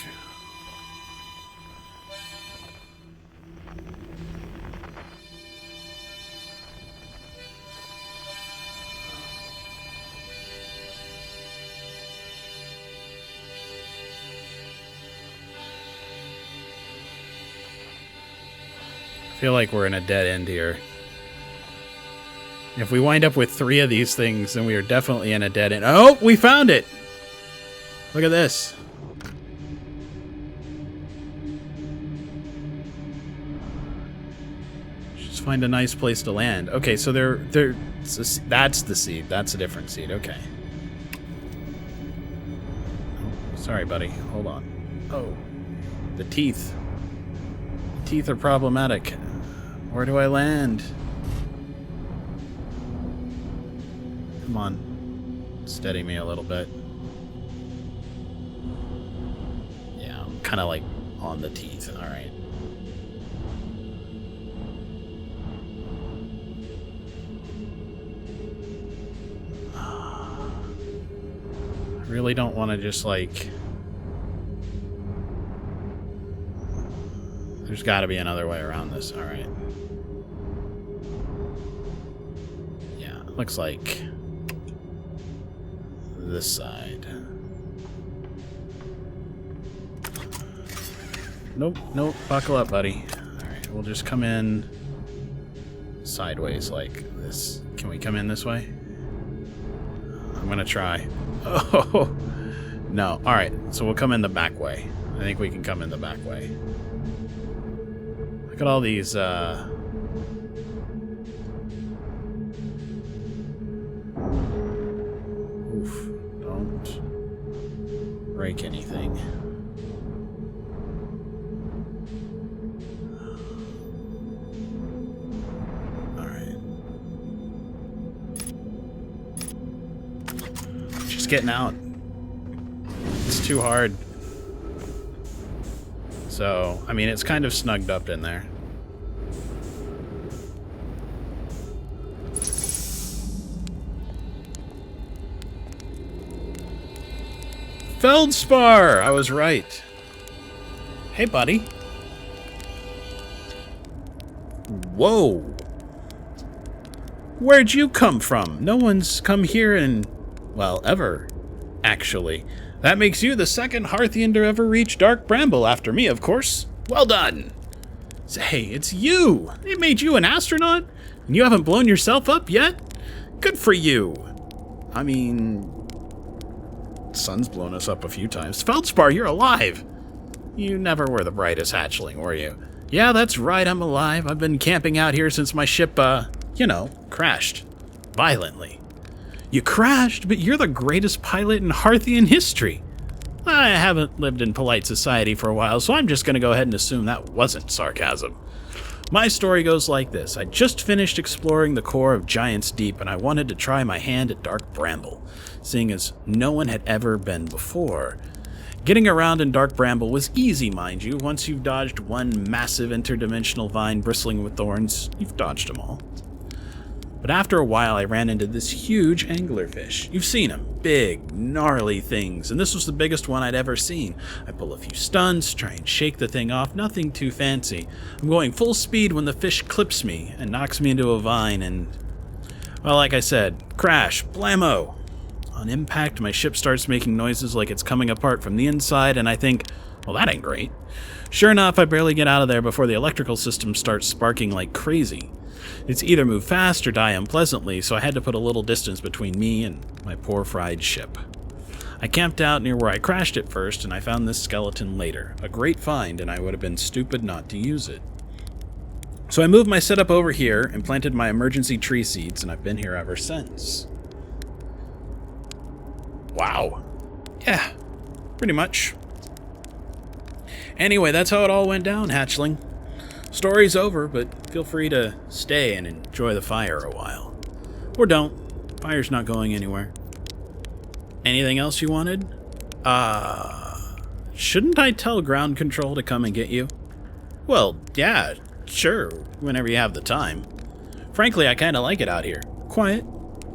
I feel like we're in a dead end here. If we wind up with 3 of these things, then we are definitely in a dead end. Oh, we found it! Look at this. Just find a nice place to land. Okay, so that's the seed. That's a different seed. Okay. Oh, sorry, buddy. Hold on. Oh, the teeth. The teeth are problematic. Where do I land? Come on. Steady me a little bit. Yeah, I'm kind of like on the teeth. All right. I really don't want to just like... There's got to be another way around this. All right. Yeah, looks like this side. Nope, nope. Buckle up, buddy. All right, we'll just come in sideways like this. Can we come in this way? I'm gonna try. Oh, no. All right, so we'll come in the back way. I think we can come in the back way. Look at all these, Oof, don't break anything. All right. Just getting out. It's too hard. So, I mean, it's kind of snugged up in there. Feldspar! I was right. Hey, buddy. Whoa. Where'd you come from? No one's come here in, well, ever, actually. That makes you the second Hearthian to ever reach Dark Bramble, after me, of course. Well done. Say, it's you. They made you an astronaut, and you haven't blown yourself up yet? Good for you. I mean, Sun's blown us up a few times. Feldspar, you're alive. You never were the brightest hatchling, were you? Yeah, that's right, I'm alive. I've been camping out here since my ship, crashed. Violently. You crashed, but you're the greatest pilot in Hearthian history. I haven't lived in polite society for a while, so I'm just going to go ahead and assume that wasn't sarcasm. My story goes like this. I just finished exploring the core of Giant's Deep, and I wanted to try my hand at Dark Bramble, seeing as no one had ever been before. Getting around in Dark Bramble was easy, mind you. Once you've dodged one massive interdimensional vine bristling with thorns, you've dodged them all. But after a while, I ran into this huge anglerfish. You've seen them. Big, gnarly things. And this was the biggest one I'd ever seen. I pull a few stunts, try and shake the thing off. Nothing too fancy. I'm going full speed when the fish clips me and knocks me into a vine and, well, like I said, crash, blammo. On impact, my ship starts making noises like it's coming apart from the inside, and I think, well, that ain't great. Sure enough, I barely get out of there before the electrical system starts sparking like crazy. It's either move fast or die unpleasantly, so I had to put a little distance between me and my poor fried ship. I camped out near where I crashed at first, and I found this skeleton later. A great find, and I would have been stupid not to use it. So I moved my setup over here and planted my emergency tree seeds, and I've been here ever since. Wow. Yeah, pretty much. Anyway, that's how it all went down, hatchling. Story's over, but feel free to stay and enjoy the fire a while. Or don't. Fire's not going anywhere. Anything else you wanted? Shouldn't I tell ground control to come and get you? Well, yeah, sure, whenever you have the time. Frankly, I kinda like it out here. Quiet,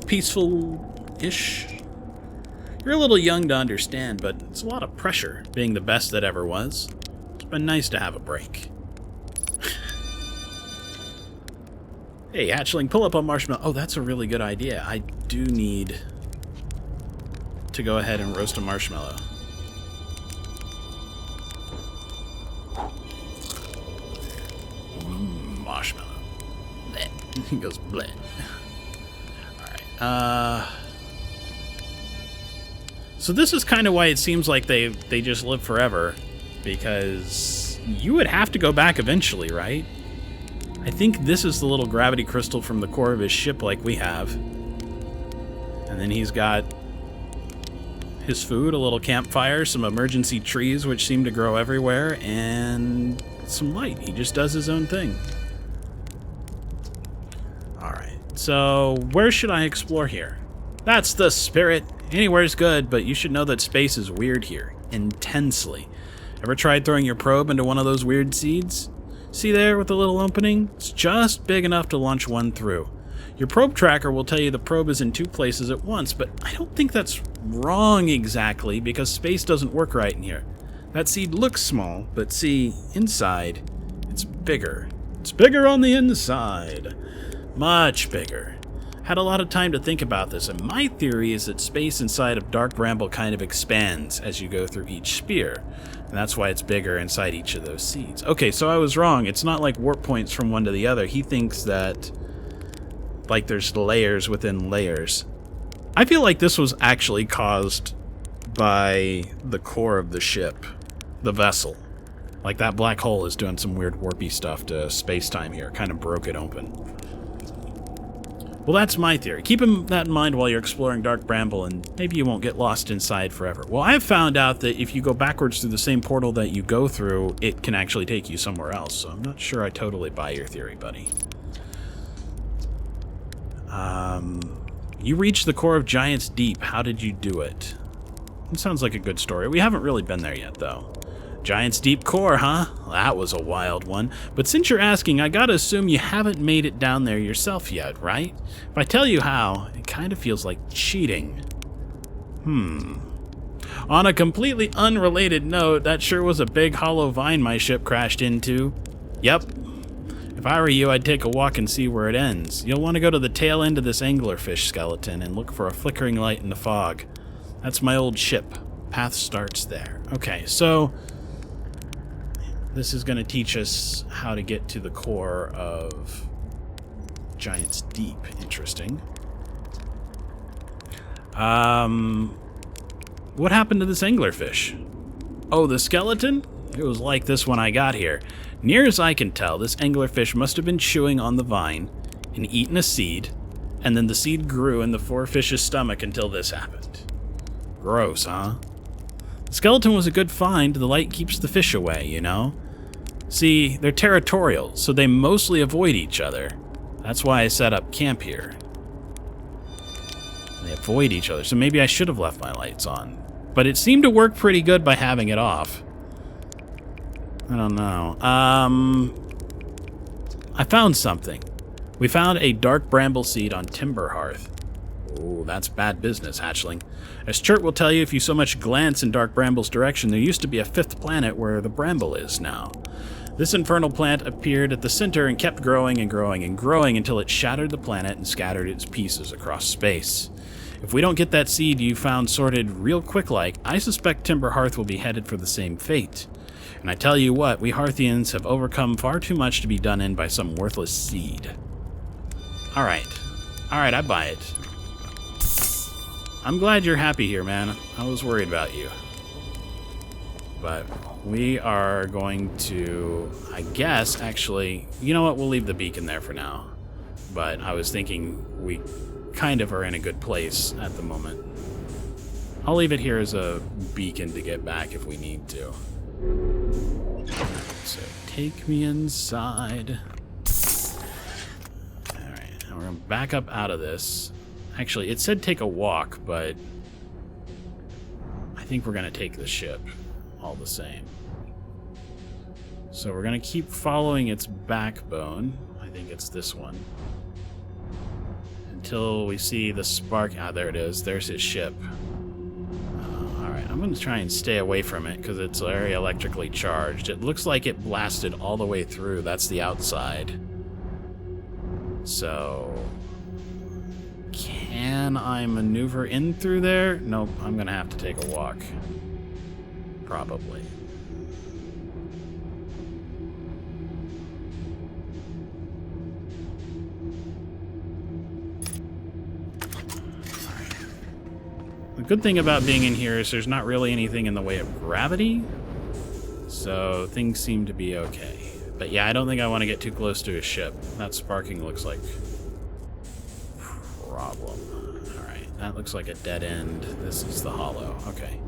peaceful-ish. You're a little young to understand, but it's a lot of pressure, being the best that ever was. It's been nice to have a break. Hey, hatchling, pull up a marshmallow. Oh, that's a really good idea. I do need to go ahead and roast a marshmallow. Marshmallow. Bleh. He goes bleh. Alright, so this is kind of why it seems like they just live forever, because you would have to go back eventually, right? I think this is the little gravity crystal from the core of his ship like we have. And then he's got his food, a little campfire, some emergency trees which seem to grow everywhere, and some light. He just does his own thing. Alright, so where should I explore here? That's the spirit. Anywhere's good, but you should know that space is weird here. Intensely. Ever tried throwing your probe into one of those weird seeds? See there with the little opening? It's just big enough to launch one through. Your probe tracker will tell you the probe is in two places at once, but I don't think that's wrong exactly, because space doesn't work right in here. That seed looks small, but see, inside, it's bigger. It's bigger on the inside. Much bigger. Had a lot of time to think about this, and my theory is that space inside of Dark Bramble kind of expands as you go through each sphere. And that's why it's bigger inside each of those seeds. Okay, so I was wrong. It's not like warp points from one to the other. He thinks that, like, there's layers within layers. I feel like this was actually caused by the core of the ship, the vessel. Like, that black hole is doing some weird warpy stuff to space-time here. Kind of broke it open. Well, that's my theory. Keep that in mind while you're exploring Dark Bramble, and maybe you won't get lost inside forever. Well, I've found out that if you go backwards through the same portal that you go through, it can actually take you somewhere else, so I'm not sure I totally buy your theory, buddy. You reached the core of Giant's Deep. How did you do it? It sounds like a good story. We haven't really been there yet, though. Giant's Deep core, huh? That was a wild one. But since you're asking, I gotta assume you haven't made it down there yourself yet, right? If I tell you how, it kind of feels like cheating. On a completely unrelated note, that sure was a big hollow vine my ship crashed into. Yep. If I were you, I'd take a walk and see where it ends. You'll want to go to the tail end of this anglerfish skeleton and look for a flickering light in the fog. That's my old ship. Path starts there. Okay, so this is going to teach us how to get to the core of Giant's Deep. Interesting. What happened to this anglerfish? Oh, the skeleton? It was like this when I got here. Near as I can tell, this anglerfish must have been chewing on the vine and eaten a seed, and then the seed grew in the poor fish's stomach until this happened. Gross, huh? The skeleton was a good find. The light keeps the fish away, you know? See, they're territorial, so they mostly avoid each other. That's why I set up camp here. They avoid each other, so maybe I should have left my lights on. But it seemed to work pretty good by having it off. I don't know. I found something. We found a dark bramble seed on Timber Hearth. Oh, that's bad business, hatchling. As Chert will tell you, if you so much glance in Dark Bramble's direction, there used to be a 5th planet where the bramble is now. This infernal plant appeared at the center and kept growing and growing and growing until it shattered the planet and scattered its pieces across space. If we don't get that seed you found sorted real quick-like, I suspect Timber Hearth will be headed for the same fate. And I tell you what, we Hearthians have overcome far too much to be done in by some worthless seed. Alright, I buy it. I'm glad you're happy here, man. I was worried about you. But we are going to, I guess, actually, you know what, we'll leave the beacon there for now. But I was thinking we kind of are in a good place at the moment. I'll leave it here as a beacon to get back if we need to. So, take me inside. Alright, now we're going to back up out of this. Actually, it said take a walk, but I think we're going to take the ship all the same. So we're going to keep following its backbone. I think it's this one. Until we see the spark. Ah, there it is. There's his ship. Alright, I'm going to try and stay away from it because it's very electrically charged. It looks like it blasted all the way through. That's the outside. So can I maneuver in through there? Nope, I'm going to have to take a walk. Probably. The good thing about being in here is there's not really anything in the way of gravity, so things seem to be okay. But yeah, I don't think I want to get too close to a ship. That sparking looks like a problem. Alright, that looks like a dead end. This is the hollow. Okay.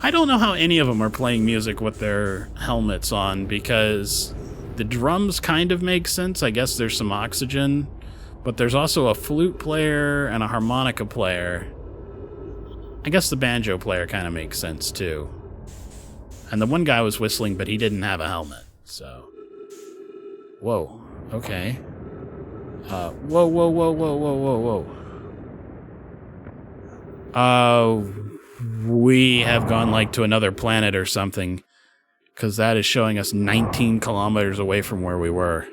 I don't know how any of them are playing music with their helmets on, because the drums kind of make sense. I guess there's some oxygen, but there's also a flute player and a harmonica player. I guess the banjo player kind of makes sense too. And the one guy was whistling, but he didn't have a helmet, so Whoa. Okay. Whoa, whoa, whoa, whoa, whoa, whoa, whoa. We have gone, like, to another planet or something. Because that is showing us 19 kilometers away from where we were.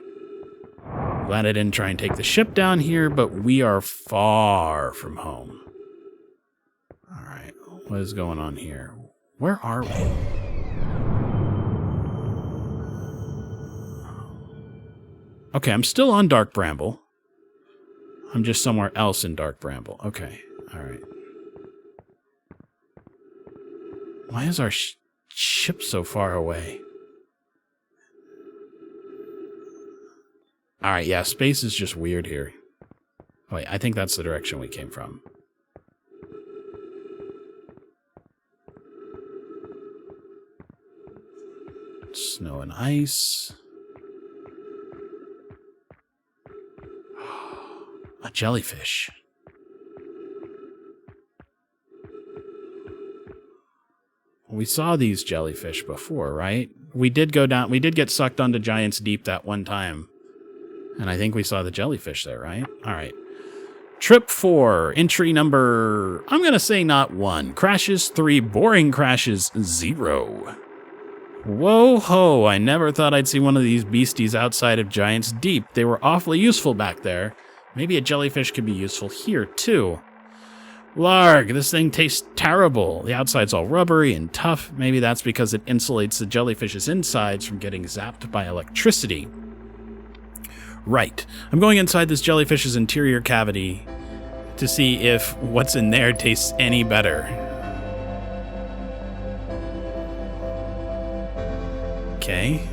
Glad I didn't try and take the ship down here, but we are far from home. Alright, what is going on here? Where are we? Okay, I'm still on Dark Bramble. I'm just somewhere else in Dark Bramble. Okay, alright. Why is our ship so far away? Alright, yeah, space is just weird here. Wait, I think that's the direction we came from. Snow and ice. A jellyfish. We saw these jellyfish before, right? We did go down, we did get sucked onto Giant's Deep that one time. And I think we saw the jellyfish there, right? Alright. Trip 4, entry number, I'm gonna say not 1. Crashes 3, boring crashes 0. Whoa ho, I never thought I'd see one of these beasties outside of Giant's Deep. They were awfully useful back there. Maybe a jellyfish could be useful here, too. Larg, this thing tastes terrible. The outside's all rubbery and tough. Maybe that's because it insulates the jellyfish's insides from getting zapped by electricity. Right. I'm going inside this jellyfish's interior cavity to see if what's in there tastes any better. Okay.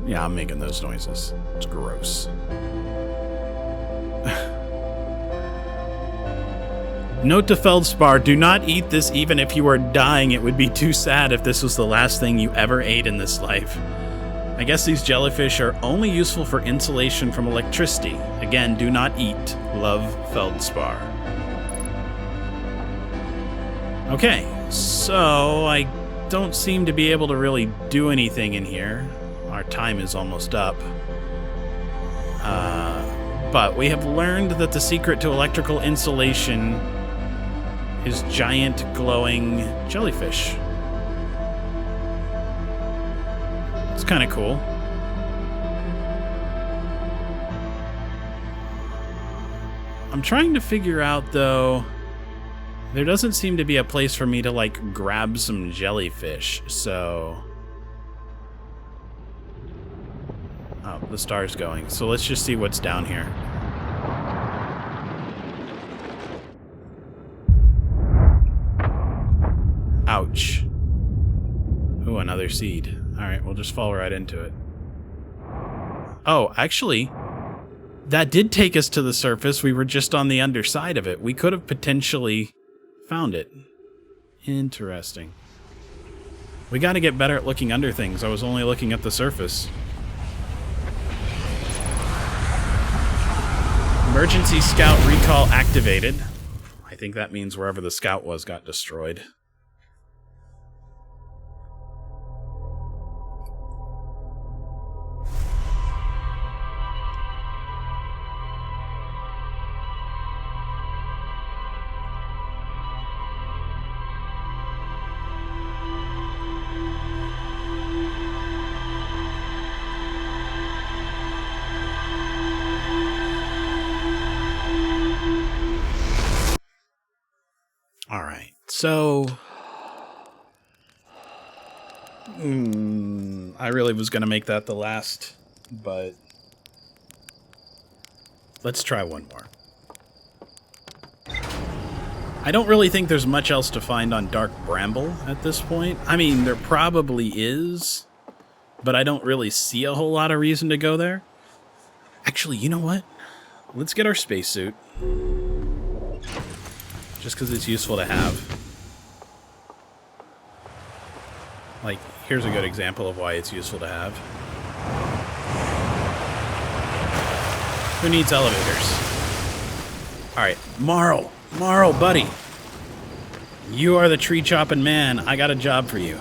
Yeah, I'm making those noises. It's gross. Note to Feldspar, do not eat this even if you are dying. It would be too sad if this was the last thing you ever ate in this life. I guess these jellyfish are only useful for insulation from electricity. Again, do not eat. Love, Feldspar. Okay, so I don't seem to be able to really do anything in here. Our time is almost up. But we have learned that the secret to electrical insulation is giant glowing jellyfish. It's kind of cool. I'm trying to figure out, though, there doesn't seem to be a place for me to, like, grab some jellyfish, so... Oh, the star's going. So let's just see what's down here. Ouch. Ooh, another seed. Alright, we'll just fall right into it. Oh, actually, that did take us to the surface. We were just on the underside of it. We could have potentially found it. Interesting. We gotta get better at looking under things. I was only looking at the surface. Emergency scout recall activated. I think that means wherever the scout was got destroyed. Alright, so... I really was going to make that the last, but... let's try one more. I don't really think there's much else to find on Dark Bramble at this point. I mean, there probably is, but I don't really see a whole lot of reason to go there. Actually, you know what? Let's get our spacesuit. Just because it's useful to have. Like, here's a good example of why it's useful to have. Who needs elevators? Alright, Marl, buddy. You are the tree-chopping man. I got a job for you.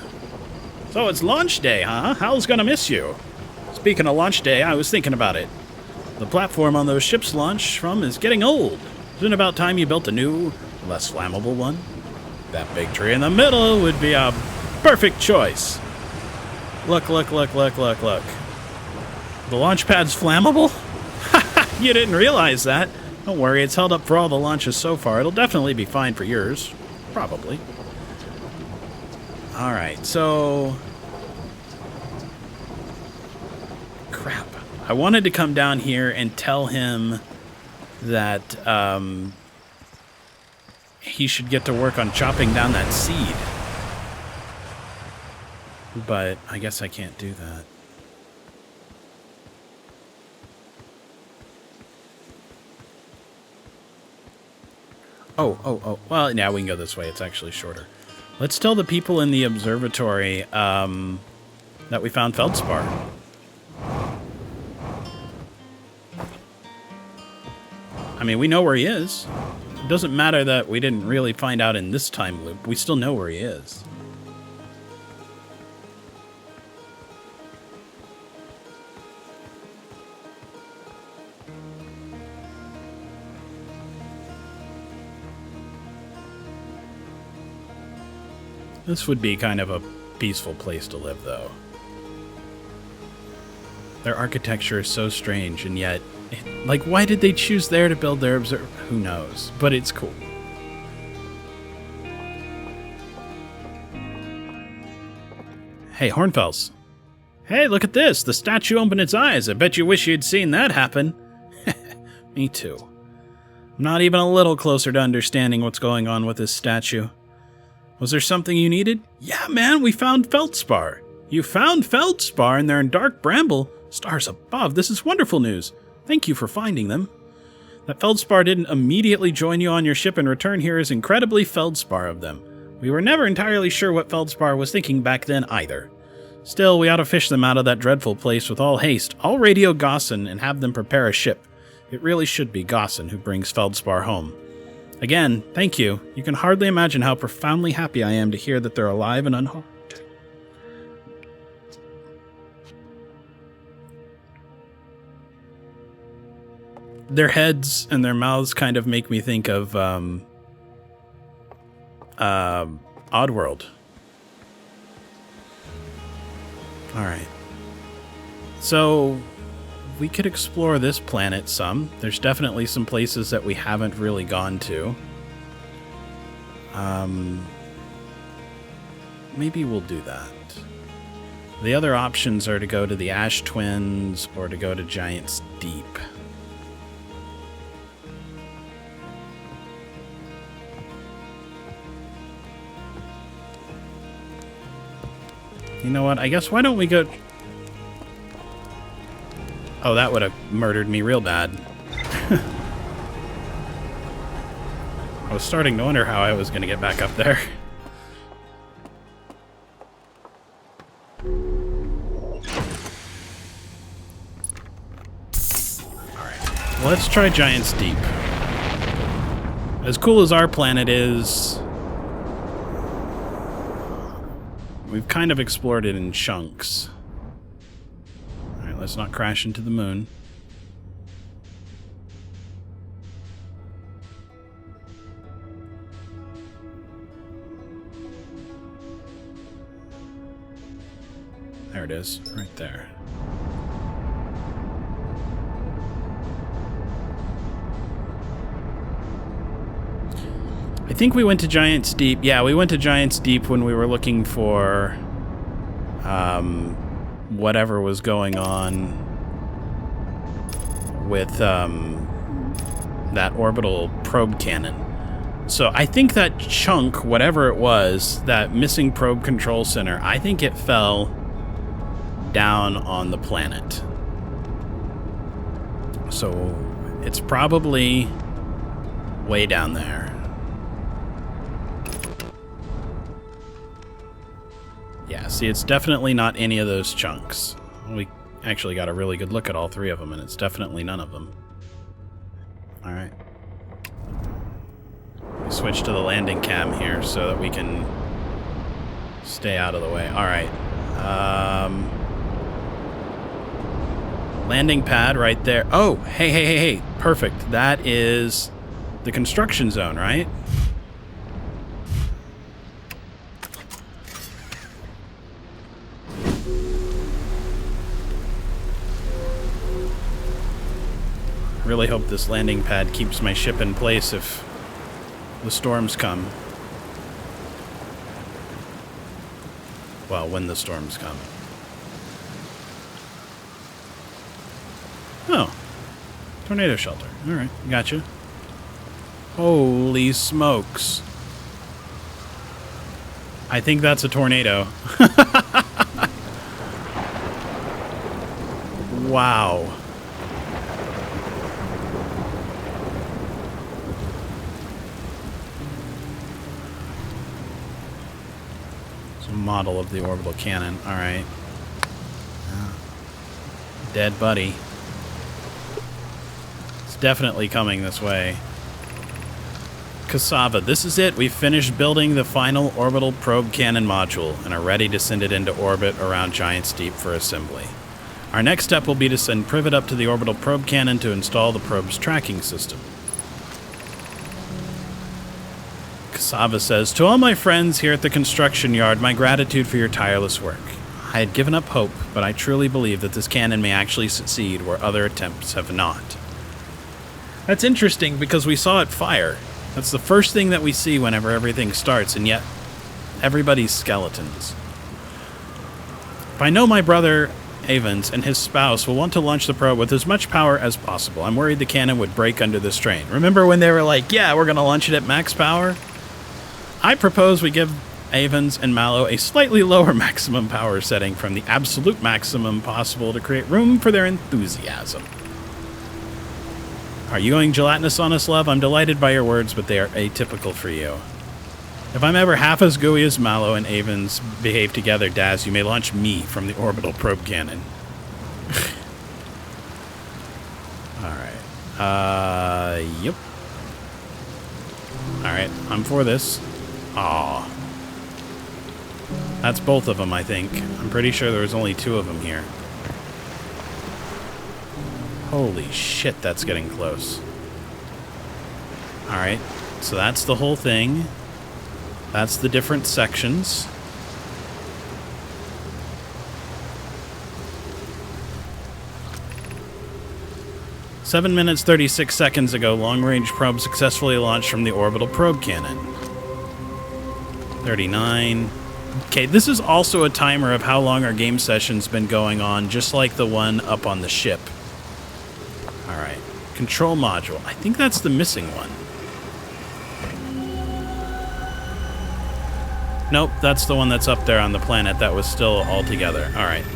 So it's launch day, huh? Hal's gonna miss you. Speaking of launch day, I was thinking about it. The platform on those ships launch from is getting old. Isn't it about time you built a new, less flammable one? That big tree in the middle would be a perfect choice. Look, look, look, look, look, look. The launch pad's flammable? You didn't realize that. Don't worry, it's held up for all the launches so far. It'll definitely be fine for yours. Probably. Alright, so... Crap. I wanted to come down here and tell him that he should get to work on chopping down that seed. But I guess I can't do that. Oh. Well, now we can go this way. It's actually shorter. Let's tell the people in the observatory that we found feldspar. I mean, we know where he is. It doesn't matter that we didn't really find out in this time loop. We still know where he is. This would be kind of a peaceful place to live, though. Their architecture is so strange, and yet... Like, why did they choose there to build their Who knows? But it's cool. Hey, Hornfels. Hey, look at this! The statue opened its eyes. I bet you wish you'd seen that happen. Me too. I'm not even a little closer to understanding what's going on with this statue. Was there something you needed? Yeah, man, we found feldspar. You found feldspar and they're in dark bramble. Stars above. This is wonderful news. Thank you for finding them. That feldspar didn't immediately join you on your ship and return here is incredibly feldspar of them. We were never entirely sure what feldspar was thinking back then either. Still, we ought to fish them out of that dreadful place with all haste. I'll radio Gossan and have them prepare a ship. It really should be Gossan who brings feldspar home. Again, thank you. You can hardly imagine how profoundly happy I am to hear that they're alive and unharmed. Their heads and their mouths kind of make me think of Oddworld. Alright. So, we could explore this planet some. There's definitely some places that we haven't really gone to. Maybe we'll do that. The other options are to go to the Ash Twins or to go to Giant's Deep. You know what? I guess why don't we go... Oh, that would have murdered me real bad. I was starting to wonder how I was going to get back up there. Alright, let's try Giant's Deep. As cool as our planet is, we've kind of explored it in chunks. Alright, let's not crash into the moon. There it is, right there. I think we went to Giant's Deep. Yeah, we went to Giant's Deep when we were looking for whatever was going on with that orbital probe cannon. So I think that chunk, whatever it was, that missing probe control center, I think it fell down on the planet. So it's probably way down there. Yeah, see, it's definitely not any of those chunks. We actually got a really good look at all three of them, and it's definitely none of them. Alright. We switch to the landing cam here so that we can stay out of the way. Alright. Landing pad right there. Oh, hey. Perfect. That is the construction zone, right? Really hope this landing pad keeps my ship in place if the storms come. Well, when the storms come. Oh. Tornado shelter. Alright, gotcha. Holy smokes. I think that's a tornado. Wow. It's a model of the orbital cannon. Alright. Dead buddy. Definitely coming this way. Cassava, this is it. We've finished building the final orbital probe cannon module and are ready to send it into orbit around Giant's Deep for assembly. Our next step will be to send Privet up to the orbital probe cannon to install the probe's tracking system. Cassava says, to all my friends here at the construction yard, my gratitude for your tireless work. I had given up hope, but I truly believe that this cannon may actually succeed where other attempts have not. That's interesting because we saw it fire. That's the first thing that we see whenever everything starts, and yet everybody's skeletons. If I know my brother Avens and his spouse will want to launch the probe with as much power as possible, I'm worried the cannon would break under the strain. Remember when they were like, yeah, we're going to launch it at max power? I propose we give Avens and Mallow a slightly lower maximum power setting from the absolute maximum possible to create room for their enthusiasm. Are you going gelatinous on us, love? I'm delighted by your words, but they are atypical for you. If I'm ever half as gooey as Mallow and Avens behave together, Daz, you may launch me from the orbital probe cannon. Alright. Yep. Alright, I'm for this. Aw. That's both of them, I think. I'm pretty sure there was only 2 of them here. Holy shit, that's getting close. Alright, so that's the whole thing. That's the different sections. Seven minutes, 36 seconds ago, long-range probe successfully launched from the orbital probe cannon. 39. Okay, this is also a timer of how long our game session's been going on, just like the one up on the ship. Alright. Control module. I think that's the missing one. Nope, that's the one that's up there on the planet that was still all together. Alright.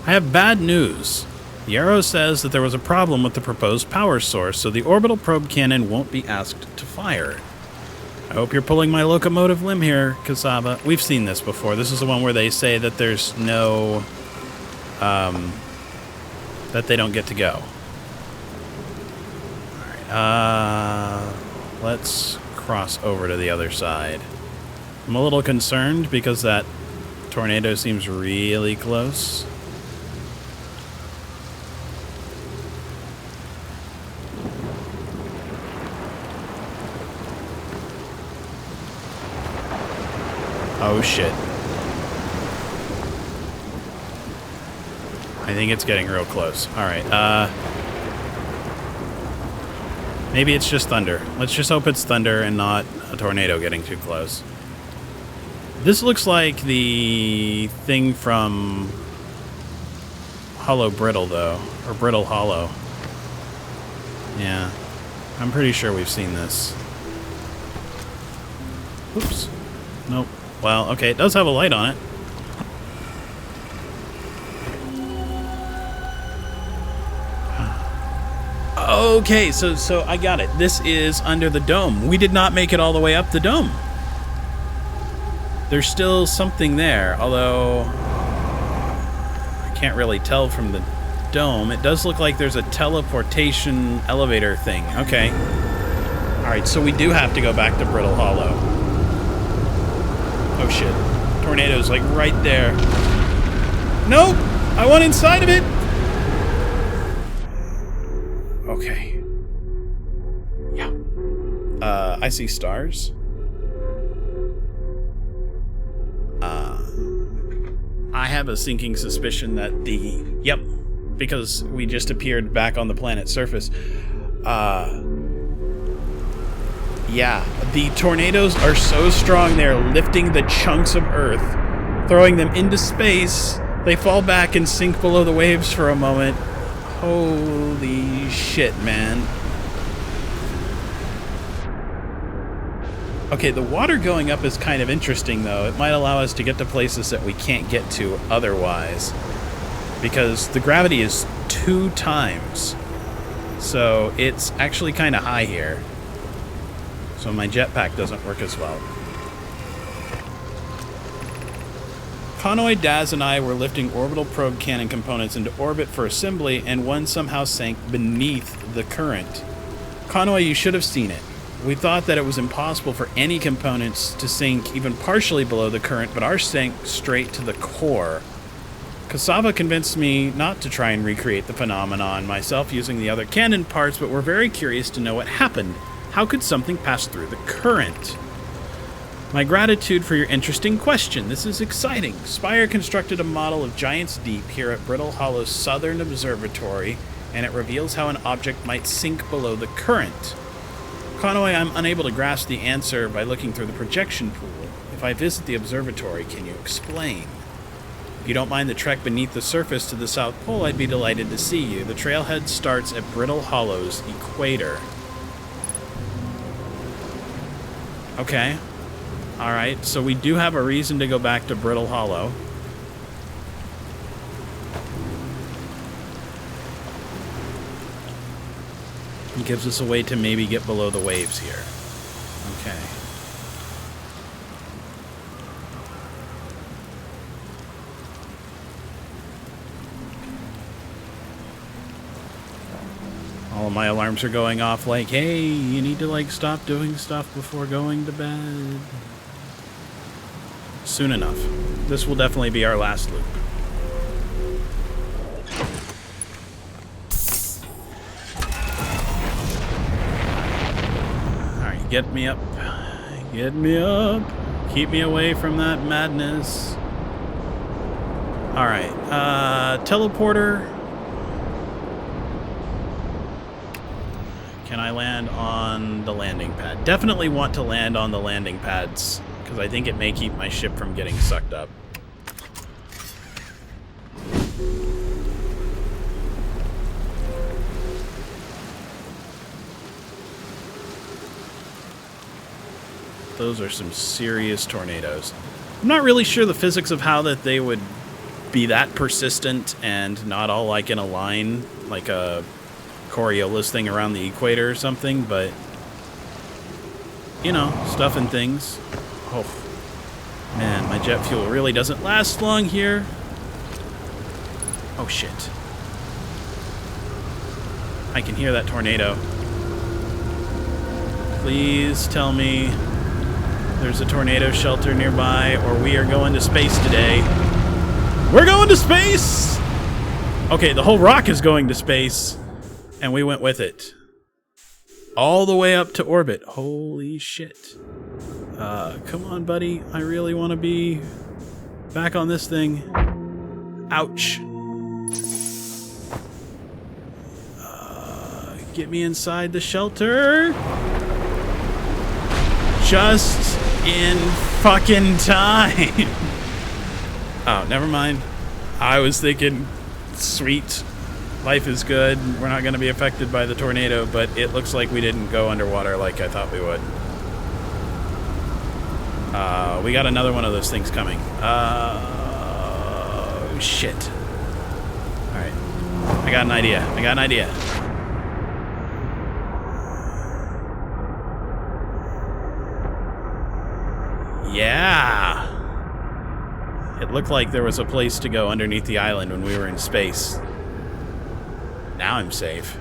I have bad news. The arrow says that there was a problem with the proposed power source, so the orbital probe cannon won't be asked to fire. I hope you're pulling my locomotive limb here, Cassava. We've seen this before. This is the one where they say that there's no... that they don't get to go. Alright, let's cross over to the other side. I'm a little concerned because that tornado seems really close. Oh shit. I think it's getting real close. Alright, maybe it's just thunder. Let's just hope it's thunder and not a tornado getting too close. This looks like the thing from Hollow Brittle, though. Or Brittle Hollow. Yeah. I'm pretty sure we've seen this. Oops. Nope. Well, okay, it does have a light on it. Okay, so I got it. This is under the dome. We did not make it all the way up the dome. There's still something there, although I can't really tell from the dome. It does look like there's a teleportation elevator thing. Okay. Alright, so we do have to go back to Brittle Hollow. Oh shit. Tornado's like right there. Nope! I want inside of it! Okay. Yeah. I see stars. I have a sinking suspicion that Yep. Because we just appeared back on the planet's surface. Yeah, the tornadoes are so strong they're lifting the chunks of Earth, throwing them into space. They fall back and sink below the waves for a moment. Holy shit, man. Okay, the water going up is kind of interesting, though. It might allow us to get to places that we can't get to otherwise. Because the gravity is 2 times. So it's actually kind of high here. So my jetpack doesn't work as well. Connoy, Daz, and I were lifting orbital probe cannon components into orbit for assembly, and one somehow sank beneath the current. Connoy, you should have seen it. We thought that it was impossible for any components to sink even partially below the current, but ours sank straight to the core. Cassava convinced me not to try and recreate the phenomenon myself using the other cannon parts, but we're very curious to know what happened. How could something pass through the current? My gratitude for your interesting question. This is exciting. Spire constructed a model of Giant's Deep here at Brittle Hollow's Southern Observatory, and it reveals how an object might sink below the current. Conway, I'm unable to grasp the answer by looking through the projection pool. If I visit the observatory, can you explain? If you don't mind the trek beneath the surface to the South Pole, I'd be delighted to see you. The trailhead starts at Brittle Hollow's equator. Okay. Alright, so we do have a reason to go back to Brittle Hollow. It gives us a way to maybe get below the waves here. Okay. All of my alarms are going off like, hey, you need to like stop doing stuff before going to bed. Soon enough. This will definitely be our last loop. Alright, get me up. Get me up. Keep me away from that madness. Alright, teleporter. Can I land on the landing pad? Definitely want to land on the landing pads, because I think it may keep my ship from getting sucked up. Those are some serious tornadoes. I'm not really sure the physics of how that they would be that persistent and not all like in a line, like a Coriolis thing around the equator or something, but you know, stuff and things. Oh man, my jet fuel really doesn't last long here. Oh shit. I can hear that tornado. Please tell me there's a tornado shelter nearby, or we are going to space today. We're going to space! Okay, the whole rock is going to space. And we went with it. All the way up to orbit. Holy shit. Come on, buddy. I really want to be back on this thing. Ouch. Get me inside the shelter. Just in fucking time. Oh, never mind. I was thinking, sweet. Life is good. We're not going to be affected by the tornado, but it looks like we didn't go underwater like I thought we would. We got another one of those things coming. Shit. Alright. I got an idea. Yeah! It looked like there was a place to go underneath the island when we were in space. Now I'm safe.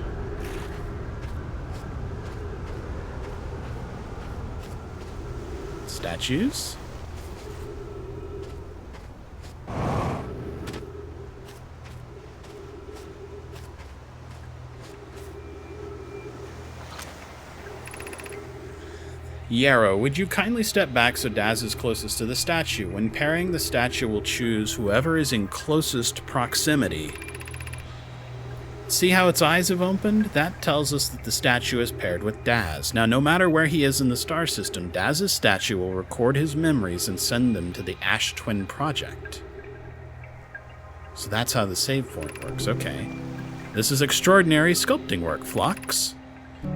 Statues? Yarrow, would you kindly step back so Daz is closest to the statue? When pairing, the statue will choose whoever is in closest proximity. See how its eyes have opened? That tells us that the statue is paired with Daz. Now, no matter where he is in the star system, Daz's statue will record his memories and send them to the Ash Twin Project. So that's how the save point works. Okay. This is extraordinary sculpting work, Phlox.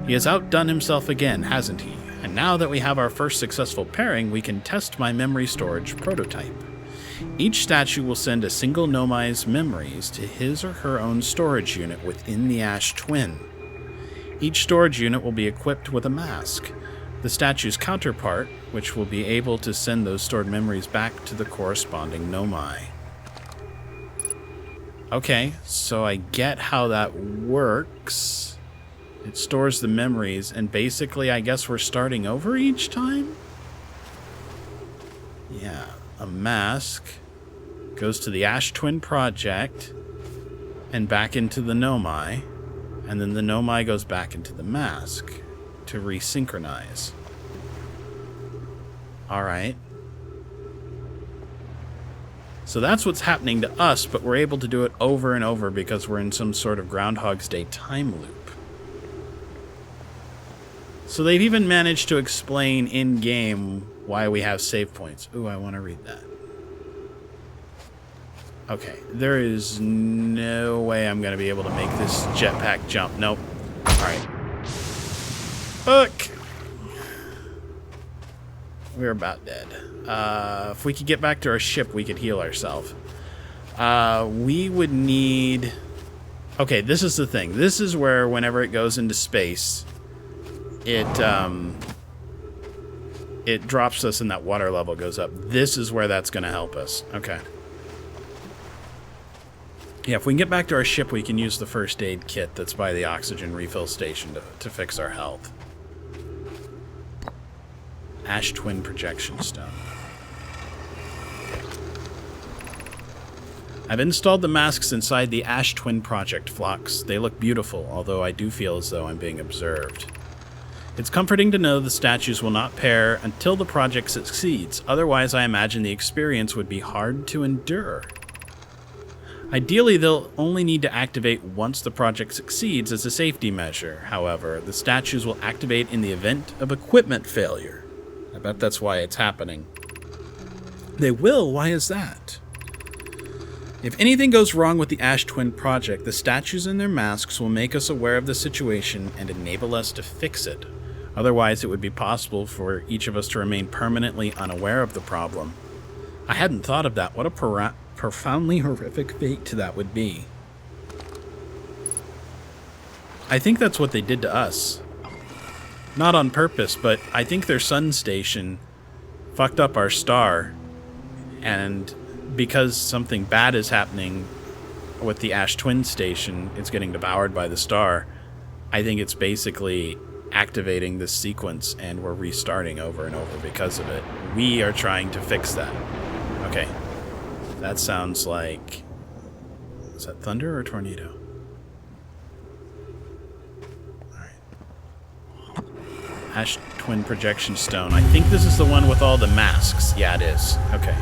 He has outdone himself again, hasn't he? And now that we have our first successful pairing, we can test my memory storage prototype. Each statue will send a single Nomai's memories to his or her own storage unit within the Ash Twin. Each storage unit will be equipped with a mask. The statue's counterpart, which will be able to send those stored memories back to the corresponding Nomai. Okay, so I get how that works. It stores the memories, and basically I guess we're starting over each time? Yeah, a mask goes to the Ash Twin Project and back into the Nomai, and then the Nomai goes back into the mask to resynchronize. Alright. So that's what's happening to us, but we're able to do it over and over because we're in some sort of Groundhog's Day time loop. So they've even managed to explain in-game why we have save points. Ooh, I want to read that. Okay, there is no way I'm going to be able to make this jetpack jump. Nope. Alright. Fuck! We're about dead. If we could get back to our ship, we could heal ourselves. We would need... Okay, this is the thing. This is where, whenever it goes into space... It drops us and that water level goes up. This is where that's going to help us. Okay. Yeah, if we can get back to our ship, we can use the first aid kit that's by the oxygen refill station to fix our health. Ash Twin Projection Stone. I've installed the masks inside the Ash Twin Project, Phlox. They look beautiful, although I do feel as though I'm being observed. It's comforting to know the statues will not pair until the project succeeds. Otherwise, I imagine the experience would be hard to endure. Ideally, they'll only need to activate once the project succeeds as a safety measure. However, the statues will activate in the event of equipment failure. I bet that's why it's happening. They will? Why is that? If anything goes wrong with the Ash Twin Project, the statues and their masks will make us aware of the situation and enable us to fix it. Otherwise, it would be possible for each of us to remain permanently unaware of the problem. I hadn't thought of that. What a profoundly horrific fate that would be. I think that's what they did to us. Not on purpose, but I think their sun station fucked up our star, and because something bad is happening with the Ash Twin station, it's getting devoured by the star. I think it's basically activating this sequence, and we're restarting over and over because of it. We are trying to fix that. Okay. That sounds like... Is that thunder or tornado? Alright. Ash Twin Projection Stone. I think this is the one with all the masks. Yeah, it is. Okay.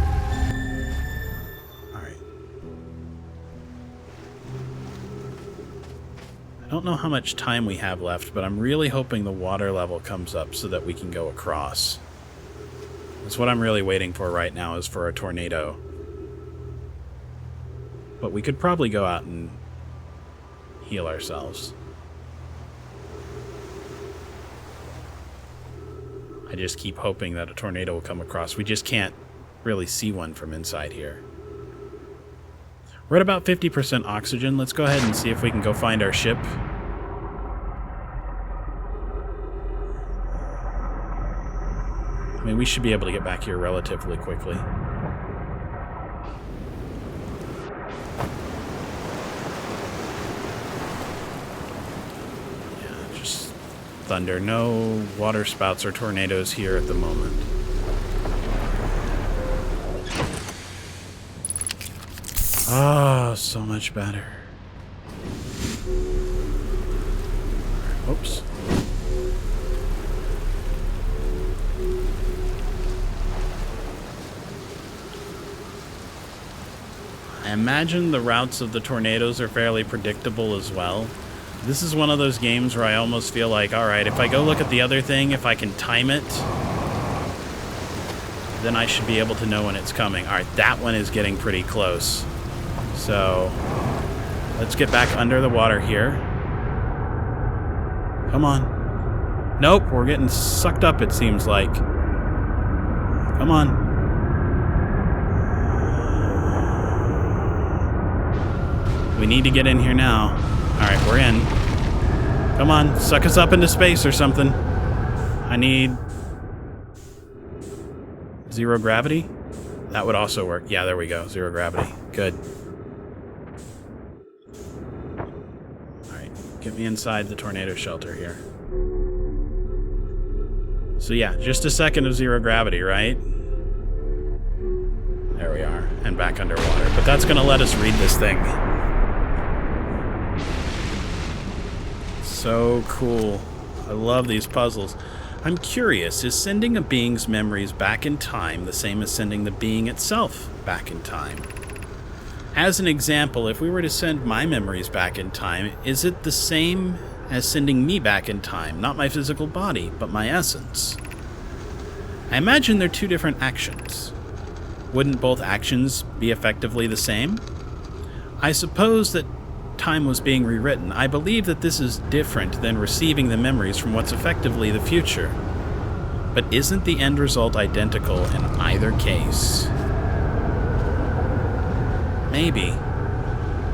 I don't know how much time we have left, but I'm really hoping the water level comes up so that we can go across. That's what I'm really waiting for right now, is for a tornado. But we could probably go out and heal ourselves. I just keep hoping that a tornado will come across. We just can't really see one from inside here. We're at about 50% oxygen. Let's go ahead and see if we can go find our ship. I mean, we should be able to get back here relatively quickly. Yeah, just thunder. No water spouts or tornadoes here at the moment. Oh, so much better. Oops. I imagine the routes of the tornadoes are fairly predictable as well. This is one of those games where I almost feel like, alright, if I go look at the other thing, if I can time it, then I should be able to know when it's coming. Alright, that one is getting pretty close. So, let's get back under the water here. Come on. Nope, we're getting sucked up, it seems like. Come on. We need to get in here now. Alright, we're in. Come on, suck us up into space or something. I need... 0 gravity? That would also work. Yeah, there we go. 0 gravity. Good. Alright, get me inside the tornado shelter here. So yeah, just a second of 0 gravity, right? There we are. And back underwater. But that's going to let us read this thing. So cool. I love these puzzles. I'm curious, is sending a being's memories back in time the same as sending the being itself back in time? As an example, if we were to send my memories back in time, is it the same as sending me back in time? Not my physical body, but my essence. I imagine they're 2 different actions. Wouldn't both actions be effectively the same? I suppose that time was being rewritten. I believe that this is different than receiving the memories from what's effectively the future. But isn't the end result identical in either case? Maybe.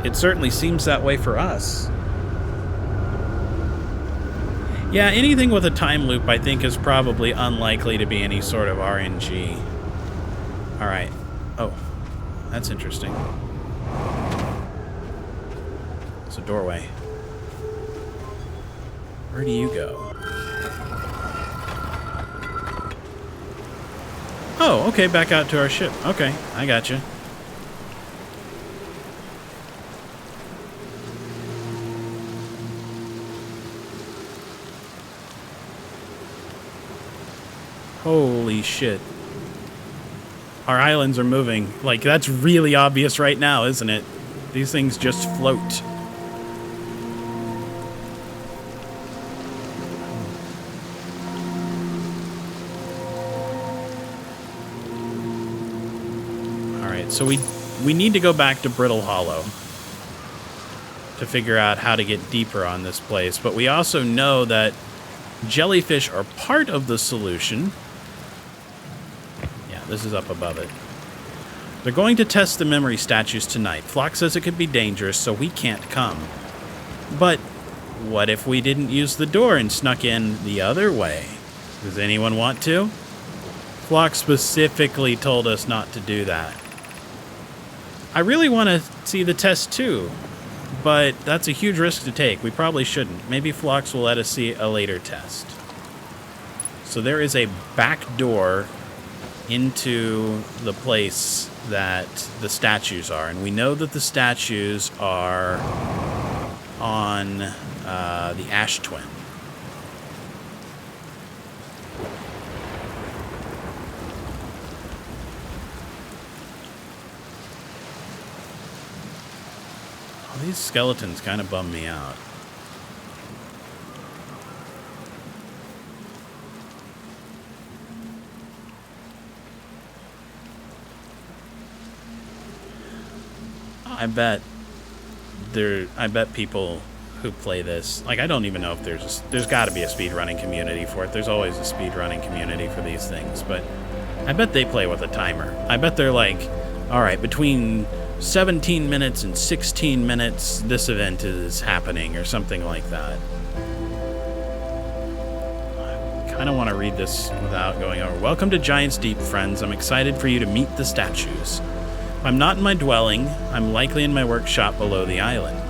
It certainly seems that way for us. Yeah, anything with a time loop I think is probably unlikely to be any sort of RNG. Alright. Oh, that's interesting. It's a doorway. Where do you go? Oh, okay, back out to our ship. Okay, I gotcha. Holy shit. Our islands are moving. Like, that's really obvious right now, isn't it? These things just float. So we need to go back to Brittle Hollow to figure out how to get deeper on this place. But we also know that jellyfish are part of the solution. Yeah, this is up above it. They're going to test the memory statues tonight. Flock says it could be dangerous, so we can't come. But what if we didn't use the door and snuck in the other way? Does anyone want to? Flock specifically told us not to do that. I really want to see the test too, but that's a huge risk to take. We probably shouldn't. Maybe Phlox will let us see a later test. So there is a back door into the place that the statues are, and we know that the statues are on the Ash Twin. These skeletons kind of bum me out. I bet people who play this, like, I don't even know if there's got to be a speedrunning community for it. There's always a speedrunning community for these things, but I bet they play with a timer. I bet they're like, all right, between 17 minutes and 16 minutes, this event is happening, or something like that. I kind of want to read this without going over. Welcome to Giant's Deep, friends. I'm excited for you to meet the statues. If I'm not in my dwelling, I'm likely in my workshop below the island.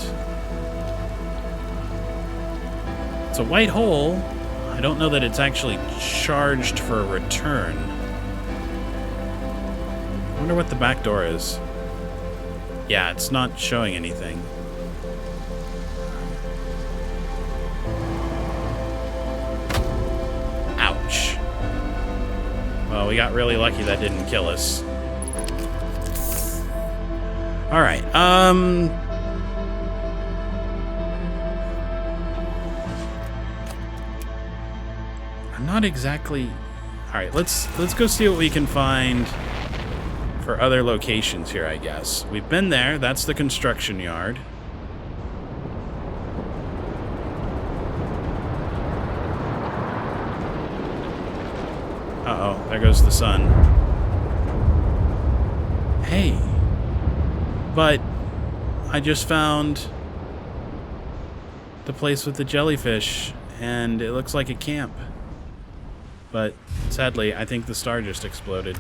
It's a white hole. I don't know that it's actually charged for a return. I wonder what the back door is. Yeah, it's not showing anything. Ouch. Well, we got really lucky that didn't kill us. Alright, I'm not exactly... Alright, let's go see what we can find for other locations here, I guess. We've been there. That's the construction yard. Uh-oh, there goes the sun. Hey. But I just found the place with the jellyfish, and it looks like a camp. But sadly, I think the star just exploded.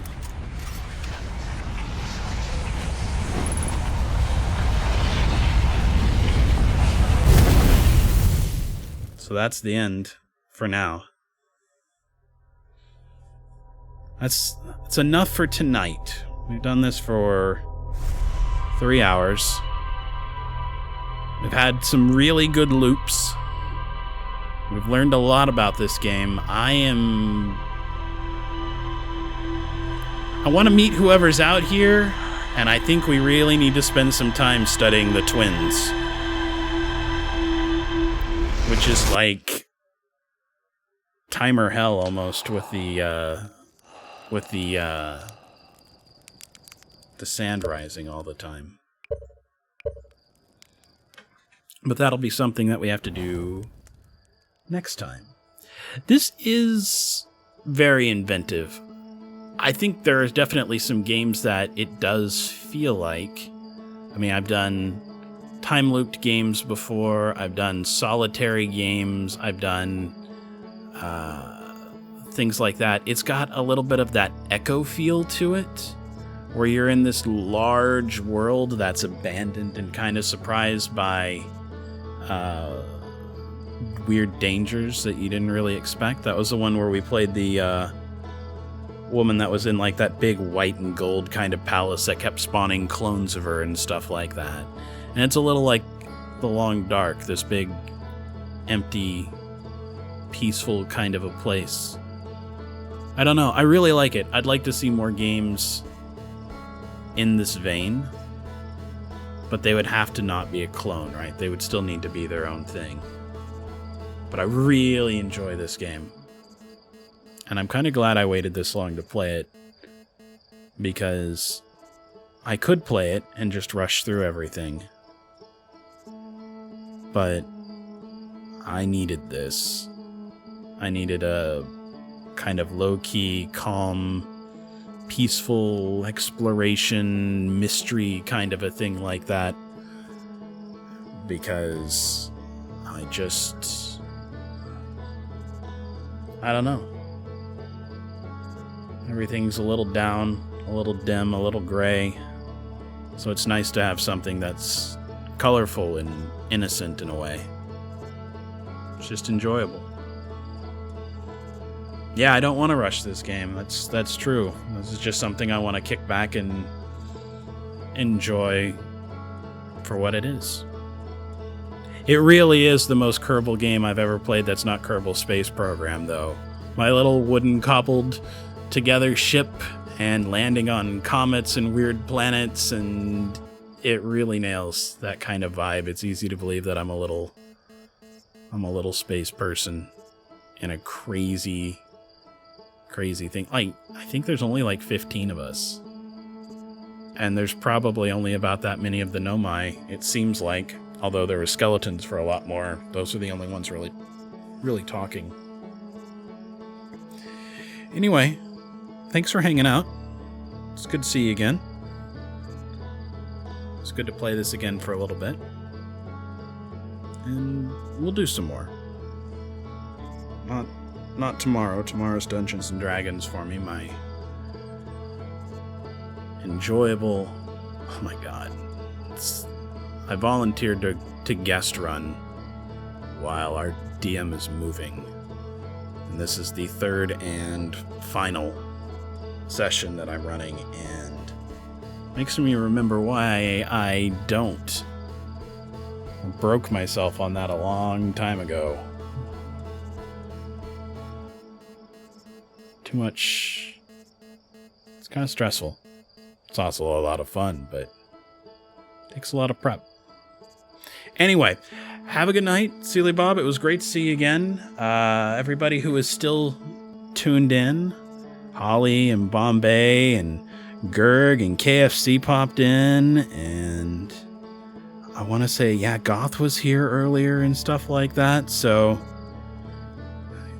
So that's the end for now. That's enough for tonight. We've done this for 3 hours. We've had some really good loops. We've learned a lot about this game. I want to meet whoever's out here, and I think we really need to spend some time studying the twins. Which is like timer hell almost with the sand rising all the time. But that'll be something that we have to do next time. This is very inventive. I think there is definitely some games that it does feel like. I mean, I've done time-looped games before, I've done solitary games, I've done things like that. It's got a little bit of that Echo feel to it, where you're in this large world that's abandoned and kind of surprised by weird dangers that you didn't really expect. That was the one where we played the woman that was in like that big white and gold kind of palace that kept spawning clones of her and stuff like that. And it's a little like The Long Dark, this big, empty, peaceful kind of a place. I don't know. I really like it. I'd like to see more games in this vein. But they would have to not be a clone, right? They would still need to be their own thing. But I really enjoy this game. And I'm kind of glad I waited this long to play it. Because I could play it and just rush through everything. But I needed this. I needed a kind of low-key, calm, peaceful exploration, mystery kind of a thing like that. Because I don't know. Everything's a little down, a little dim, a little gray. So it's nice to have something that's colorful and innocent in a way. It's just enjoyable. Yeah, I don't want to rush this game. That's true. This is just something I want to kick back and enjoy for what it is. It really is the most Kerbal game I've ever played that's not Kerbal Space Program, though. My little wooden cobbled together ship and landing on comets and weird planets, and it really nails that kind of vibe. It's easy to believe that I'm a little space person in a crazy thing. Like, I think there's only like 15 of us. And there's probably only about that many of the Nomai, it seems like. Although there were skeletons for a lot more. Those are the only ones really talking. Anyway, thanks for hanging out. It's good to see you again. It's good to play this again for a little bit. And we'll do some more. Not tomorrow. Tomorrow's Dungeons and Dragons for me. My enjoyable... Oh my god. I volunteered to guest run while our DM is moving. And this is the third and final session that I'm running, and Makes me remember why I don't. I broke myself on that a long time ago. Too much. It's kind of stressful. It's also a lot of fun, but it takes a lot of prep. Anyway, have a good night, Sealy Bob. It was great to see you again. Everybody who is still tuned in, Holly and Bombay and Gerg and KFC popped in, and I want to say, yeah, Goth was here earlier and stuff like that. So,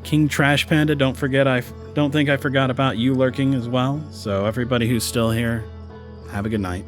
King Trash Panda, don't forget, I don't think I forgot about you lurking as well. So, everybody who's still here, have a good night.